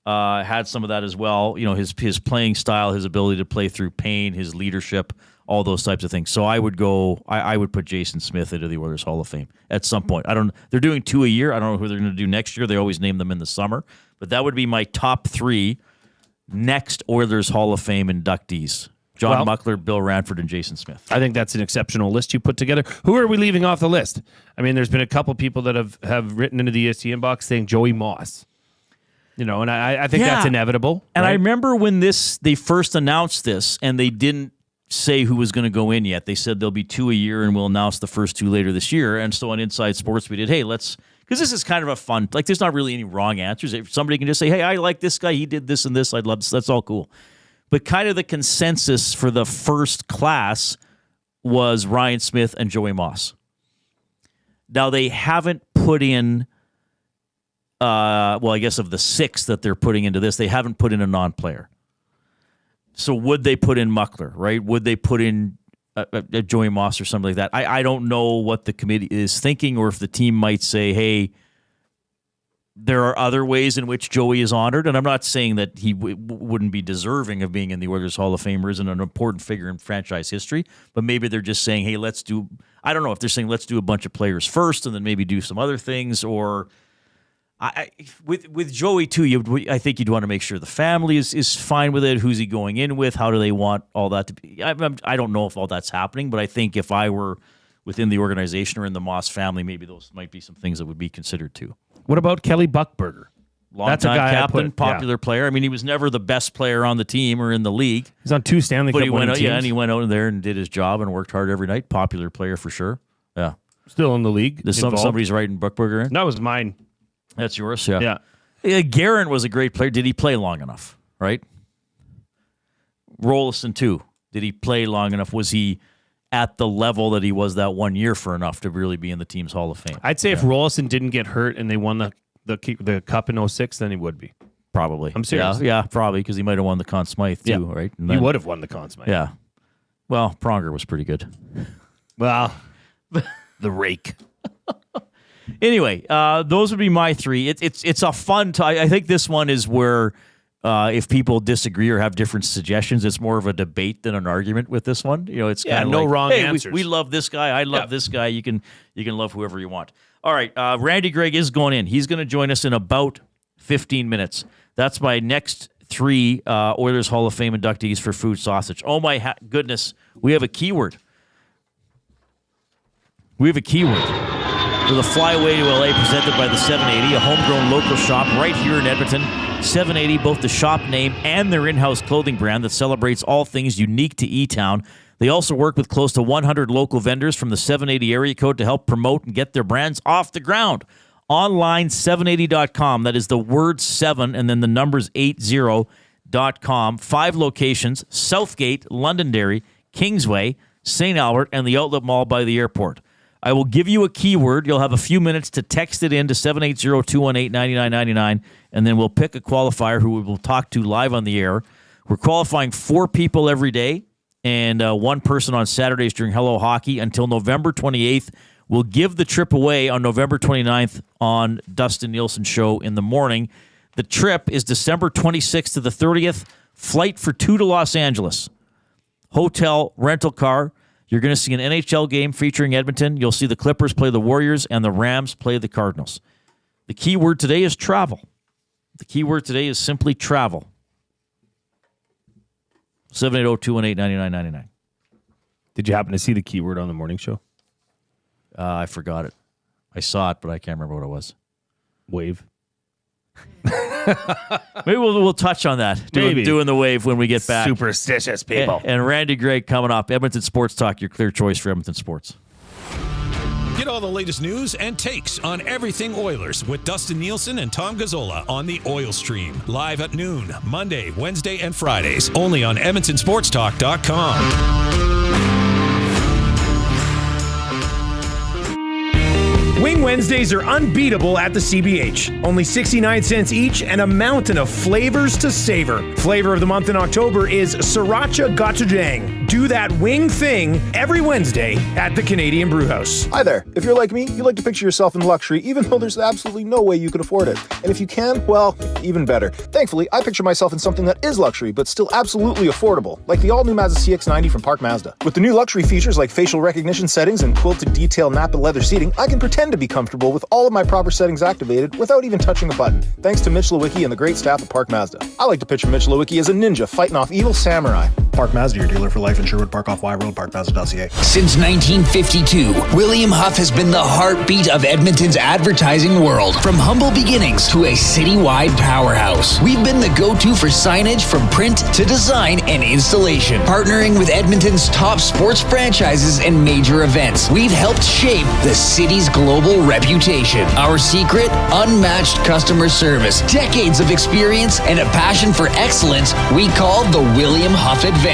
A: had some of that as well. His playing style, his ability to play through pain, his leadership, all those types of things. So I would put Jason Smith into the Oilers Hall of Fame at some point. They're doing 2 a year. I don't know who they're going to do next year. They always name them in the summer. But that would be my top 3 next Oilers Hall of Fame inductees. John Muckler, Bill Ranford, and Jason Smith.
B: I think that's an exceptional list you put together. Who are we leaving off the list? I mean, there's been a couple people that have written into the EST inbox saying Joey Moss. And I think that's inevitable.
A: And
B: right?
A: I remember when they first announced this, and they didn't say who was going to go in yet. They said there'll be 2 a year, and we'll announce the first 2 later this year. And so on Inside Sports, we did, hey, let's... Because this is kind of a fun... Like, there's not really any wrong answers. If somebody can just say, hey, I like this guy. He did this and this. I'd love this. That's all cool. But kind of the consensus for the first class was Ryan Smith and Joey Moss. Now, they haven't put in, I guess of the 6 that they're putting into this, they haven't put in a non-player. So would they put in Muckler, right? Would they put in a Joey Moss or something like that? I don't know what the committee is thinking, or if the team might say, hey, there are other ways in which Joey is honored, and I'm not saying that he wouldn't be deserving of being in the Oilers Hall of Fame or isn't an important figure in franchise history, but maybe they're just saying, hey, I don't know if they're saying let's do a bunch of players first and then maybe do some other things, or with Joey too, I think you'd want to make sure the family is fine with it. Who's he going in with? How do they want all that to be? I don't know if all that's happening, but I think if I were within the organization or in the Moss family, maybe those might be some things that would be considered too.
B: What about Kelly Buckberger?
A: Long-time captain, popular player. I mean, he was never the best player on the team or in the league.
B: He's on 2 Stanley Cup winning teams.
A: Yeah, and he went out there and did his job and worked hard every night. Popular player for sure. Yeah.
B: Still in the league.
A: Somebody's writing Buckberger in?
B: That was mine.
A: That's yours, yeah.
B: Yeah.
A: Guerin was a great player. Did he play long enough, right? Rolison, too. Did he play long enough? Was he at the level that he was that 1 year for enough to really be in the team's Hall of Fame?
B: I'd say if Rolison didn't get hurt and they won the Cup in 06, then he would be.
A: Probably.
B: I'm serious.
A: Yeah, probably, because he might have won the Conn Smythe, too, right? And
B: He would have won the Conn Smythe.
A: Yeah. Well, Pronger was pretty good.
B: Well, the rake.
A: Anyway, those would be my 3. It's a fun time. I think this one is where if people disagree or have different suggestions, it's more of a debate than an argument with this one. You know, it's kind of
B: no
A: like,
B: wrong
A: hey,
B: answers.
A: We love this guy. I love this guy. You can love whoever you want. All right, Randy Gregg is going in. He's going to join us in about 15 minutes. That's my next 3 Oilers Hall of Fame inductees for food sausage. Oh my goodness, we have a keyword. We have a keyword for the Flyaway to LA presented by the 780, a homegrown local shop right here in Edmonton. 780, both the shop name and their in-house clothing brand that celebrates all things unique to E-Town. They also work with close to 100 local vendors from the 780 area code to help promote and get their brands off the ground. Online, 780.com. That is the word 7 and then the numbers 80.com. 5 locations: Southgate, Londonderry, Kingsway, St. Albert, and the Outlet Mall by the airport. I will give you a keyword. You'll have a few minutes to text it in to 780-218-9999, and then we'll pick a qualifier who we will talk to live on the air. We're qualifying 4 people every day and 1 person on Saturdays during Hello Hockey until November 28th. We'll give the trip away on November 29th on Dustin Nielsen Show in the morning. The trip is December 26th to the 30th. Flight for 2 to Los Angeles. Hotel, rental car. You're going to see an NHL game featuring Edmonton. You'll see the Clippers play the Warriors and the Rams play the Cardinals. The key word today is travel. The key word today is simply travel. 780-218-9999.
B: Did you happen to see the keyword on the morning show?
A: I forgot it. I saw it, but I can't remember what it was.
B: Wave.
A: Maybe we'll touch on that. Doing the wave when we get back.
B: Superstitious people.
A: And Randy Gregg coming up. Edmonton Sports Talk, your clear choice for Edmonton sports.
G: Get all the latest news and takes on everything Oilers with Dustin Nielsen and Tom Gazzola on the Oil Stream. Live at noon, Monday, Wednesday, and Fridays. Only on EdmontonSportsTalk.com.
N: Wing Wednesdays are unbeatable at the CBH. Only 69 cents each and a mountain of flavors to savor. Flavor of the month in October is Sriracha Gochujang. Do that wing thing every Wednesday at the Canadian Brewhouse.
F: Hi there. If you're like me, you like to picture yourself in luxury even though there's absolutely no way you could afford it. And if you can, well, even better. Thankfully, I picture myself in something that is luxury but still absolutely affordable, like the all-new Mazda CX-90 from Park Mazda. With the new luxury features like facial recognition settings and quilted detail Napa leather seating, I can pretend to be comfortable with all of my proper settings activated without even touching a button, thanks to Mitch Lewicki and the great staff at Park Mazda. I like to picture Mitch Lewicki as a ninja fighting off evil samurai.
H: Park Mazda, your dealer for life in Sherwood Park off Y Road, parkmazda.ca.
D: Since 1952, William Huff has been the heartbeat of Edmonton's advertising world. From humble beginnings to a citywide powerhouse, we've been the go-to for signage from print to design and installation. Partnering with Edmonton's top sports franchises and major events, we've helped shape the city's global reputation. Our secret? Unmatched customer service, decades of experience, and a passion for excellence we call the William Huff Advantage.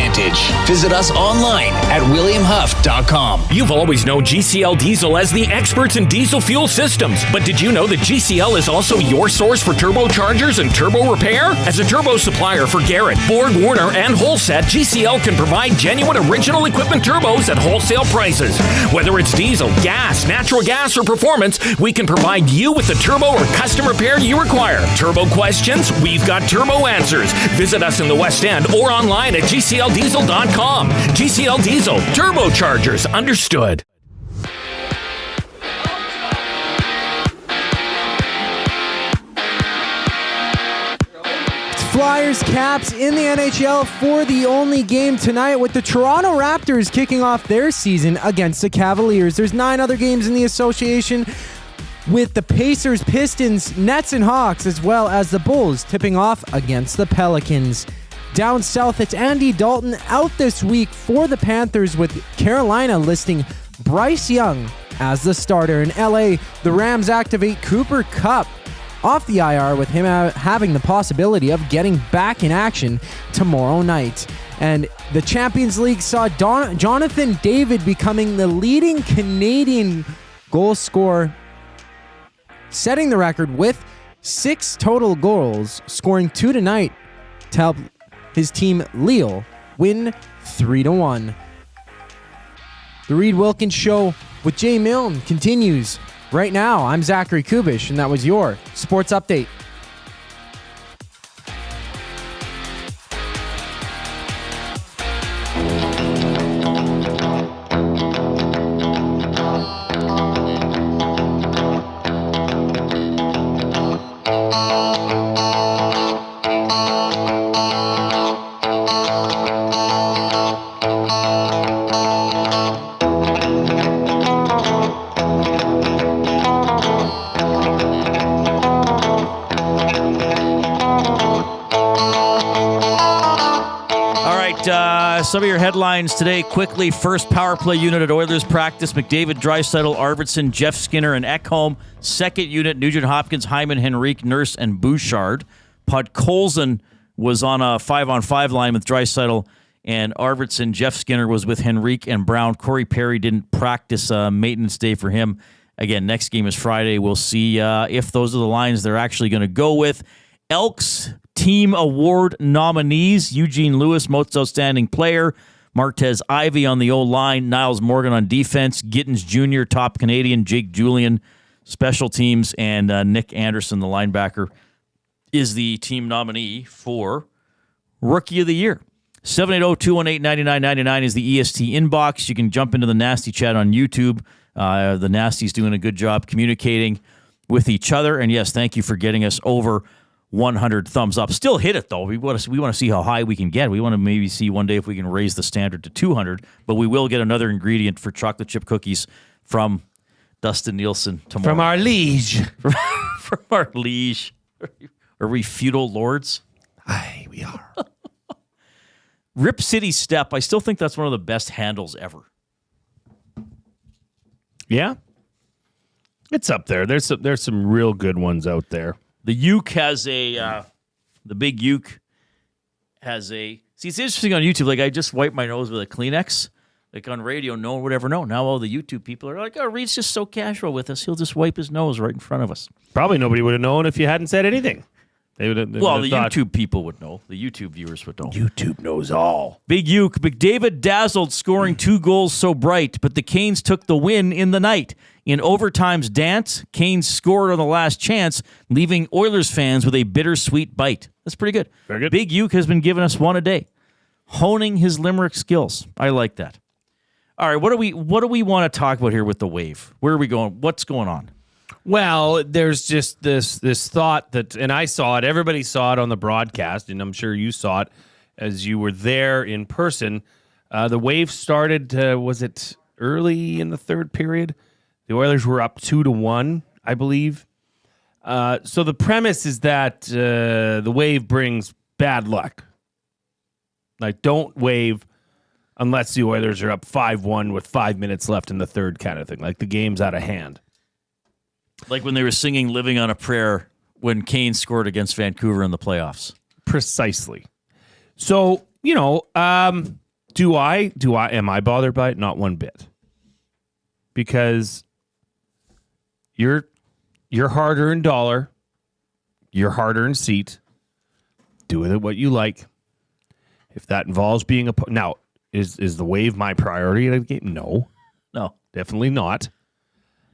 D: Visit us us online at williamhuff.com.
O: You've always known GCL Diesel as the experts in diesel fuel systems, but did you know that GCL is also your source for turbochargers and turbo repair? As a turbo supplier for Garrett, Borg Warner, and Holset, GCL can provide genuine original equipment turbos at wholesale prices. Whether it's diesel, gas, natural gas, or performance, we can provide you with the turbo or custom repair you require. Turbo questions? We've got turbo answers. Visit us in the West End or online at gcldiesel.com. GCL Diesel, turbochargers, understood.
C: Flyers Caps in the NHL for the only game tonight, with the Toronto Raptors kicking off their season against the Cavaliers. There's 9 other games in the association, with the Pacers, Pistons, Nets, and Hawks, as well as the Bulls tipping off against the Pelicans. Down south, it's Andy Dalton out this week for the Panthers, with Carolina listing Bryce Young as the starter. In LA, the Rams activate Cooper Kupp off the IR, with him having the possibility of getting back in action tomorrow night. And the Champions League saw Jonathan David becoming the leading Canadian goal scorer, setting the record with 6 total goals, scoring 2 tonight to help his team Lille win 3-1. The Reid Wilkins Show with Jay Milne continues right now. I'm Zachary Kubish, and that was your Sports Update.
A: Some of your headlines today, quickly. First power play unit at Oilers practice: McDavid, Draisaitl, Arvidsson, Jeff Skinner, and Ekholm. Second unit: Nugent Hopkins, Hyman, Henrique, Nurse, and Bouchard. Podkolzin was on a 5-on-5 line with Draisaitl and Arvidsson. Jeff Skinner was with Henrique and Brown. Corey Perry didn't practice, maintenance day for him. Again, next game is Friday. We'll see if those are the lines they're actually going to go with. Elks Team Award nominees: Eugene Lewis, Most Outstanding Player; Martez Ivy on the O-line; Niles Morgan on defense; Gittins Jr., Top Canadian; Jake Julian, Special Teams; and Nick Anderson, the linebacker, is the team nominee for Rookie of the Year. 780-218-9999 is the EST inbox. You can jump into the Nasty Chat on YouTube. The Nasty's doing a good job communicating with each other. And yes, thank you for getting us over 100 thumbs up. Still hit it, though. We want to see how high we can get. We want to maybe see one day if we can raise the standard to 200, but we will get another ingredient for chocolate chip cookies from Dustin Nielsen tomorrow.
B: From our liege.
A: From our liege. Are we feudal lords?
B: Aye, we are.
A: Rip City Step. I still think that's one of the best handles ever.
B: Yeah? It's up there. There's some real good ones out there.
A: The Uke has the big Uke has see, it's interesting on YouTube. Like, I just wipe my nose with a Kleenex. Like, on radio, no one would ever know. Now all the YouTube people are like, oh, Reid's just so casual with us. He'll just wipe his nose right in front of us.
B: Probably nobody would have known if you hadn't said anything. They would have thought,
A: YouTube people would know. The YouTube viewers would know.
B: YouTube knows all.
A: Big Uke. McDavid dazzled, scoring 2 goals so bright, but the Canes took the win in the night. In overtime's dance, Canes scored on the last chance, leaving Oilers fans with a bittersweet bite. That's pretty good.
B: Very good.
A: Big Uke has been giving us one a day, honing his Limerick skills. I like that. All right, what do we want to talk about here with the Wave? Where are we going? What's going on?
B: Well, there's just this thought that, and I saw it, everybody saw it on the broadcast, and I'm sure you saw it as you were there in person. The Wave started, was it early in the third period? The Oilers were up 2-1, I believe. So the premise is that the Wave brings bad luck. Like, don't wave unless the Oilers are up 5-1 with 5 minutes left in the third, kind of thing. Like, the game's out of hand.
A: Like when they were singing Living on a Prayer when Kane scored against Vancouver in the playoffs.
B: Precisely. So, Am I bothered by it? Not one bit. Because your hard-earned dollar, your hard-earned seat, do with it what you like. If that involves being now, is the wave my priority in a game? No, definitely not.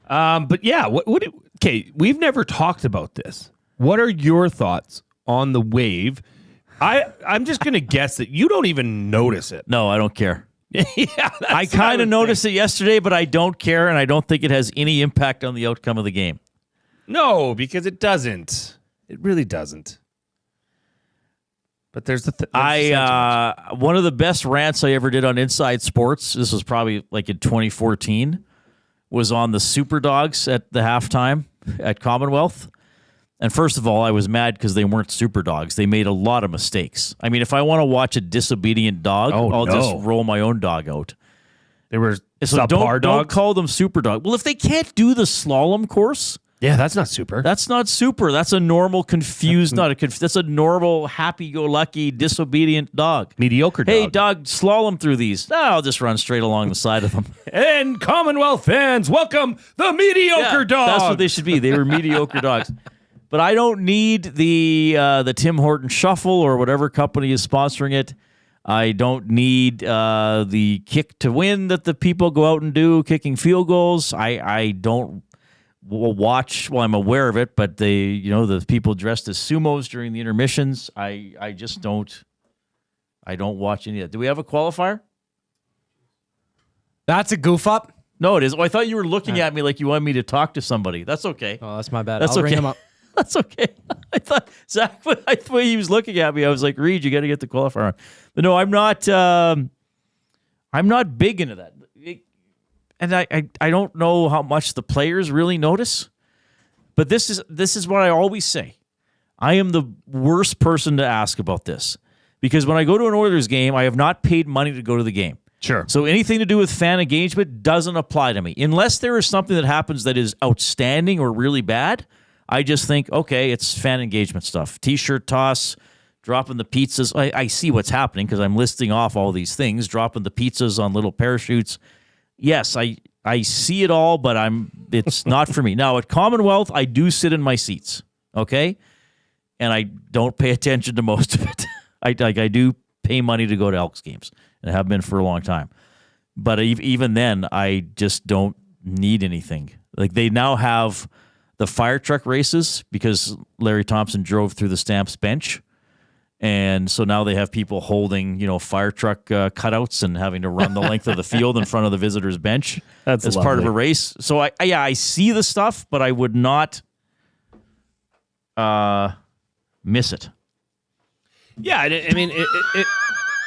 B: But yeah, okay, we've never talked about this. What are your thoughts on the wave? I'm just going to guess that you don't even notice it.
A: No, I don't care.
B: Yeah,
A: I kind of noticed it yesterday, but I don't care, and I don't think it has any impact on the outcome of the game.
B: No, because it doesn't. It really doesn't. But there's the
A: one of the best rants I ever did on Inside Sports, this was probably like in 2014, was on the Super Dogs at the halftime at Commonwealth. And first of all, I was mad because they weren't Super Dogs. They made a lot of mistakes. I mean, if I want to watch a disobedient dog, I'll just roll my own dog out.
B: They were
A: so don't call them Super Dog. Well, if they can't do the slalom course,
B: yeah, that's not super.
A: That's not super. That's a normal confused, that's a normal happy-go-lucky disobedient dog.
B: Mediocre dog.
A: Hey, dog, slalom through these. No, I'll just run straight along the side of them.
B: And Commonwealth fans, welcome the mediocre dog.
A: That's what they should be. They were mediocre dogs. But I don't need the Tim Horton Shuffle or whatever company is sponsoring it. I don't need the kick to win that the people go out and do, kicking field goals. I don't watch. Well, I'm aware of it, but the people dressed as sumos during the intermissions. I just don't. I don't watch any of that. Do we have a qualifier?
C: That's a goof up.
A: No, it is. Oh, I thought you were looking at me like you wanted me to talk to somebody. That's okay.
C: Oh, that's my bad.
A: That's
C: I'll
A: okay.
C: ring him up.
A: That's okay. I thought Zach, the way he was looking at me, I was like, Reid, you got to get the qualifier on. But no, I'm not. I'm not big into that, and I don't know how much the players really notice. But this is what I always say. I am the worst person to ask about this because when I go to an Oilers game, I have not paid money to go to the game.
B: Sure.
A: So anything to do with fan engagement doesn't apply to me unless there is something that happens that is outstanding or really bad. I just think, okay, it's fan engagement stuff. T-shirt toss, dropping the pizzas. I see what's happening because I'm listing off all these things, dropping the pizzas on little parachutes. Yes, I see it all, but it's not for me. Now, at Commonwealth, I do sit in my seats, okay? And I don't pay attention to most of it. I do pay money to go to Elks games, and I have been for a long time. But even then, I just don't need anything. Like, they now have the fire truck races because Larry Thompson drove through the Stamps bench. And so now they have people holding, fire truck cutouts and having to run the length of the field in front of the visitors' bench as part of a race. So I see the stuff, but I would not miss it.
B: Yeah, I mean,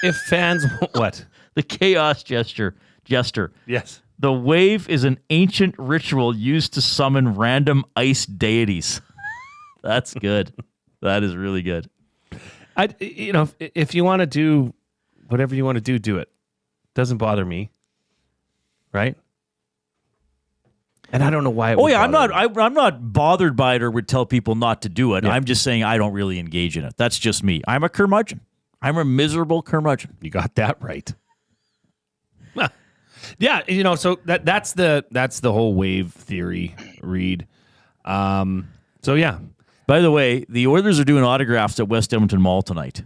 B: if fans what
A: the chaos jester.
B: Yes.
A: The wave is an ancient ritual used to summon random ice deities. That's good. That is really good.
B: If you want to do whatever you want to do it. Doesn't bother me. Right? And I don't know why.
A: I'm not bothered by it or would tell people not to do it. Yeah. I'm just saying I don't really engage in it. That's just me. I'm a curmudgeon. I'm a miserable curmudgeon.
B: You got that right. Yeah, so that's the whole wave theory, Reid. So yeah.
A: By the way, the Oilers are doing autographs at West Edmonton Mall tonight.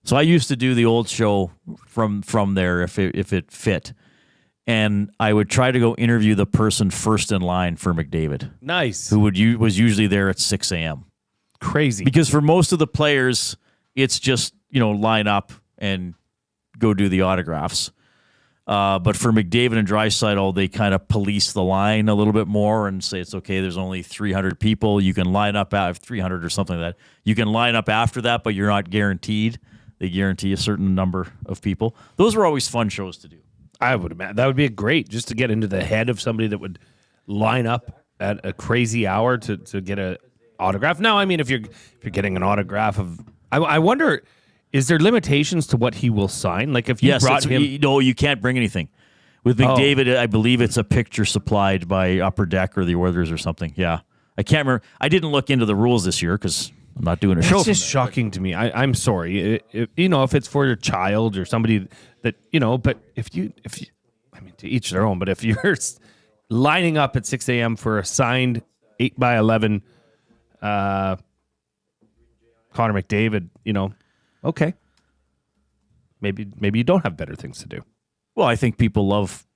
A: So I used to do the old show from there if it fit. And I would try to go interview the person first in line for McDavid.
B: Nice.
A: Who was usually there at 6 a.m.
B: Crazy.
A: Because for most of the players, it's just, line up and go do the autographs. But for McDavid and Draisaitl, they kind of police the line a little bit more and say it's okay. There's only 300 people. You can line up at 300 or something like that. You can line up after that, but you're not guaranteed. They guarantee a certain number of people. Those were always fun shows to do.
B: I would imagine that would be great just to get into the head of somebody that would line up at a crazy hour to get an autograph. Now, I mean, if you're getting an autograph of, I wonder. Is there limitations to what he will sign? Like if you brought him...
A: No, you can't bring anything. With McDavid, I believe it's a picture supplied by Upper Deck or the Oilers or something. Yeah. I can't remember. I didn't look into the rules this year because I'm not doing a show.
B: It's just shocking to me. I'm sorry. If it's for your child or somebody that, but if you, I mean, to each their own, but if you're lining up at 6 a.m. for a signed 8x11 Connor McDavid, okay. Maybe you don't have better things to do.
A: Well, I think people love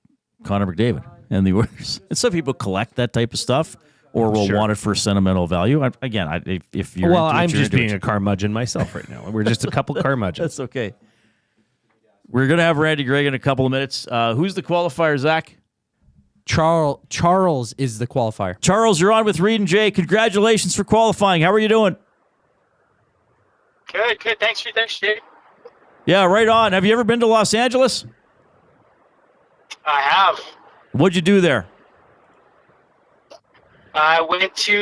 A: Connor McDavid and the Oilers. And some people collect that type of stuff or will want it for sentimental value. If you're
B: I'm just being a curmudgeon myself right now. We're just a couple curmudgeons.
A: That's okay. We're going to have Randy Gregg in a couple of minutes. Who's the qualifier, Zach?
C: Charles is the qualifier.
A: Charles, you're on with Reid and Jay. Congratulations for qualifying. How are you doing?
J: Good. Thanks, Jay.
A: Yeah, right on. Have you ever been to Los Angeles?
J: I have.
A: What'd you do there?
J: I went to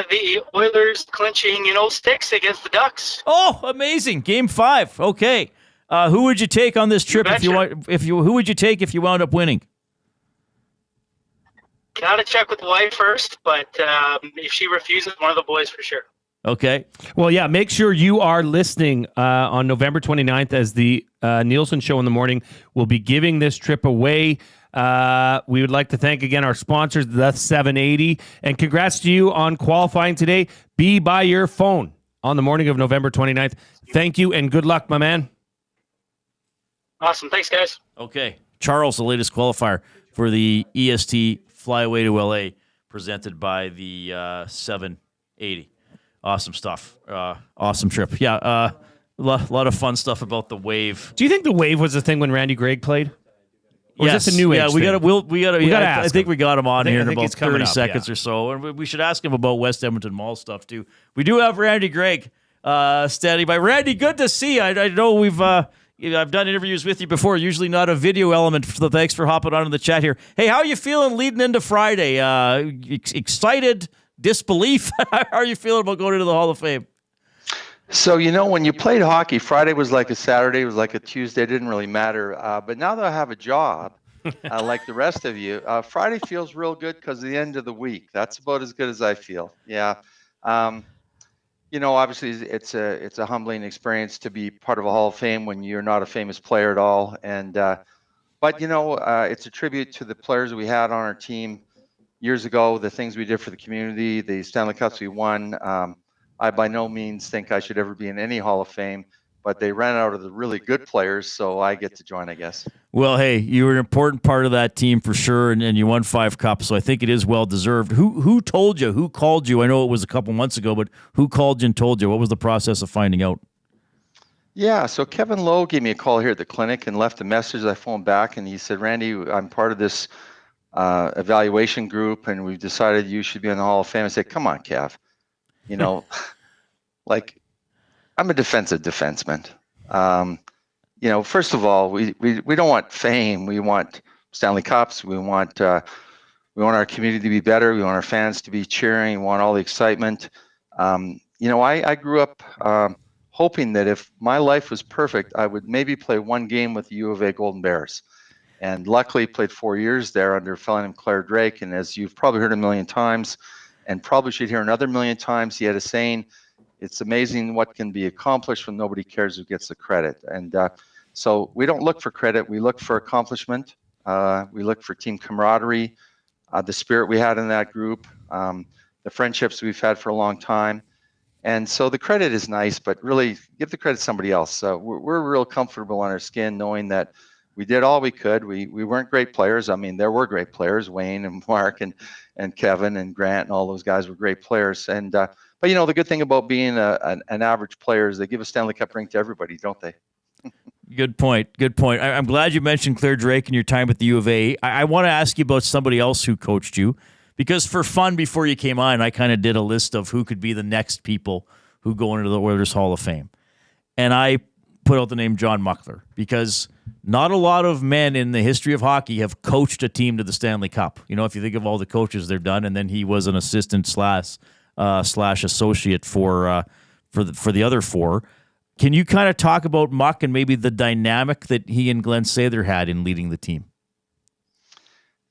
J: the Oilers clinching, sticks against the Ducks.
A: Oh, amazing! Game 5. Okay, who would you take on this trip who would you take if you wound up winning?
J: Gotta check with the wife first, but if she refuses, one of the boys for sure.
A: Okay.
B: Well, yeah, make sure you are listening on November 29th as the Nielsen Show in the morning will be giving this trip away. We would like to thank again our sponsors, the 780, and congrats to you on qualifying today. Be by your phone on the morning of November 29th. Thank you and good luck, my man.
J: Awesome. Thanks, guys.
A: Okay. Charles, the latest qualifier for the EST Flyaway to LA presented by the 780. Awesome stuff. Awesome trip. Yeah, a lot of fun stuff about the wave.
B: Do you think the wave was a thing when Randy Gregg played? Or
A: yes.
B: is this a new age
A: we
B: thing?
A: We got to ask I think we got him on here in about 30 seconds or so. And we should ask him about West Edmonton Mall stuff, too. We do have Randy Gregg standing by. Randy, good to see you. I know I've done interviews with you before, usually not a video element, so thanks for hopping on in the chat here. Hey, how are you feeling leading into Friday? Excited? Disbelief? How are you feeling about going into the Hall of Fame?
K: So, when you played hockey, Friday was like a Saturday, it was like a Tuesday, it didn't really matter. But now that I have a job, like the rest of you, Friday feels real good because of the end of the week. That's about as good as I feel. Yeah. Obviously it's a humbling experience to be part of a Hall of Fame when you're not a famous player at all. And but it's a tribute to the players we had on our team years ago, the things we did for the community, the Stanley Cups we won. I by no means think I should ever be in any Hall of Fame, but they ran out of the really good players, so I get to join, I guess.
A: Well, hey, you were an important part of that team for sure, and you won 5 cups, so I think it is well-deserved. Who told you? Who called you? I know it was a couple months ago, but who called you and told you? What was the process of finding out?
K: Yeah, so Kevin Lowe gave me a call here at the clinic and left a message. I phoned back, and he said, Randy, I'm part of this evaluation group, and we've decided you should be in the Hall of Fame. I said, come on, Kev. Like, I'm a defensive defenseman. First of all, we don't want fame. We want Stanley Cups. We want our community to be better. We want our fans to be cheering. We want all the excitement. I grew up hoping that if my life was perfect, I would maybe play one game with the U of A Golden Bears. And luckily played 4 years there under a fellow named Claire Drake. And as you've probably heard a million times, and probably should hear another million times, he had a saying, it's amazing what can be accomplished when nobody cares who gets the credit. And so we don't look for credit. We look for accomplishment. We look for team camaraderie, the spirit we had in that group, the friendships we've had for a long time. And so the credit is nice, but really give the credit to somebody else. So we're real comfortable on our skin knowing that we did all we could. We weren't great players. I mean, there were great players, Wayne and Mark and Kevin and Grant and all those guys were great players. And but the good thing about being an average player is they give a Stanley Cup ring to everybody, don't they?
A: Good point. I'm glad you mentioned Claire Drake and your time at the U of A. I want to ask you about somebody else who coached you, because for fun, before you came on, I kind of did a list of who could be the next people who go into the Oilers Hall of Fame. And I put out the name John Muckler, because not a lot of men in the history of hockey have coached a team to the Stanley Cup. If you think of all the coaches they've done, and then he was an assistant slash associate for the other 4. Can you kind of talk about Muck and maybe the dynamic that he and Glenn Sather had in leading the team?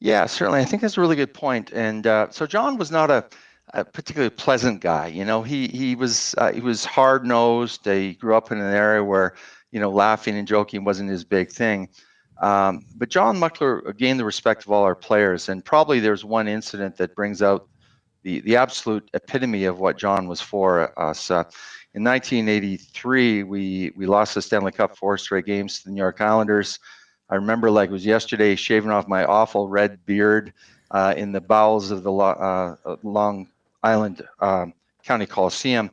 K: Yeah, certainly. I think that's a really good point. And so John was not a particularly pleasant guy. He was hard nosed. He grew up in an area where laughing and joking wasn't his big thing. But John Muckler gained the respect of all our players, and probably there's one incident that brings out the absolute epitome of what John was for us. In 1983, we lost the Stanley Cup 4 straight games to the New York Islanders. I remember like it was yesterday, shaving off my awful red beard in the bowels of the Long Island County Coliseum,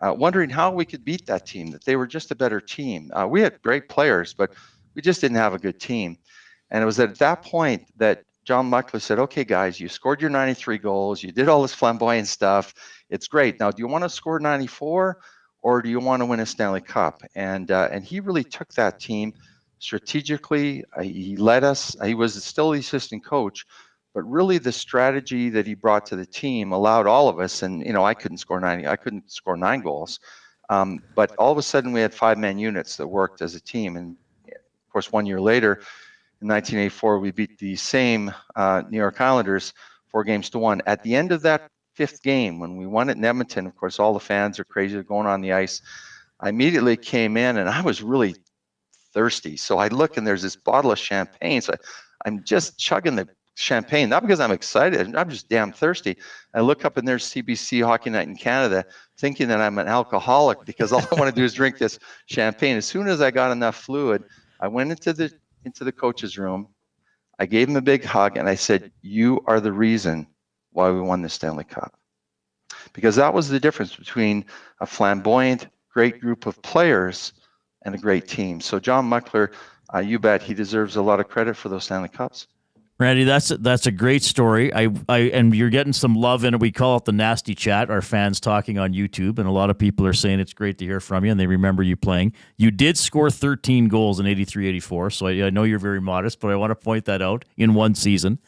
K: wondering how we could beat that team, that they were just a better team. We had great players, but we just didn't have a good team. And it was at that point that John Muckler said, okay, guys, you scored your 93 goals. You did all this flamboyant stuff. It's great. Now, do you want to score 94 or do you want to win a Stanley Cup? And he really took that team strategically. He led us. He was still the assistant coach, but really the strategy that he brought to the team allowed all of us, and I couldn't score 9 goals. But all of a sudden we had 5-man units that worked as a team. And of course, 1 year later, in 1984, we beat the same New York Islanders 4-1. At the end of that 5th game, when we won it in Edmonton, of course, all the fans are crazy going on the ice. I immediately came in and I was really thirsty. So I look and there's this bottle of champagne. So I'm just chugging the champagne, not because I'm excited. I'm just damn thirsty. I look up and there's CBC Hockey Night in Canada, thinking that I'm an alcoholic because all I want to do is drink this champagne. As soon as I got enough fluid, I went into the coach's room. I gave him a big hug and I said, "You are the reason why we won the Stanley Cup." Because that was the difference between a flamboyant, great group of players and a great team. So John Muckler, you bet he deserves a lot of credit for those Stanley Cups.
A: Randy, that's a great story. And you're getting some love in it. We call it the nasty chat, our fans talking on YouTube, and a lot of people are saying it's great to hear from you, and they remember you playing. You did score 13 goals in 83-84, so I know you're very modest, but I want to point that out in one season.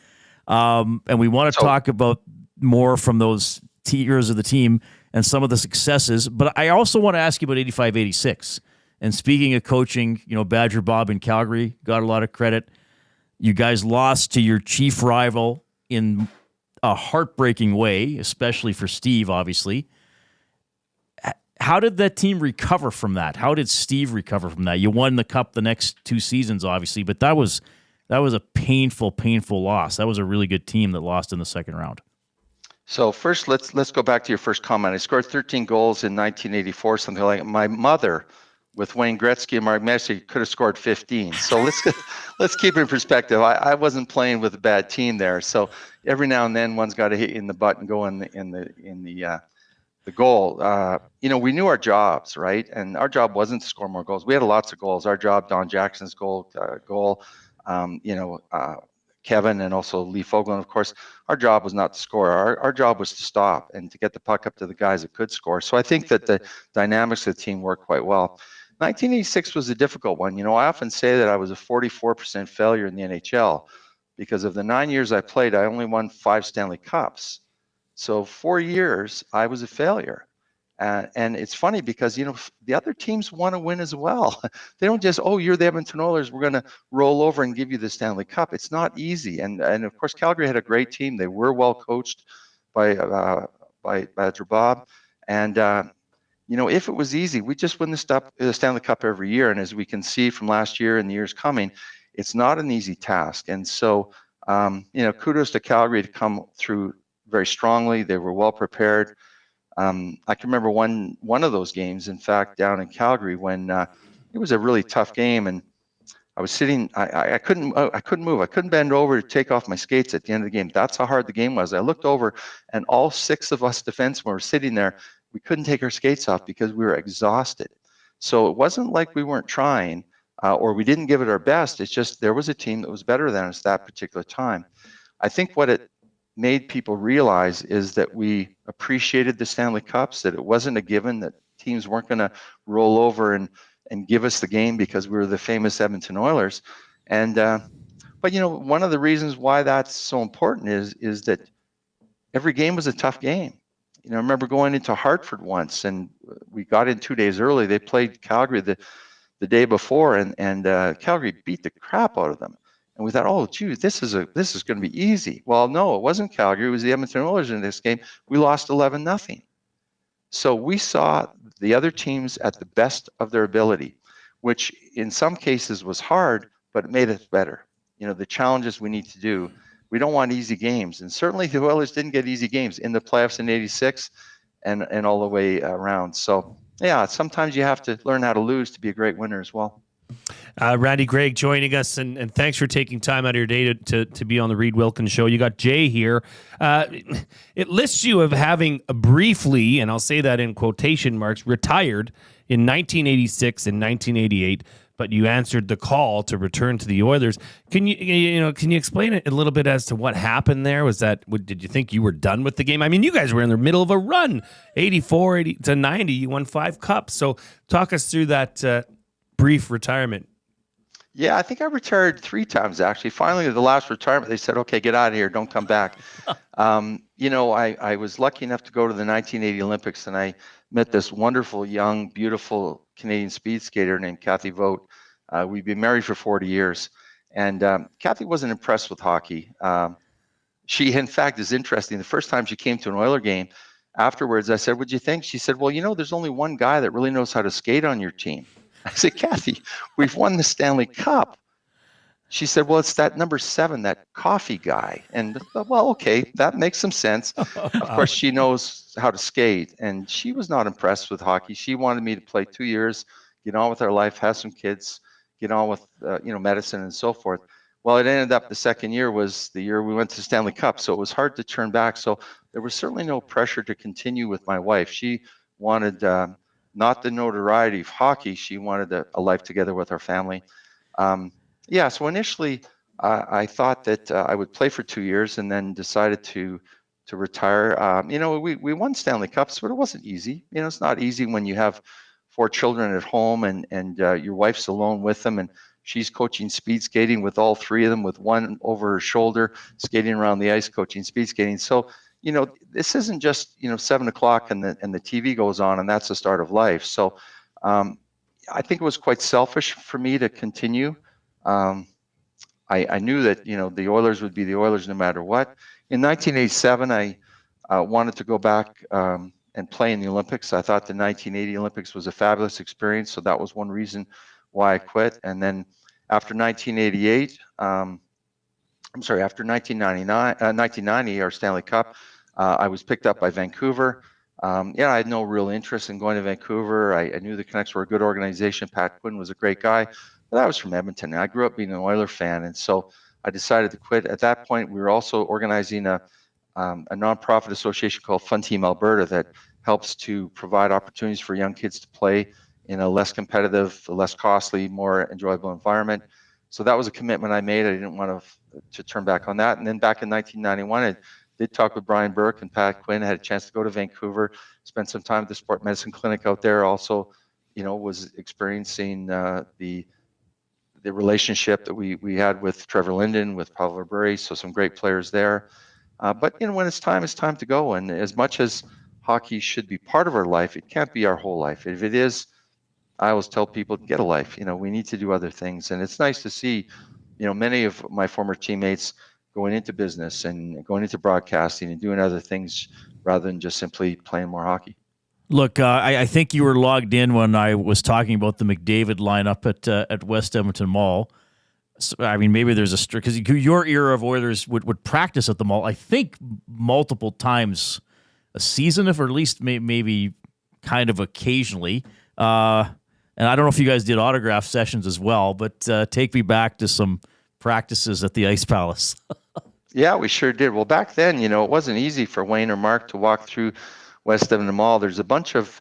A: And we want to talk about more from those years of the team and some of the successes, but I also want to ask you about 85-86. And speaking of coaching, Badger Bob in Calgary got a lot of credit. You guys lost to your chief rival in a heartbreaking way, especially for Steve, obviously. How did that team recover from that? How did Steve recover from that? You won the Cup the next 2 seasons, obviously, but that was a painful, painful loss. That was a really good team that lost in the second round.
K: So first, let's go back to your first comment. I scored 13 goals in 1984, something like my mother with Wayne Gretzky and Mark Messier could have scored 15. So let's keep it in perspective. I wasn't playing with a bad team there. So every now and then one's got to hit you in the butt and go in the goal. We knew our jobs, right? And our job wasn't to score more goals. We had lots of goals. Our job, Don Jackson's goal, Kevin and also Lee Foglin, of course, our job was not to score. Our job was to stop and to get the puck up to the guys that could score. So I think that the dynamics of the team worked quite well. 1986 was a difficult one. I often say that I was a 44% failure in the NHL because of the 9 years I played, I only won 5 Stanley Cups. So 4 years, I was a failure. And it's funny because, the other teams want to win as well. They don't just, you're the Edmonton Oilers, we're going to roll over and give you the Stanley Cup. It's not easy. And of course, Calgary had a great team. They were well coached by Badger Bob. And, if it was easy, we just win the Stanley Cup every year. And as we can see from last year and the years coming, it's not an easy task. And so, kudos to Calgary to come through very strongly. They were well prepared. I can remember one of those games, in fact, down in Calgary when it was a really tough game, and I was sitting. I couldn't move. I couldn't bend over to take off my skates at the end of the game. That's how hard the game was. I looked over, and all 6 of us defensemen were sitting there. We couldn't take our skates off because we were exhausted. So it wasn't like we weren't trying or we didn't give it our best. It's just there was a team that was better than us that particular time. I think what it made people realize is that we appreciated the Stanley Cups, that it wasn't a given, that teams weren't going to roll over and give us the game because we were the famous Edmonton Oilers. And but one of the reasons why that's so important is that every game was a tough game. I remember going into Hartford once, and we got in 2 days early. They played Calgary the day before, and Calgary beat the crap out of them. And we thought, oh, gee, this is going to be easy. Well, no, it wasn't Calgary. It was the Edmonton Oilers in this game. We lost 11-0. So we saw the other teams at the best of their ability, which in some cases was hard, but it made us better. The challenges we need to do. We don't want easy games. And certainly the Oilers didn't get easy games in the playoffs in 86 and all the way around. So, yeah, sometimes you have to learn how to lose to be a great winner as well.
B: Randy Gregg joining us, and thanks for taking time out of your day to be on the Reid Wilkins Show. You got Jay here. It lists you of having briefly, and I'll say that in quotation marks, retired in 1986 and 1988, but you answered the call to return to the Oilers. Can you explain it a little bit as to what happened there? Did you think you were done with the game? I mean, you guys were in the middle of a run, 84 to 90. You won 5 cups. So talk us through that brief retirement.
K: Yeah, I think I retired 3 times, actually. Finally, the last retirement, they said, okay, get out of here. Don't come back. I was lucky enough to go to the 1980 Olympics, and I met this wonderful, young, beautiful Canadian speed skater named Kathy Vogt. We'd been married for 40 years. And Kathy wasn't impressed with hockey. She, in fact, is interesting. The first time she came to an Oiler game, afterwards, I said, what'd you think? She said, well, there's only one guy that really knows how to skate on your team. I said, Kathy, we've won the Stanley Cup. She said, well, it's that number 7, that coffee guy. And, well, okay, that makes some sense. Of course, she knows how to skate, and she was not impressed with hockey. She wanted me to play 2 years, get on with our life, have some kids, get on with, medicine and so forth. Well, it ended up the second year was the year we went to the Stanley Cup, so it was hard to turn back. So there was certainly no pressure to continue with my wife. She wanted not the notoriety of hockey. She wanted a life together with our family. So initially I thought that I would play for 2 years and then decided to retire. We won Stanley Cups, but it wasn't easy. It's not easy when you have 4 children at home and your wife's alone with them, and she's coaching speed skating with all 3 of them, with one over her shoulder, skating around the ice, coaching speed skating. So this isn't just 7 o'clock and the TV goes on and that's the start of life. So I think it was quite selfish for me to continue. I knew that the Oilers would be the Oilers no matter what. In 1987, I wanted to go back and play in the Olympics. I thought the 1980 Olympics was a fabulous experience, so that was one reason why I quit. And then after 1988, after 1990, our Stanley Cup, I was picked up by Vancouver. I had no real interest in going to Vancouver. I knew the Canucks were a good organization. Pat Quinn was a great guy, but I was from Edmonton, and I grew up being an Oiler fan, and so I decided to quit. At that point, we were also organizing a nonprofit association called Fun Team Alberta that helps to provide opportunities for young kids to play in a less competitive, less costly, more enjoyable environment. So that was a commitment I made. I didn't want to turn back on that. And then back in 1991, I did talk with Brian Burke and Pat Quinn. I had a chance to go to Vancouver, spend some time at the sport medicine clinic out there. Also, was experiencing the relationship that we had with Trevor Linden, with Pavel Verbury, so some great players there. But when it's time to go. And as much as hockey should be part of our life, it can't be our whole life. If it is, I always tell people, get a life. We need to do other things. And it's nice to see, many of my former teammates going into business and going into broadcasting and doing other things rather than just simply playing more hockey.
A: Look, I think you were logged in when I was talking about the McDavid lineup at West Edmonton Mall. So, I mean, maybe there's a because your era of Oilers would practice at the mall, I think, multiple times a season, or at least maybe kind of occasionally. And I don't know if you guys did autograph sessions as well, but take me back to some practices at the Ice Palace.
K: Yeah, we sure did. Well, back then, it wasn't easy for Wayne or Mark to walk through West Edmonton Mall. There's a bunch of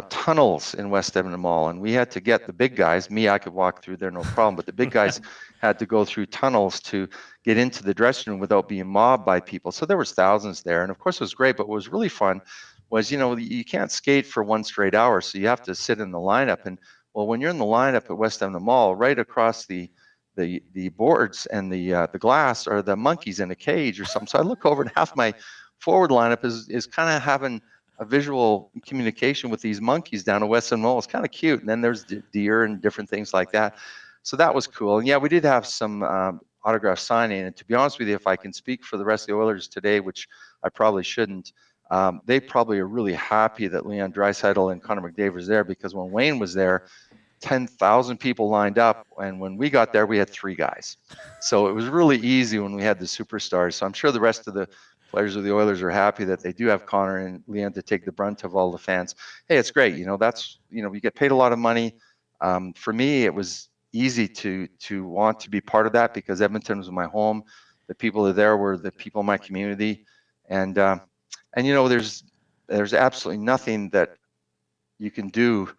K: tunnels in West Edmonton Mall, and we had to get the big guys. Me, I could walk through there, no problem, but the big guys had to go through tunnels to get into the dressing room without being mobbed by people. So there was thousands there, and of course it was great, but what was really fun was, you can't skate for 1 straight hour, so you have to sit in the lineup. And well, when you're in the lineup at West Edmonton Mall, right across the boards and the glass are the monkeys in a cage or something. So I look over and half my forward lineup is kind of having a visual communication with these monkeys down at West Edmonton Mall. It's kind of cute. And then there's deer and different things like that. So that was cool. And yeah, we did have some autograph signing. And to be honest with you, if I can speak for the rest of the Oilers today, which I probably shouldn't, they probably are really happy that Leon Draisaitl and Connor McDavid was there, because when Wayne was there, 10,000 people lined up, and when we got there, we had 3 guys. So it was really easy when we had the superstars. So I'm sure the rest of the players of the Oilers are happy that they do have Connor and Leon to take the brunt of all the fans. Hey, it's great. That's, you get paid a lot of money. For me, it was easy to want to be part of that, because Edmonton was my home. The people that are there were the people in my community. And there's absolutely nothing that you can do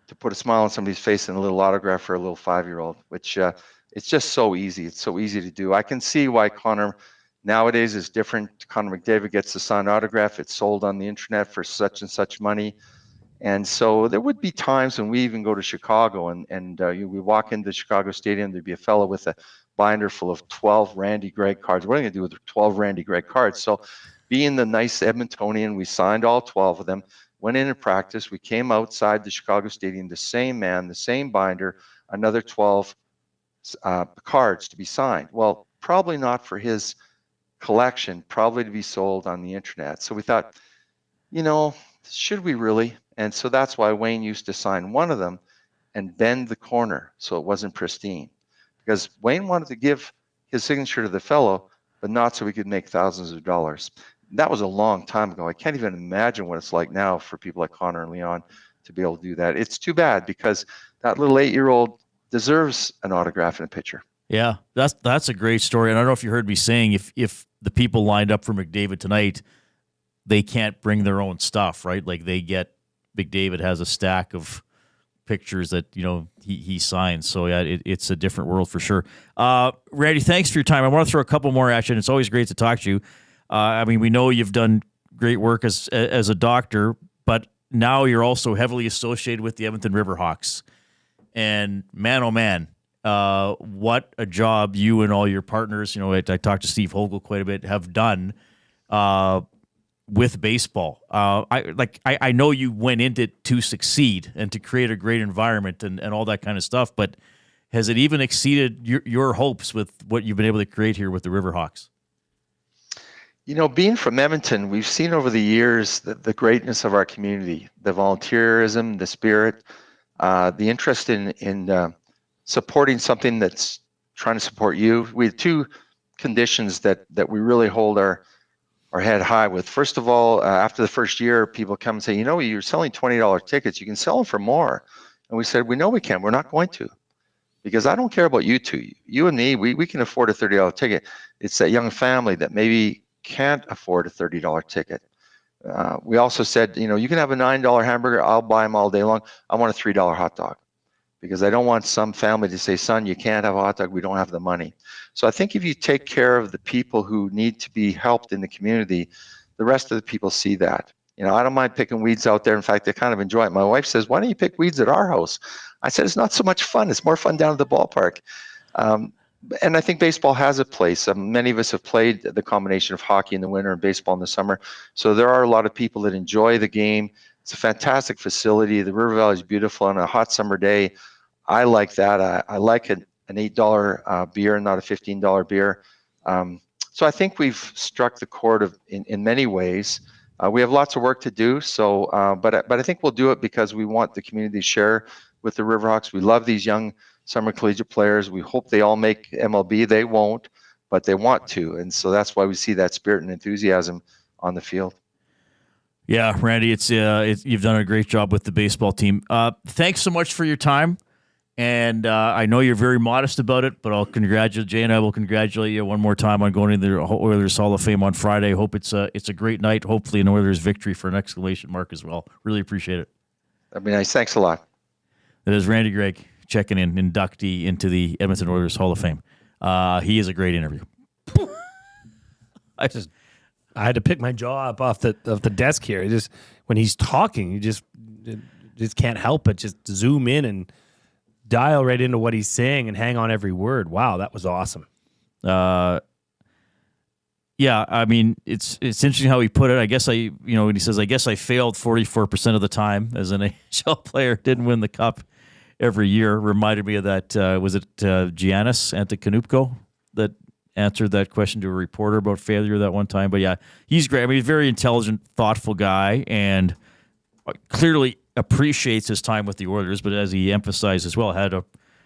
K: to put a smile on somebody's face and a little autograph for a little 5-year-old, which it's just so easy. It's so easy to do. I can see why Connor nowadays is different. Connor McDavid gets the signed autograph. It's sold on the internet for such and such money. And so there would be times when we even go to Chicago and we walk into the Chicago Stadium, there'd be a fellow with a binder full of 12 Randy Gregg cards. What are you going to do with 12 Randy Gregg cards? So being the nice Edmontonian, we signed all 12 of them. Went in and practiced. We came outside the Chicago Stadium, the same man, the same binder, another 12 cards to be signed. Well, probably not for his collection, probably to be sold on the internet. So we thought, should we really? And so that's why Wayne used to sign one of them and bend the corner so it wasn't pristine. Because Wayne wanted to give his signature to the fellow, but not so he could make thousands of dollars. That was a long time ago. I can't even imagine what it's like now for people like Connor and Leon to be able to do that. It's too bad, because that little 8-year-old deserves an autograph and a picture.
A: Yeah, that's a great story. And I don't know if you heard me saying, if the people lined up for McDavid tonight, they can't bring their own stuff, right? Like McDavid has a stack of pictures that he signs. So yeah, it's a different world for sure. Randy, thanks for your time. I want to throw a couple more at you, and it's always great to talk to you. We know you've done great work as a doctor, but now you're also heavily associated with the Edmonton Riverhawks. And man, oh man, what a job you and all your partners, I talked to Steve Hogle quite a bit, have done with baseball. I know you went into it to succeed and to create a great environment and all that kind of stuff, but has it even exceeded your hopes with what you've been able to create here with the Riverhawks?
K: Being from Edmonton, we've seen over the years the greatness of our community, the volunteerism, the spirit, the interest in supporting something that's trying to support you. We have 2 conditions that we really hold our head high with. First of all, after the first year, people come and say, you're selling $20 tickets. You can sell them for more. And we said, we know we can. We're not going to. Because I don't care about you two. You and me, we can afford a $30 ticket. It's that young family that maybe can't afford a $30 ticket. We also said, you can have a $9 hamburger. I'll buy them all day long. I want a $3 hot dog, because I don't want some family to say, son, you can't have a hot dog. We don't have the money. So I think if you take care of the people who need to be helped in the community, the rest of the people see that. I don't mind picking weeds out there. In fact, I kind of enjoy it. My wife says, why don't you pick weeds at our house? I said, it's not so much fun. It's more fun down at the ballpark. And I think baseball has a place. Many of us have played the combination of hockey in the winter and baseball in the summer. So there are a lot of people that enjoy the game. It's a fantastic facility. The River Valley is beautiful on a hot summer day. I like that. I like an $8 beer, not a $15 beer. So I think we've struck the chord in many ways. We have lots of work to do. So, but I think we'll do it because we want the community to share with the Riverhawks. We love these young summer collegiate players. We hope they all make MLB. They won't, but they want to. And so that's why we see that spirit and enthusiasm on the field.
A: Yeah, Randy, it's you've done a great job with the baseball team. Thanks so much for your time. And I know you're very modest about it, but Jay and I will congratulate you one more time on going to the Oilers Hall of Fame on Friday. Hope it's a great night. Hopefully an Oilers victory for an exclamation mark as well. Really appreciate it.
K: That'd be nice. Thanks a lot.
A: That is Randy Gregg checking in, inductee into the Edmonton Oilers Hall of Fame. He is a great interview.
B: I had to pick my jaw up off the desk here. When he's talking, you just can't help but just zoom in and dial right into what he's saying and hang on every word. Wow, that was awesome.
A: Yeah, I mean, it's interesting how he put it. I guess when he says, I guess I failed 44% of the time as an NHL player, didn't win the cup every year. Reminded me of that, was it Giannis Antetokounmpo? that answered that question to a reporter about failure that one time. But yeah, he's great. I mean, he's a very intelligent, thoughtful guy, and clearly appreciates his time with the Oilers. But as he emphasized as well,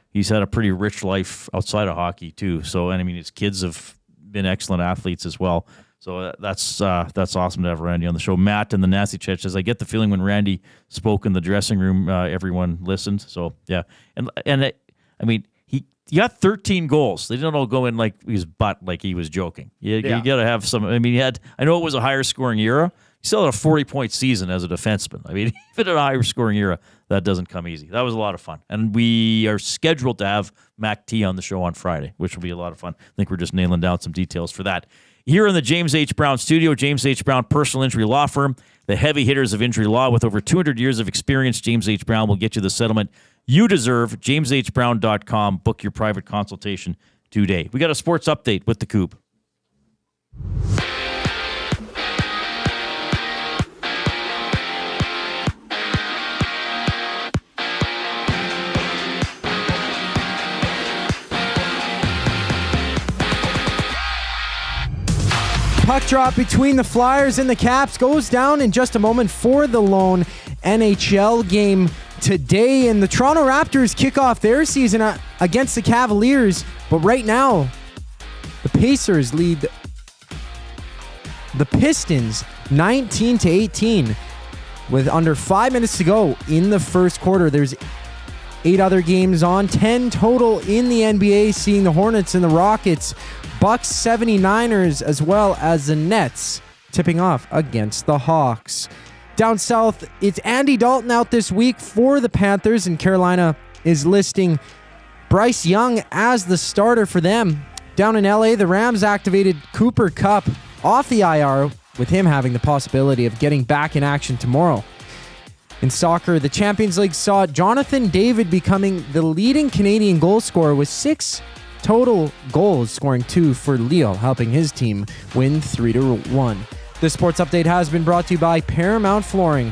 A: he's had a pretty rich life outside of hockey too. So, and I mean, his kids have been excellent athletes as well. So that's awesome to have Randy on the show. Matt in the Nasty Chat says, I get the feeling when Randy spoke in the dressing room, everyone listened. So yeah, and I mean, he got 13 goals. They didn't all go in like his butt, like he was joking. You got to have some. I mean, I know it was a higher scoring era. He still had a 40-point season as a defenseman. I mean, even at a higher scoring era, that doesn't come easy. That was a lot of fun. And we are scheduled to have Mac T on the show on Friday, which will be a lot of fun. I think we're just nailing down some details for that. Here in the James H. Brown studio, James H. Brown Personal Injury Law Firm, the heavy hitters of injury law with over 200 years of experience. James H. Brown will get you the settlement you deserve. JamesHBrown.com. Book your private consultation today. We got a sports update with the Coop.
C: Puck drop between the Flyers and the Caps goes down in just a moment for the lone NHL game today. And the Toronto Raptors kick off their season against the Cavaliers. But right now, the Pacers lead the Pistons 19-18 with under 5 minutes to go in the first quarter. There's 8 other games on, 10 total in the NBA, seeing the Hornets and the Rockets, Bucks, 79ers, as well as the Nets tipping off against the Hawks. Down south, it's Andy Dalton out this week for the Panthers, and Carolina is listing Bryce Young as the starter for them. Down in LA, the Rams activated Cooper Kupp off the IR, with him having the possibility of getting back in action tomorrow. In soccer, the Champions League saw Jonathan David becoming the leading Canadian goal scorer with 6 total goals, scoring 2 for Lille, helping his team win 3-1. This sports update has been brought to you by Paramount Flooring.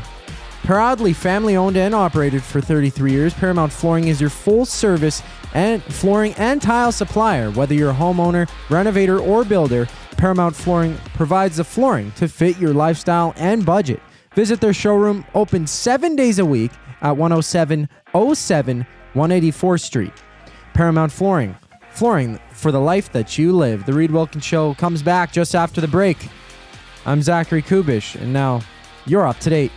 C: Proudly family-owned and operated for 33 years, Paramount Flooring is your full-service and flooring and tile supplier. Whether you're a homeowner, renovator, or builder, Paramount Flooring provides the flooring to fit your lifestyle and budget. Visit their showroom, open 7 days a week at 10707 184th Street. Paramount Flooring. Flooring for the life that you live. The Reid Wilkins Show comes back just after the break. I'm Zachary Kubish, and now you're up to date.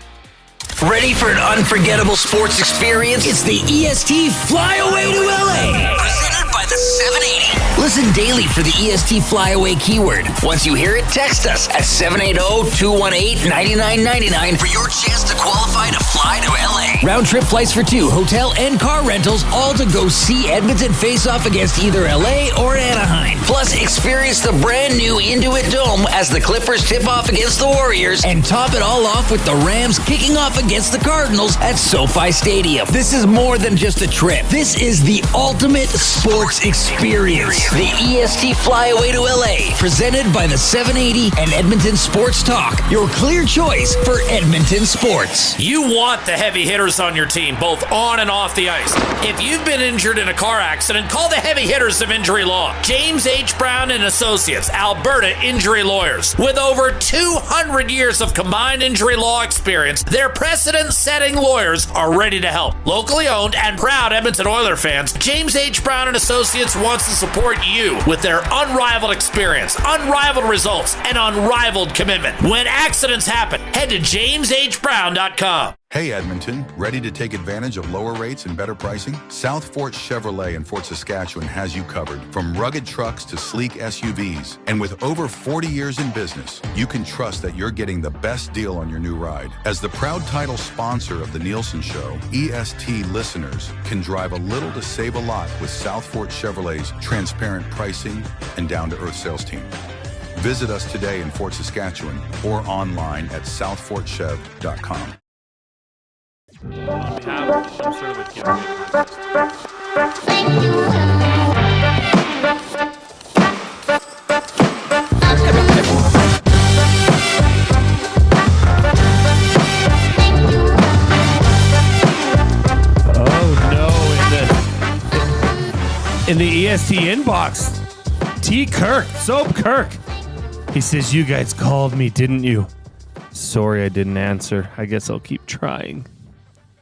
D: Ready for an unforgettable sports experience? It's the EST Flyaway to LA. Presented by the 780. Listen daily for the EST Flyaway keyword. Once you hear it, text us at 780-218-9999 for your chance to qualify to fly to LA. Round trip flights for 2, hotel and car rentals, all to go see Edmonton face off against either LA or Anaheim. Plus, experience the brand new Intuit Dome as the Clippers tip off against the Warriors, and top it all off with the Rams kicking off against the Cardinals at SoFi Stadium. This is more than just a trip. This is the ultimate sports experience. The EST Flyaway to LA, presented by the 780 and Edmonton Sports Talk, your clear choice for Edmonton sports.
I: You want the heavy hitters on your team, both on and off the ice. If you've been injured in a car accident, call the heavy hitters of injury law. James H. Brown and Associates, Alberta Injury Lawyers. With over 200 years of combined injury law experience, their precedent-setting lawyers are ready to help. Locally owned and proud Edmonton Oilers fans, James H. Brown and Associates wants to support you with their unrivaled experience, unrivaled results, and unrivaled commitment. When accidents happen, head to jameshbrown.com.
M: Hey Edmonton, ready to take advantage of lower rates and better pricing? South Fort Chevrolet in Fort Saskatchewan has you covered. From rugged trucks to sleek SUVs. And with over 40 years in business, you can trust that you're getting the best deal on your new ride. As the proud title sponsor of The Nielsen Show, EST listeners can drive a little to save a lot with South Fort Chevrolet's transparent pricing and down-to-earth sales team. Visit us today in Fort Saskatchewan or online at southfortchev.com.
B: On behalf of some sort of a in the EST inbox, T. Kirk, Soap Kirk. He says, you guys called me, didn't you? Sorry I didn't answer. I guess I'll keep trying.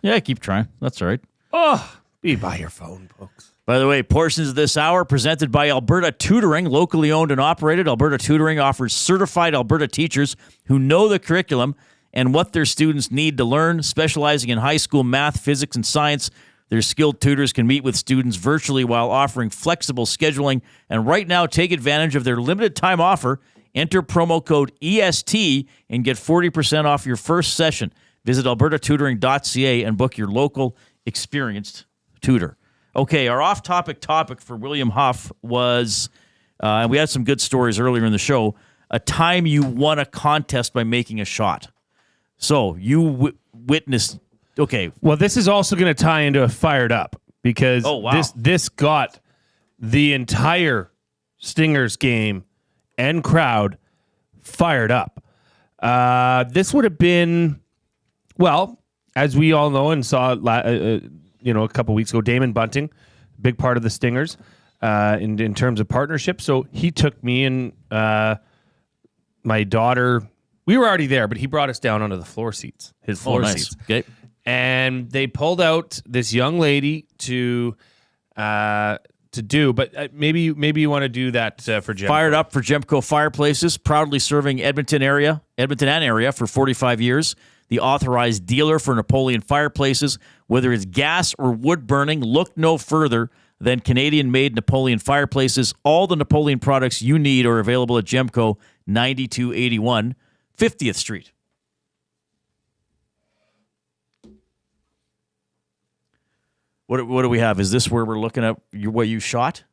A: Yeah, keep trying. That's all right.
B: Oh, be by your phone, folks.
A: By the way, portions of this hour presented by Alberta Tutoring, locally owned and operated. Alberta Tutoring offers certified Alberta teachers who know the curriculum and what their students need to learn, specializing in high school math, physics, and science. Their skilled tutors can meet with students virtually while offering flexible scheduling. And right now, take advantage of their limited time offer. Enter promo code EST and get 40% off your first session. Visit albertatutoring.ca and book your local experienced tutor. Okay, our off-topic topic for William Huff was, and we had some good stories earlier in the show, a time you won a contest by making a shot. So you witnessed, okay.
B: Well, this is also going to tie into a Fired Up because this got the entire Stingers game and crowd fired up. This would have been, well, as we all know and saw a couple weeks ago, Damon Bunting, big part of the Stingers in terms of partnership. So he took me and my daughter. We were already there, but he brought us down onto the floor seats, his floor seats.
A: Okay.
B: And they pulled out this young lady to do, but maybe you want to do that for Gemco.
A: Fired Up for Gemco Fireplaces, proudly serving Edmonton and area for 45 years. The authorized dealer for Napoleon fireplaces. Whether it's gas or wood burning, look no further than Canadian-made Napoleon fireplaces. All the Napoleon products you need are available at Gemco, 9281 50th Street. What do we have? Is this where we're looking at what you shot?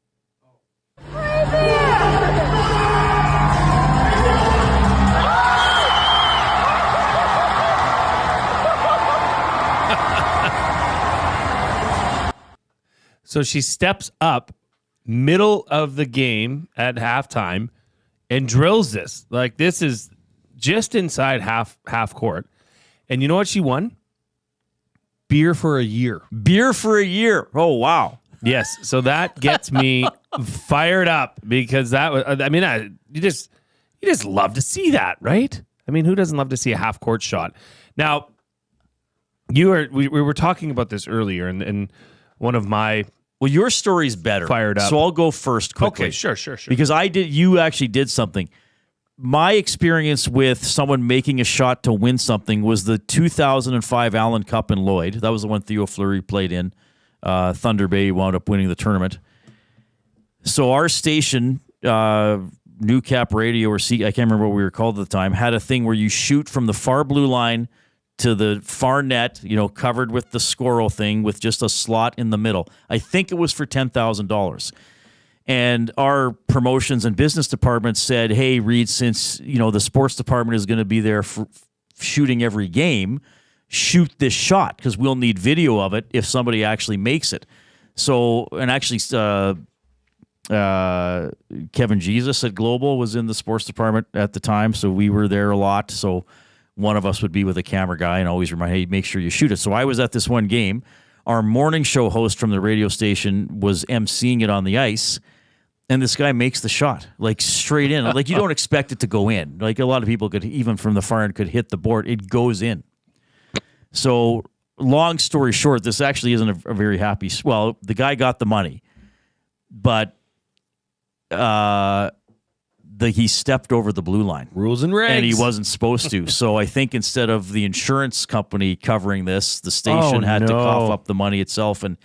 B: So she steps up middle of the game at halftime and drills this. Like, this is just inside half court. And you know what she won? Beer for a year.
A: Beer for a year. Oh, wow.
B: Yes. So that gets me fired up because that was, I mean, you just love to see that, right? I mean, who doesn't love to see a half court shot? Now, we were talking about this earlier and one of my,
A: well, your story's better.
B: Fired up.
A: So I'll go first quickly.
B: Okay, sure.
A: Because you actually did something. My experience with someone making a shot to win something was the 2005 Allen Cup in Lloyd. That was the one Theo Fleury played in. Thunder Bay wound up winning the tournament. So our station, New Cap Radio or I can't remember what we were called at the time, had a thing where you shoot from the far blue line to the far net, covered with the Scorro thing with just a slot in the middle. I think it was for $10,000. And our promotions and business department said, hey, Reid, since, the sports department is going to be there for shooting every game, shoot this shot because we'll need video of it if somebody actually makes it. So, and actually, Kevin Jesus at Global was in the sports department at the time, so we were there a lot. So one of us would be with a camera guy and always remind, hey, make sure you shoot it. So I was at this one game. Our morning show host from the radio station was emceeing it on the ice, and this guy makes the shot, like straight in. Like you don't expect it to go in. Like a lot of people could, even from the far end, could hit the board. It goes in. So long story short, this actually isn't a very happy. Well, the guy got the money, but he stepped over the blue line.
B: Rules and regs.
A: And he wasn't supposed to. So I think instead of the insurance company covering this, the station had to cough up the money itself. And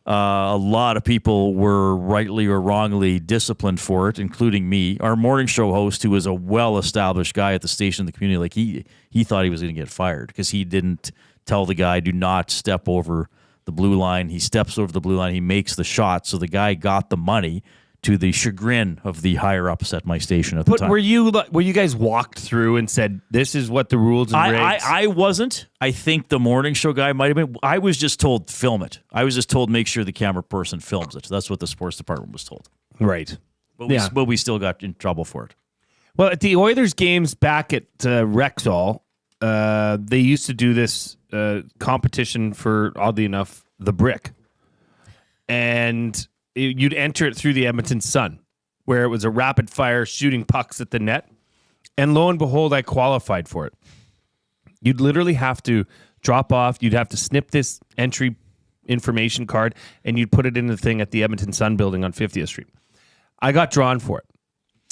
A: a lot of people were rightly or wrongly disciplined for it, including me. Our morning show host, who was a well-established guy at the station in the community, like he thought he was going to get fired because he didn't tell the guy, do not step over the blue line. He steps over the blue line. He makes the shot. So the guy got the money, to the chagrin of the higher-ups at my station at the time.
B: But were you guys walked through and said, this is what the rules and regs?
A: I wasn't. I think the morning show guy might have been. I was just told, film it. I was just told, make sure the camera person films it. That's what the sports department was told.
B: Right.
A: But we still got in trouble for it.
B: Well, at the Oilers games back at Rexall, they used to do this competition for, oddly enough, the brick. And you'd enter it through the Edmonton Sun. where it was a rapid fire shooting pucks at the net. And lo and behold, I qualified for it. You'd literally have to drop off. You'd have to snip this entry information card and you'd put it in the thing at the Edmonton Sun building on 50th Street. I got drawn for it.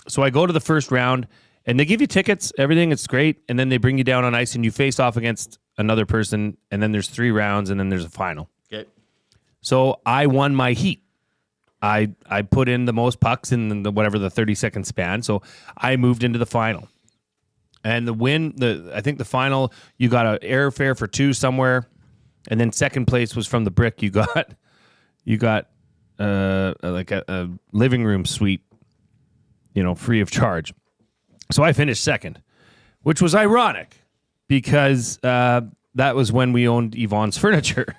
B: So I go to the first round and they give you tickets, everything. It's great. And then they bring you down on ice and you face off against another person. And then there's 3 rounds and then there's a final.
A: Okay.
B: So I won my heat. I put in the most pucks in the 30-second span. So I moved into the final. And I think the final, you got an airfare for 2 somewhere. And then second place was from the Brick. You got like a living room suite, free of charge. So I finished second, which was ironic because that was when we owned Yvonne's Furniture.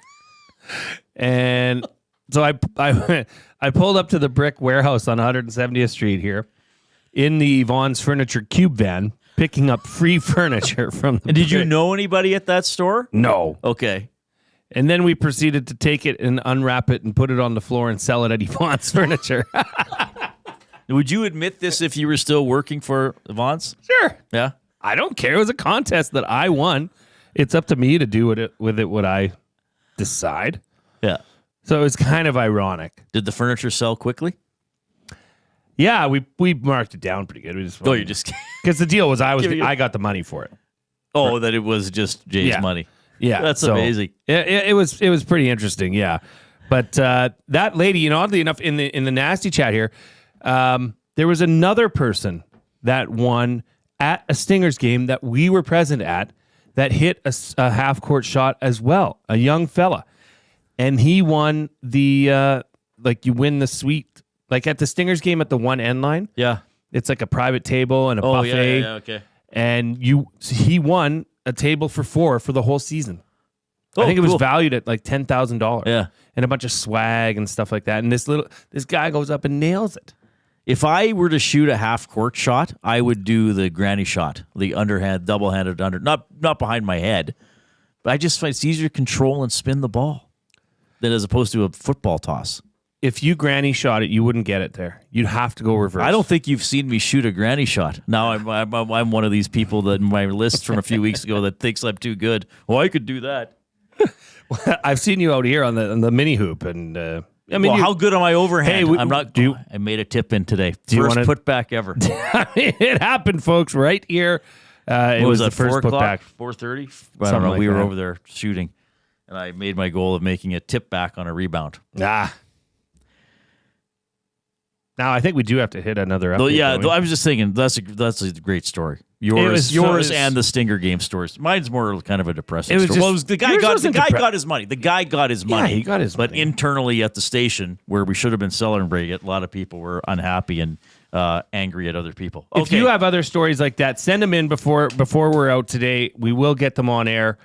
B: And so I pulled up to the Brick warehouse on 170th Street here in the Yvonne's Furniture cube van, picking up free furniture from the
A: And did you
B: Brick.
A: know anybody at that store?
B: No.
A: Okay.
B: And then we proceeded to take it and unwrap it and put it on the floor and sell it at Yvonne's Furniture.
A: Would you admit this if you were still working for Yvonne's?
B: Sure.
A: Yeah.
B: I don't care. It was a contest that I won. It's up to me to do with it what I decide.
A: Yeah.
B: So it's kind of ironic.
A: Did the furniture sell quickly?
B: Yeah, we marked it down pretty good. We just because the deal was I got the money for it.
A: Oh, that it was just Jay's money.
B: Yeah,
A: that's
B: so
A: amazing.
B: It was pretty interesting. Yeah, but that lady, oddly enough, in the nasty chat here, there was another person that won at a Stingers game that we were present at that hit a half court shot as well, a young fella, and he won the you win the suite. Like at the Stingers game at the one end line.
A: Yeah.
B: It's like a private table and a buffet.
A: Yeah, okay.
B: And he won a table for 4 for the whole season. I think it was valued at like $10,000.
A: Yeah.
B: And a bunch of swag and stuff like that. And this guy goes up and nails it.
A: If I were to shoot a half court shot, I would do the granny shot, the underhand, double-handed under, not behind my head. But I just find it's easier to control and spin the ball than as opposed to a football toss.
B: If you granny shot it, you wouldn't get it there. You'd have to go reverse.
A: I don't think you've seen me shoot a granny shot. Now I'm one of these people that in my list from a few weeks ago that thinks I'm too good. Well, I could do that.
B: I've seen you out here on the mini hoop, and
A: how good am I overhand?
B: Hey,
A: I'm not. I made a tip in today. First putback ever.
B: It happened, folks, right here. It was the first putback.
A: 4:30. I don't know. We were over there shooting, and I made my goal of making a tip back on a rebound.
B: Now I think we do have to hit another update.
A: Yeah, I was just thinking that's a great story. Yours and the Stinger game stories. Mine's more kind of a depressing story. The guy got his money. The guy got his money.
B: Yeah, he got his money.
A: But internally at the station where we should have been celebrating it, a lot of people were unhappy and angry at other people. Okay.
B: If you have other stories like that, send them in before we're out today. We will get them on air.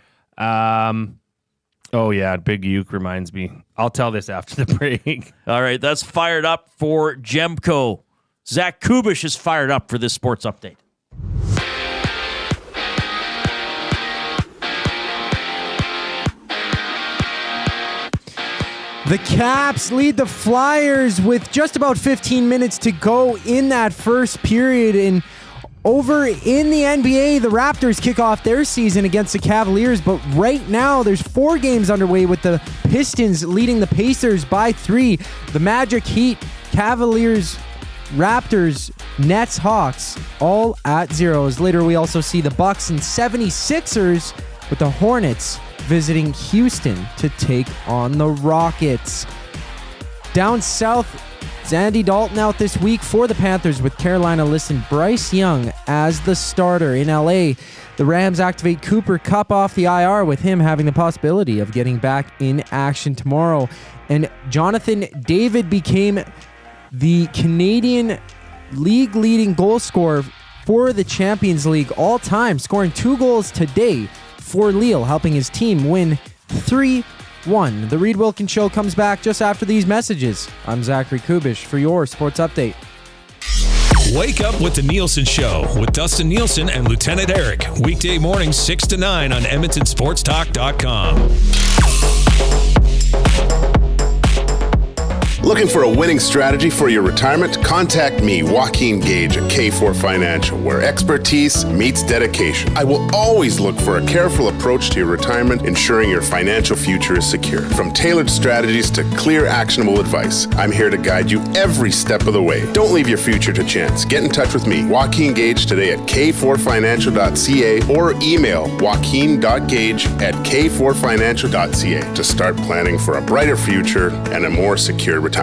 B: Oh, yeah, Big Uke reminds me. I'll tell this after the break.
A: All right, that's fired up for Gemco. Zach Kubish is fired up for this sports update.
C: The Caps lead the Flyers with just about 15 minutes to go in that first period. And over in the NBA, the Raptors kick off their season against the Cavaliers. But right now, there's 4 games underway with the Pistons leading the Pacers by 3. The Magic, Heat, Cavaliers, Raptors, Nets, Hawks, all at zeros. Later, we also see the Bucks and 76ers with the Hornets visiting Houston to take on the Rockets. Down south, Andy Dalton out this week for the Panthers with Carolina listing Bryce Young as the starter. In LA, the Rams activate Cooper Kupp off the IR with him having the possibility of getting back in action tomorrow. And Jonathan David became the Canadian league-leading goal scorer for the Champions League all time, scoring 2 goals today for Lille, helping his team win 3-1. The Reid Wilkins Show comes back just after these messages. I'm Zachary Kubish for your Sports Update.
G: Wake up with the Nielsen Show with Dustin Nielsen and Lieutenant Eric. Weekday mornings 6 to 9 on EdmontonSportsTalk.com.
P: Looking for a winning strategy for your retirement? Contact me, Joaquin Gage at K4 Financial, where expertise meets dedication. I will always look for a careful approach to your retirement, ensuring your financial future is secure. From tailored strategies to clear, actionable advice, I'm here to guide you every step of the way. Don't leave your future to chance. Get in touch with me, Joaquin Gage, today at k4financial.ca or email joaquin.gage@k4financial.ca to start planning for a brighter future and a more secure retirement.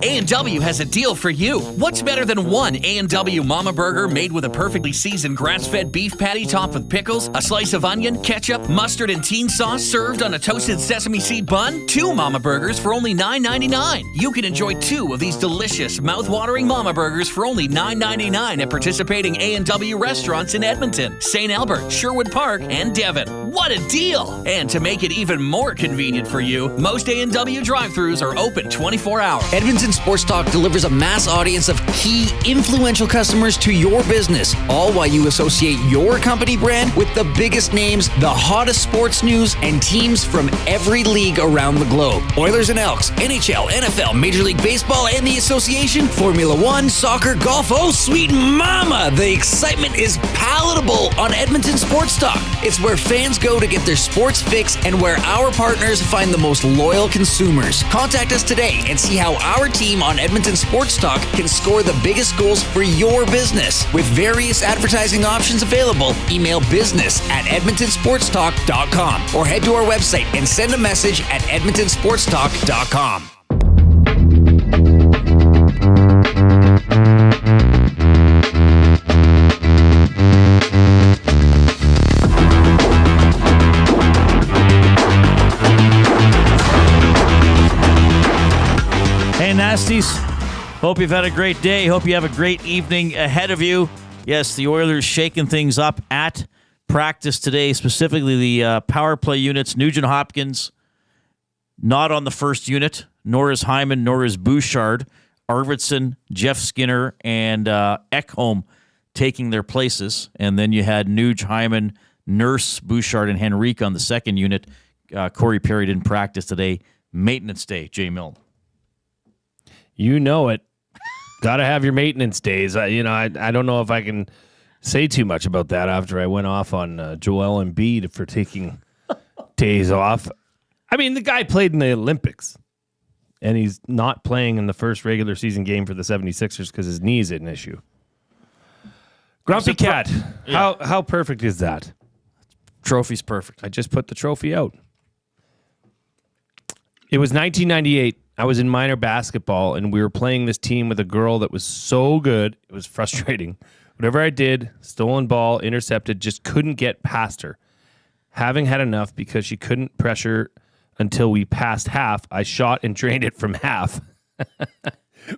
Q: A&W has a deal for you. What's better than one A&W Mama Burger made with a perfectly seasoned grass-fed beef patty topped with pickles, a slice of onion, ketchup, mustard, and teen sauce served on a toasted sesame seed bun? 2 Mama Burgers for only $9.99. You can enjoy 2 of these delicious, mouth-watering Mama Burgers for only $9.99 at participating A&W restaurants in Edmonton, St. Albert, Sherwood Park, and Devon. What a deal! And to make it even more convenient for you, most A&W drive-thrus are open 24 hours.
D: Edmonton Sports Talk delivers a mass audience of key, influential customers to your business, all while you associate your company brand with the biggest names, the hottest sports news, and teams from every league around the globe. Oilers and Elks, NHL, NFL, Major League Baseball, and the Association, Formula One, soccer, golf, oh sweet mama! The excitement is palatable on Edmonton Sports Talk. It's where fans go to get their sports fix and where our partners find the most loyal consumers. Contact us today and see how our team on Edmonton Sports Talk can score the biggest goals for your business. With various advertising options available, email business@edmontonsportstalk.com or head to our website and send a message at edmontonsportstalk.com.
A: Nasties, hope you've had a great day. Hope you have a great evening ahead of you. Yes, the Oilers shaking things up at practice today, specifically the power play units. Nugent Hopkins not on the first unit, nor is Hyman, nor is Bouchard. Arvidsson, Jeff Skinner, and Ekholm taking their places. And then you had Nuge, Hyman, Nurse, Bouchard, and Henrique on the second unit. Corey Perry didn't practice today. Maintenance day, Jay Milne.
B: You know it. Got to have your maintenance days. I don't know if I can say too much about that after I went off on Joel Embiid for taking days off. I mean, the guy played in the Olympics, and he's not playing in the first regular season game for the 76ers because his knee is an issue. Grumpy Cat, how perfect is that?
A: Trophy's perfect.
B: I just put the trophy out. It was 1998. I was in minor basketball, and we were playing this team with a girl that was so good. It was frustrating. Whatever I did, stolen ball, intercepted, just couldn't get past her. Having had enough because she couldn't pressure until we passed half, I shot and drained it from half.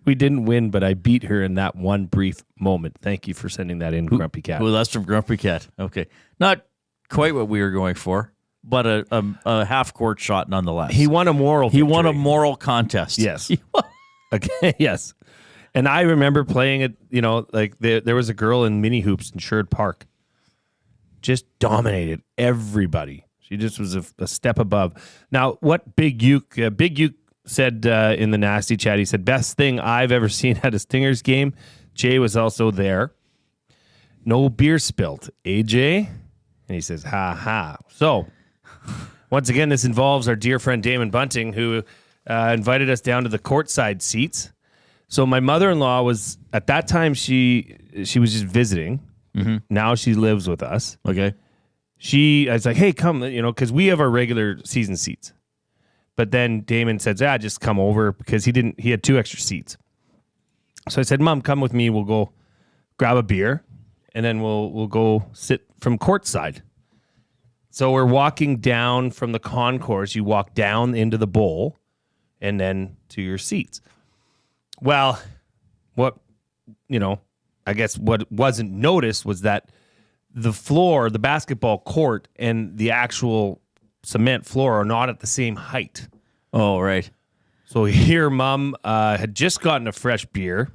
B: We didn't win, but I beat her in that one brief moment. Thank you for sending that in, Grumpy Cat.
A: Well, that's from Grumpy Cat. Okay. Not quite what we were going for, but a half-court shot nonetheless.
B: He won a moral victory.
A: He won a moral contest.
B: Yes. Okay, yes. And I remember playing it, like there was a girl in mini hoops in Sherwood Park. Just dominated everybody. She just was a step above. Now, what Big Uke said in the Nasty Chat, he said, best thing I've ever seen at a Stingers game. Jay was also there. No beer spilt. AJ? And he says, ha ha. So, once again, this involves our dear friend Damon Bunting, who invited us down to the courtside seats. So my mother-in-law was, at that time, she was just visiting.
A: Mm-hmm.
B: Now she lives with us.
A: Okay.
B: I was like, hey, come, because we have our regular season seats. But then Damon said, just come over because he had 2 extra seats. So I said, Mom, come with me. We'll go grab a beer and then we'll go sit from courtside. So we're walking down from the concourse. You walk down into the bowl and then to your seats. Well, I guess what wasn't noticed was that the floor, the basketball court, and the actual cement floor are not at the same height.
A: Oh, right.
B: So here, Mom had just gotten a fresh beer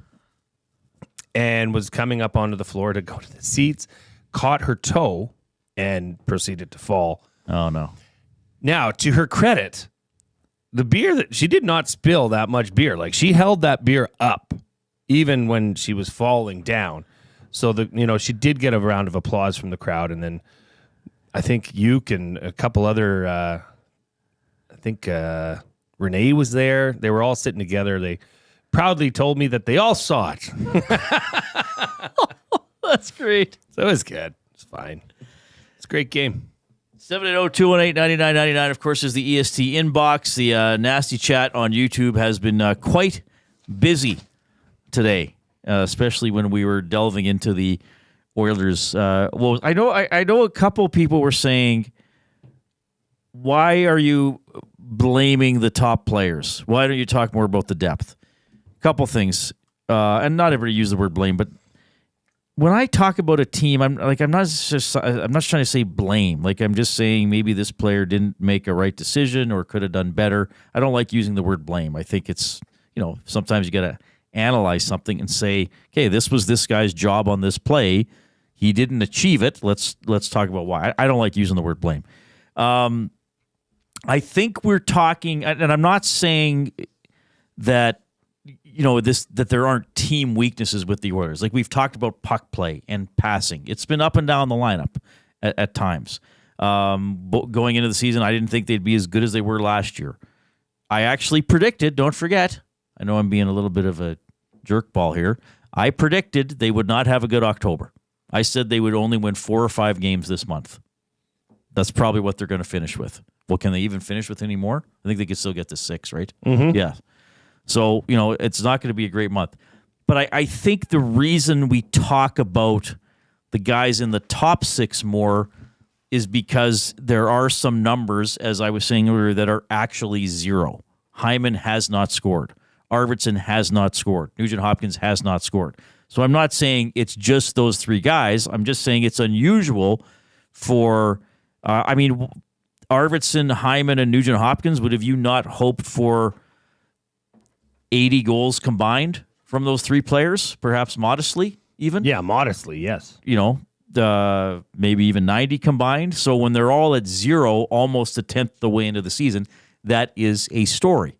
B: and was coming up onto the floor to go to the seats, caught her toe, and proceeded to fall.
A: Oh, no.
B: Now, to her credit, the beer that she did not spill that much beer. Like she held that beer up even when she was falling down. So she did get a round of applause from the crowd, and then I think Uke and a couple other I think Renee was there. They were all sitting together. They proudly told me that they all saw it.
A: That's great.
B: So it was good. It's fine. It's a great game.
A: 780-218-9999, of course, is the EST inbox. The Nasty Chat on YouTube has been quite busy today, especially when we were delving into the Oilers. Well, I know a couple people were saying, why are you blaming the top players? Why don't you talk more about the depth? A couple things, and not everybody use the word blame, but when I talk about a team, I'm not trying to say blame. Like I'm just saying maybe this player didn't make a right decision or could have done better. I don't like using the word blame. I think it's, sometimes you got to analyze something and say, okay, this was this guy's job on this play. He didn't achieve it. Let's talk about why. I don't like using the word blame. I think we're talking, and I'm not saying that that there aren't team weaknesses with the Oilers. Like we've talked about puck play and passing. It's been up and down the lineup at times. Going into the season, I didn't think they'd be as good as they were last year. I actually predicted, don't forget, I know I'm being a little bit of a jerkball here. I predicted they would not have a good October. I said they would only win 4 or 5 games this month. That's probably what they're going to finish with. Well, can they even finish with any more? I think they could still get to 6, right?
B: Mm-hmm.
A: Yeah. So, it's not going to be a great month. But I think the reason we talk about the guys in the top 6 more is because there are some numbers, as I was saying earlier, that are actually 0. Hyman has not scored. Arvidsson has not scored. Nugent-Hopkins has not scored. So I'm not saying it's just those 3 guys. I'm just saying it's unusual for, Arvidsson, Hyman, and Nugent-Hopkins. Would have you not hoped for 80 goals combined from those 3 players, perhaps modestly even?
B: Yeah, modestly, yes.
A: Maybe even 90 combined. So when they're all at 0, almost a tenth the way into the season, that is a story.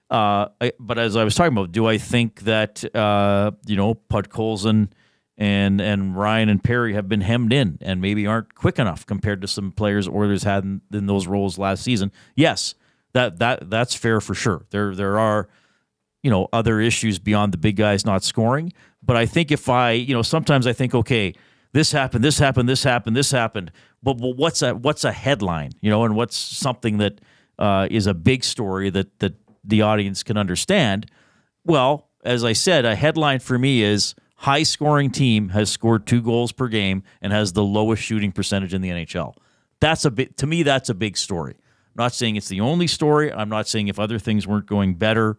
A: But as I was talking about, do I think that, Podkolzin and Ryan and Perry have been hemmed in and maybe aren't quick enough compared to some players Oilers had in those roles last season? Yes, that's fair for sure. There are other issues beyond the big guys not scoring. But I think if sometimes I think, okay, this happened. But what's a headline, and what's something that is a big story that the audience can understand? Well, as I said, a headline for me is high scoring team has scored 2 goals per game and has the lowest shooting percentage in the NHL. To me, that's a big story. I'm not saying it's the only story. I'm not saying if other things weren't going better,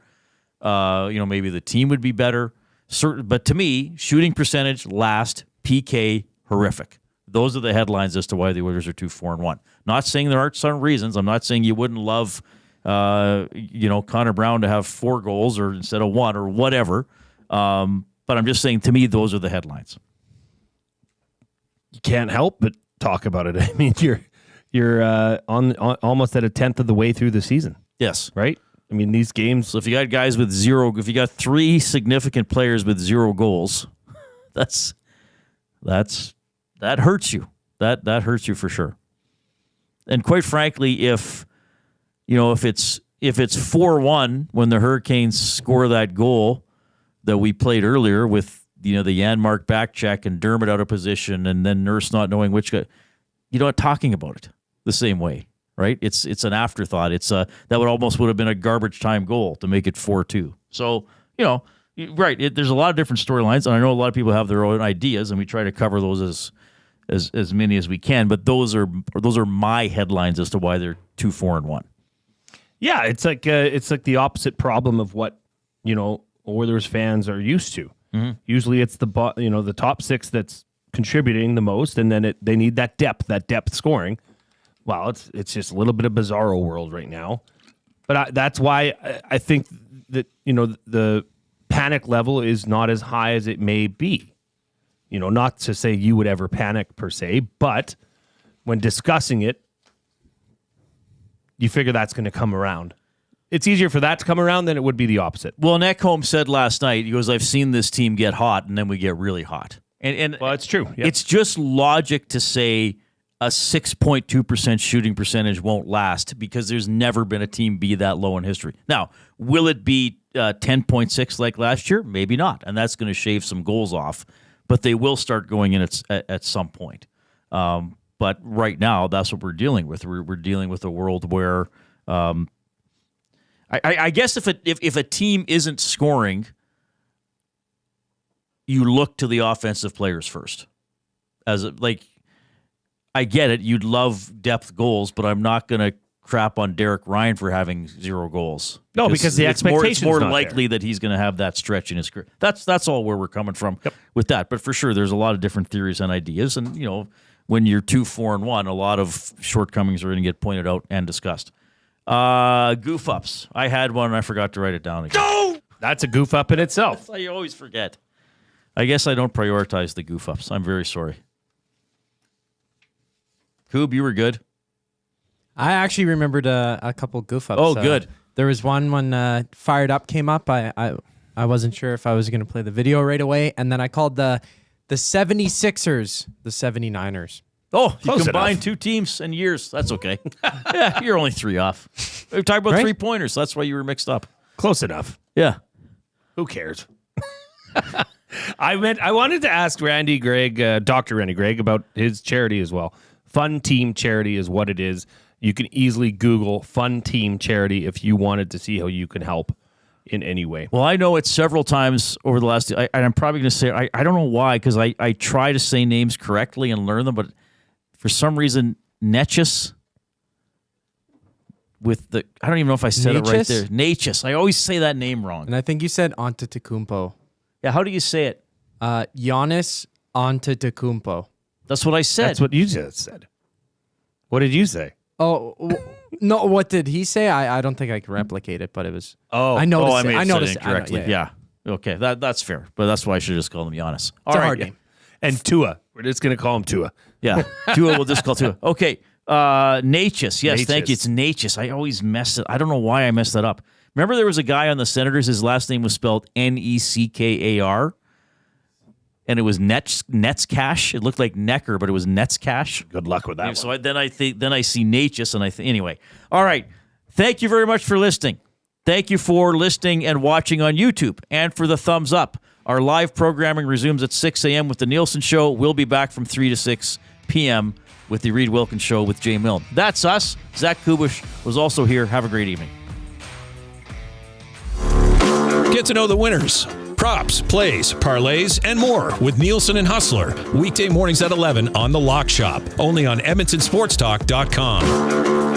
A: maybe the team would be better. But to me, shooting percentage last, PK horrific. Those are the headlines as to why the Oilers are 2-4-1. Not saying there aren't some reasons. I'm not saying you wouldn't love, Connor Brown to have 4 goals or instead of 1 or whatever. But I'm just saying, to me, those are the headlines.
B: You can't help but talk about it. I mean, you're on almost at a tenth of the way through the season.
A: Yes,
B: right. I mean, these games.
A: So if you got guys with 0, if you got 3 significant players with 0 goals, that hurts you. That hurts you for sure. And quite frankly, if it's 4-1 when the Hurricanes score that goal that we played earlier with the Janmark back check and Dermott out of position and then Nurse not knowing which guy, not talking about it the same way. Right? It's an afterthought. That would have been a garbage time goal to make it 4-2. So, right. There's a lot of different storylines, and I know a lot of people have their own ideas, and we try to cover those as many as we can. But those are my headlines as to why they're 2-4-1.
B: Yeah, it's like the opposite problem of what Oilers fans are used to.
A: Mm-hmm.
B: Usually, it's the top 6 that's contributing the most, and then they need that depth scoring. Well, it's just a little bit of bizarro world right now. But that's why I think that, the panic level is not as high as it may be. Not to say you would ever panic per se, but when discussing it, you figure that's going to come around It's easier for that to come around than it would be the opposite.
A: Well, Ekholm said last night, he goes, I've seen this team get hot, and then we get really hot. And
B: well, it's true. Yep.
A: It's just logic to say a 6.2% shooting percentage won't last because there's never been a team be that low in history. Now, will it be 10.6 like last year? Maybe not, and that's going to shave some goals off. But they will start going in at some point. But right now, that's what we're dealing with. We're dealing with a world where, I guess if a team isn't scoring, you look to the offensive players first. I get it. You'd love depth goals, but I'm not going to crap on Derek Ryan for having 0 goals.
B: No, because the expectation's
A: it's more
B: not
A: likely
B: there.
A: that he's going to have that stretch in his career. That's all where we're coming from with that. But for sure, there's a lot of different theories and ideas, and when you're 2-4-1, a lot of shortcomings are going to get pointed out and discussed. Goof ups. I had one and I forgot to write it down again.
B: No! That's a goof up in itself.
A: That's how you always forget. I guess I don't prioritize the goof ups. I'm very sorry. Coob, you were good.
C: I actually remembered a couple goof ups.
A: Oh, good.
C: There was one when Fired Up came up. I wasn't sure if I was going to play the video right away, and then I called the 76ers the 79ers.
A: Oh, you
B: Close
A: combined
B: enough.
A: 2 teams and years. That's okay. Yeah, you're only 3 off. We were talking about
C: Right?
A: 3-pointers. That's why you were mixed up.
B: Close enough.
A: Yeah.
B: Who cares? I wanted to ask Randy Gregg, Dr. Randy Gregg, about his charity as well. Fun Team Charity is what it is. You can easily Google Fun Team Charity if you wanted to see how you can help in any way.
A: Well, I know it several times over the last, and I'm probably going to say, I don't know why, because I try to say names correctly and learn them, but for some reason, Netchus with the, I don't even know if I said it right there. Natchez. I always say that name wrong.
C: And I think you said Antetokounmpo.
A: Yeah, how do you say it?
C: Giannis Antetokounmpo.
A: That's what I said.
B: That's what you just said. What did you say?
C: Oh, no, what did he say? I don't think I can replicate it, but it was... I noticed
A: I noticed it
C: I know-
A: correctly. Yeah. Okay, that's fair. But that's why I should have just called him Giannis.
C: It's a hard name.
B: And Tua. We're just going to call him Tua.
A: Yeah, Tua, we'll just call Tua. Okay, Natchez. Yes, thank you.
B: Natchez.
A: It's Natchez. I always mess it. I don't know why I messed that up. Remember there was a guy on the Senators, his last name was spelled Neckar, and it was Netzcash. It looked like Necker, but it was Netzcash.
B: Good luck with that one.
A: So then I see Natchez, and anyway. All right. Thank you very much for listening. Thank you for listening and watching on YouTube, and for the thumbs up. Our live programming resumes at 6 a.m. with the Nielsen Show. We'll be back from 3 to 6 p.m. with the Reid Wilkins Show with Jay Milne. That's us. Zach Kubish was also here. Have a great evening.
G: Get to know the winners, props, plays, parlays, and more with Nielsen and Hustler. Weekday mornings at 11 on The Lock Shop. Only on EdmontonSportsTalk.com.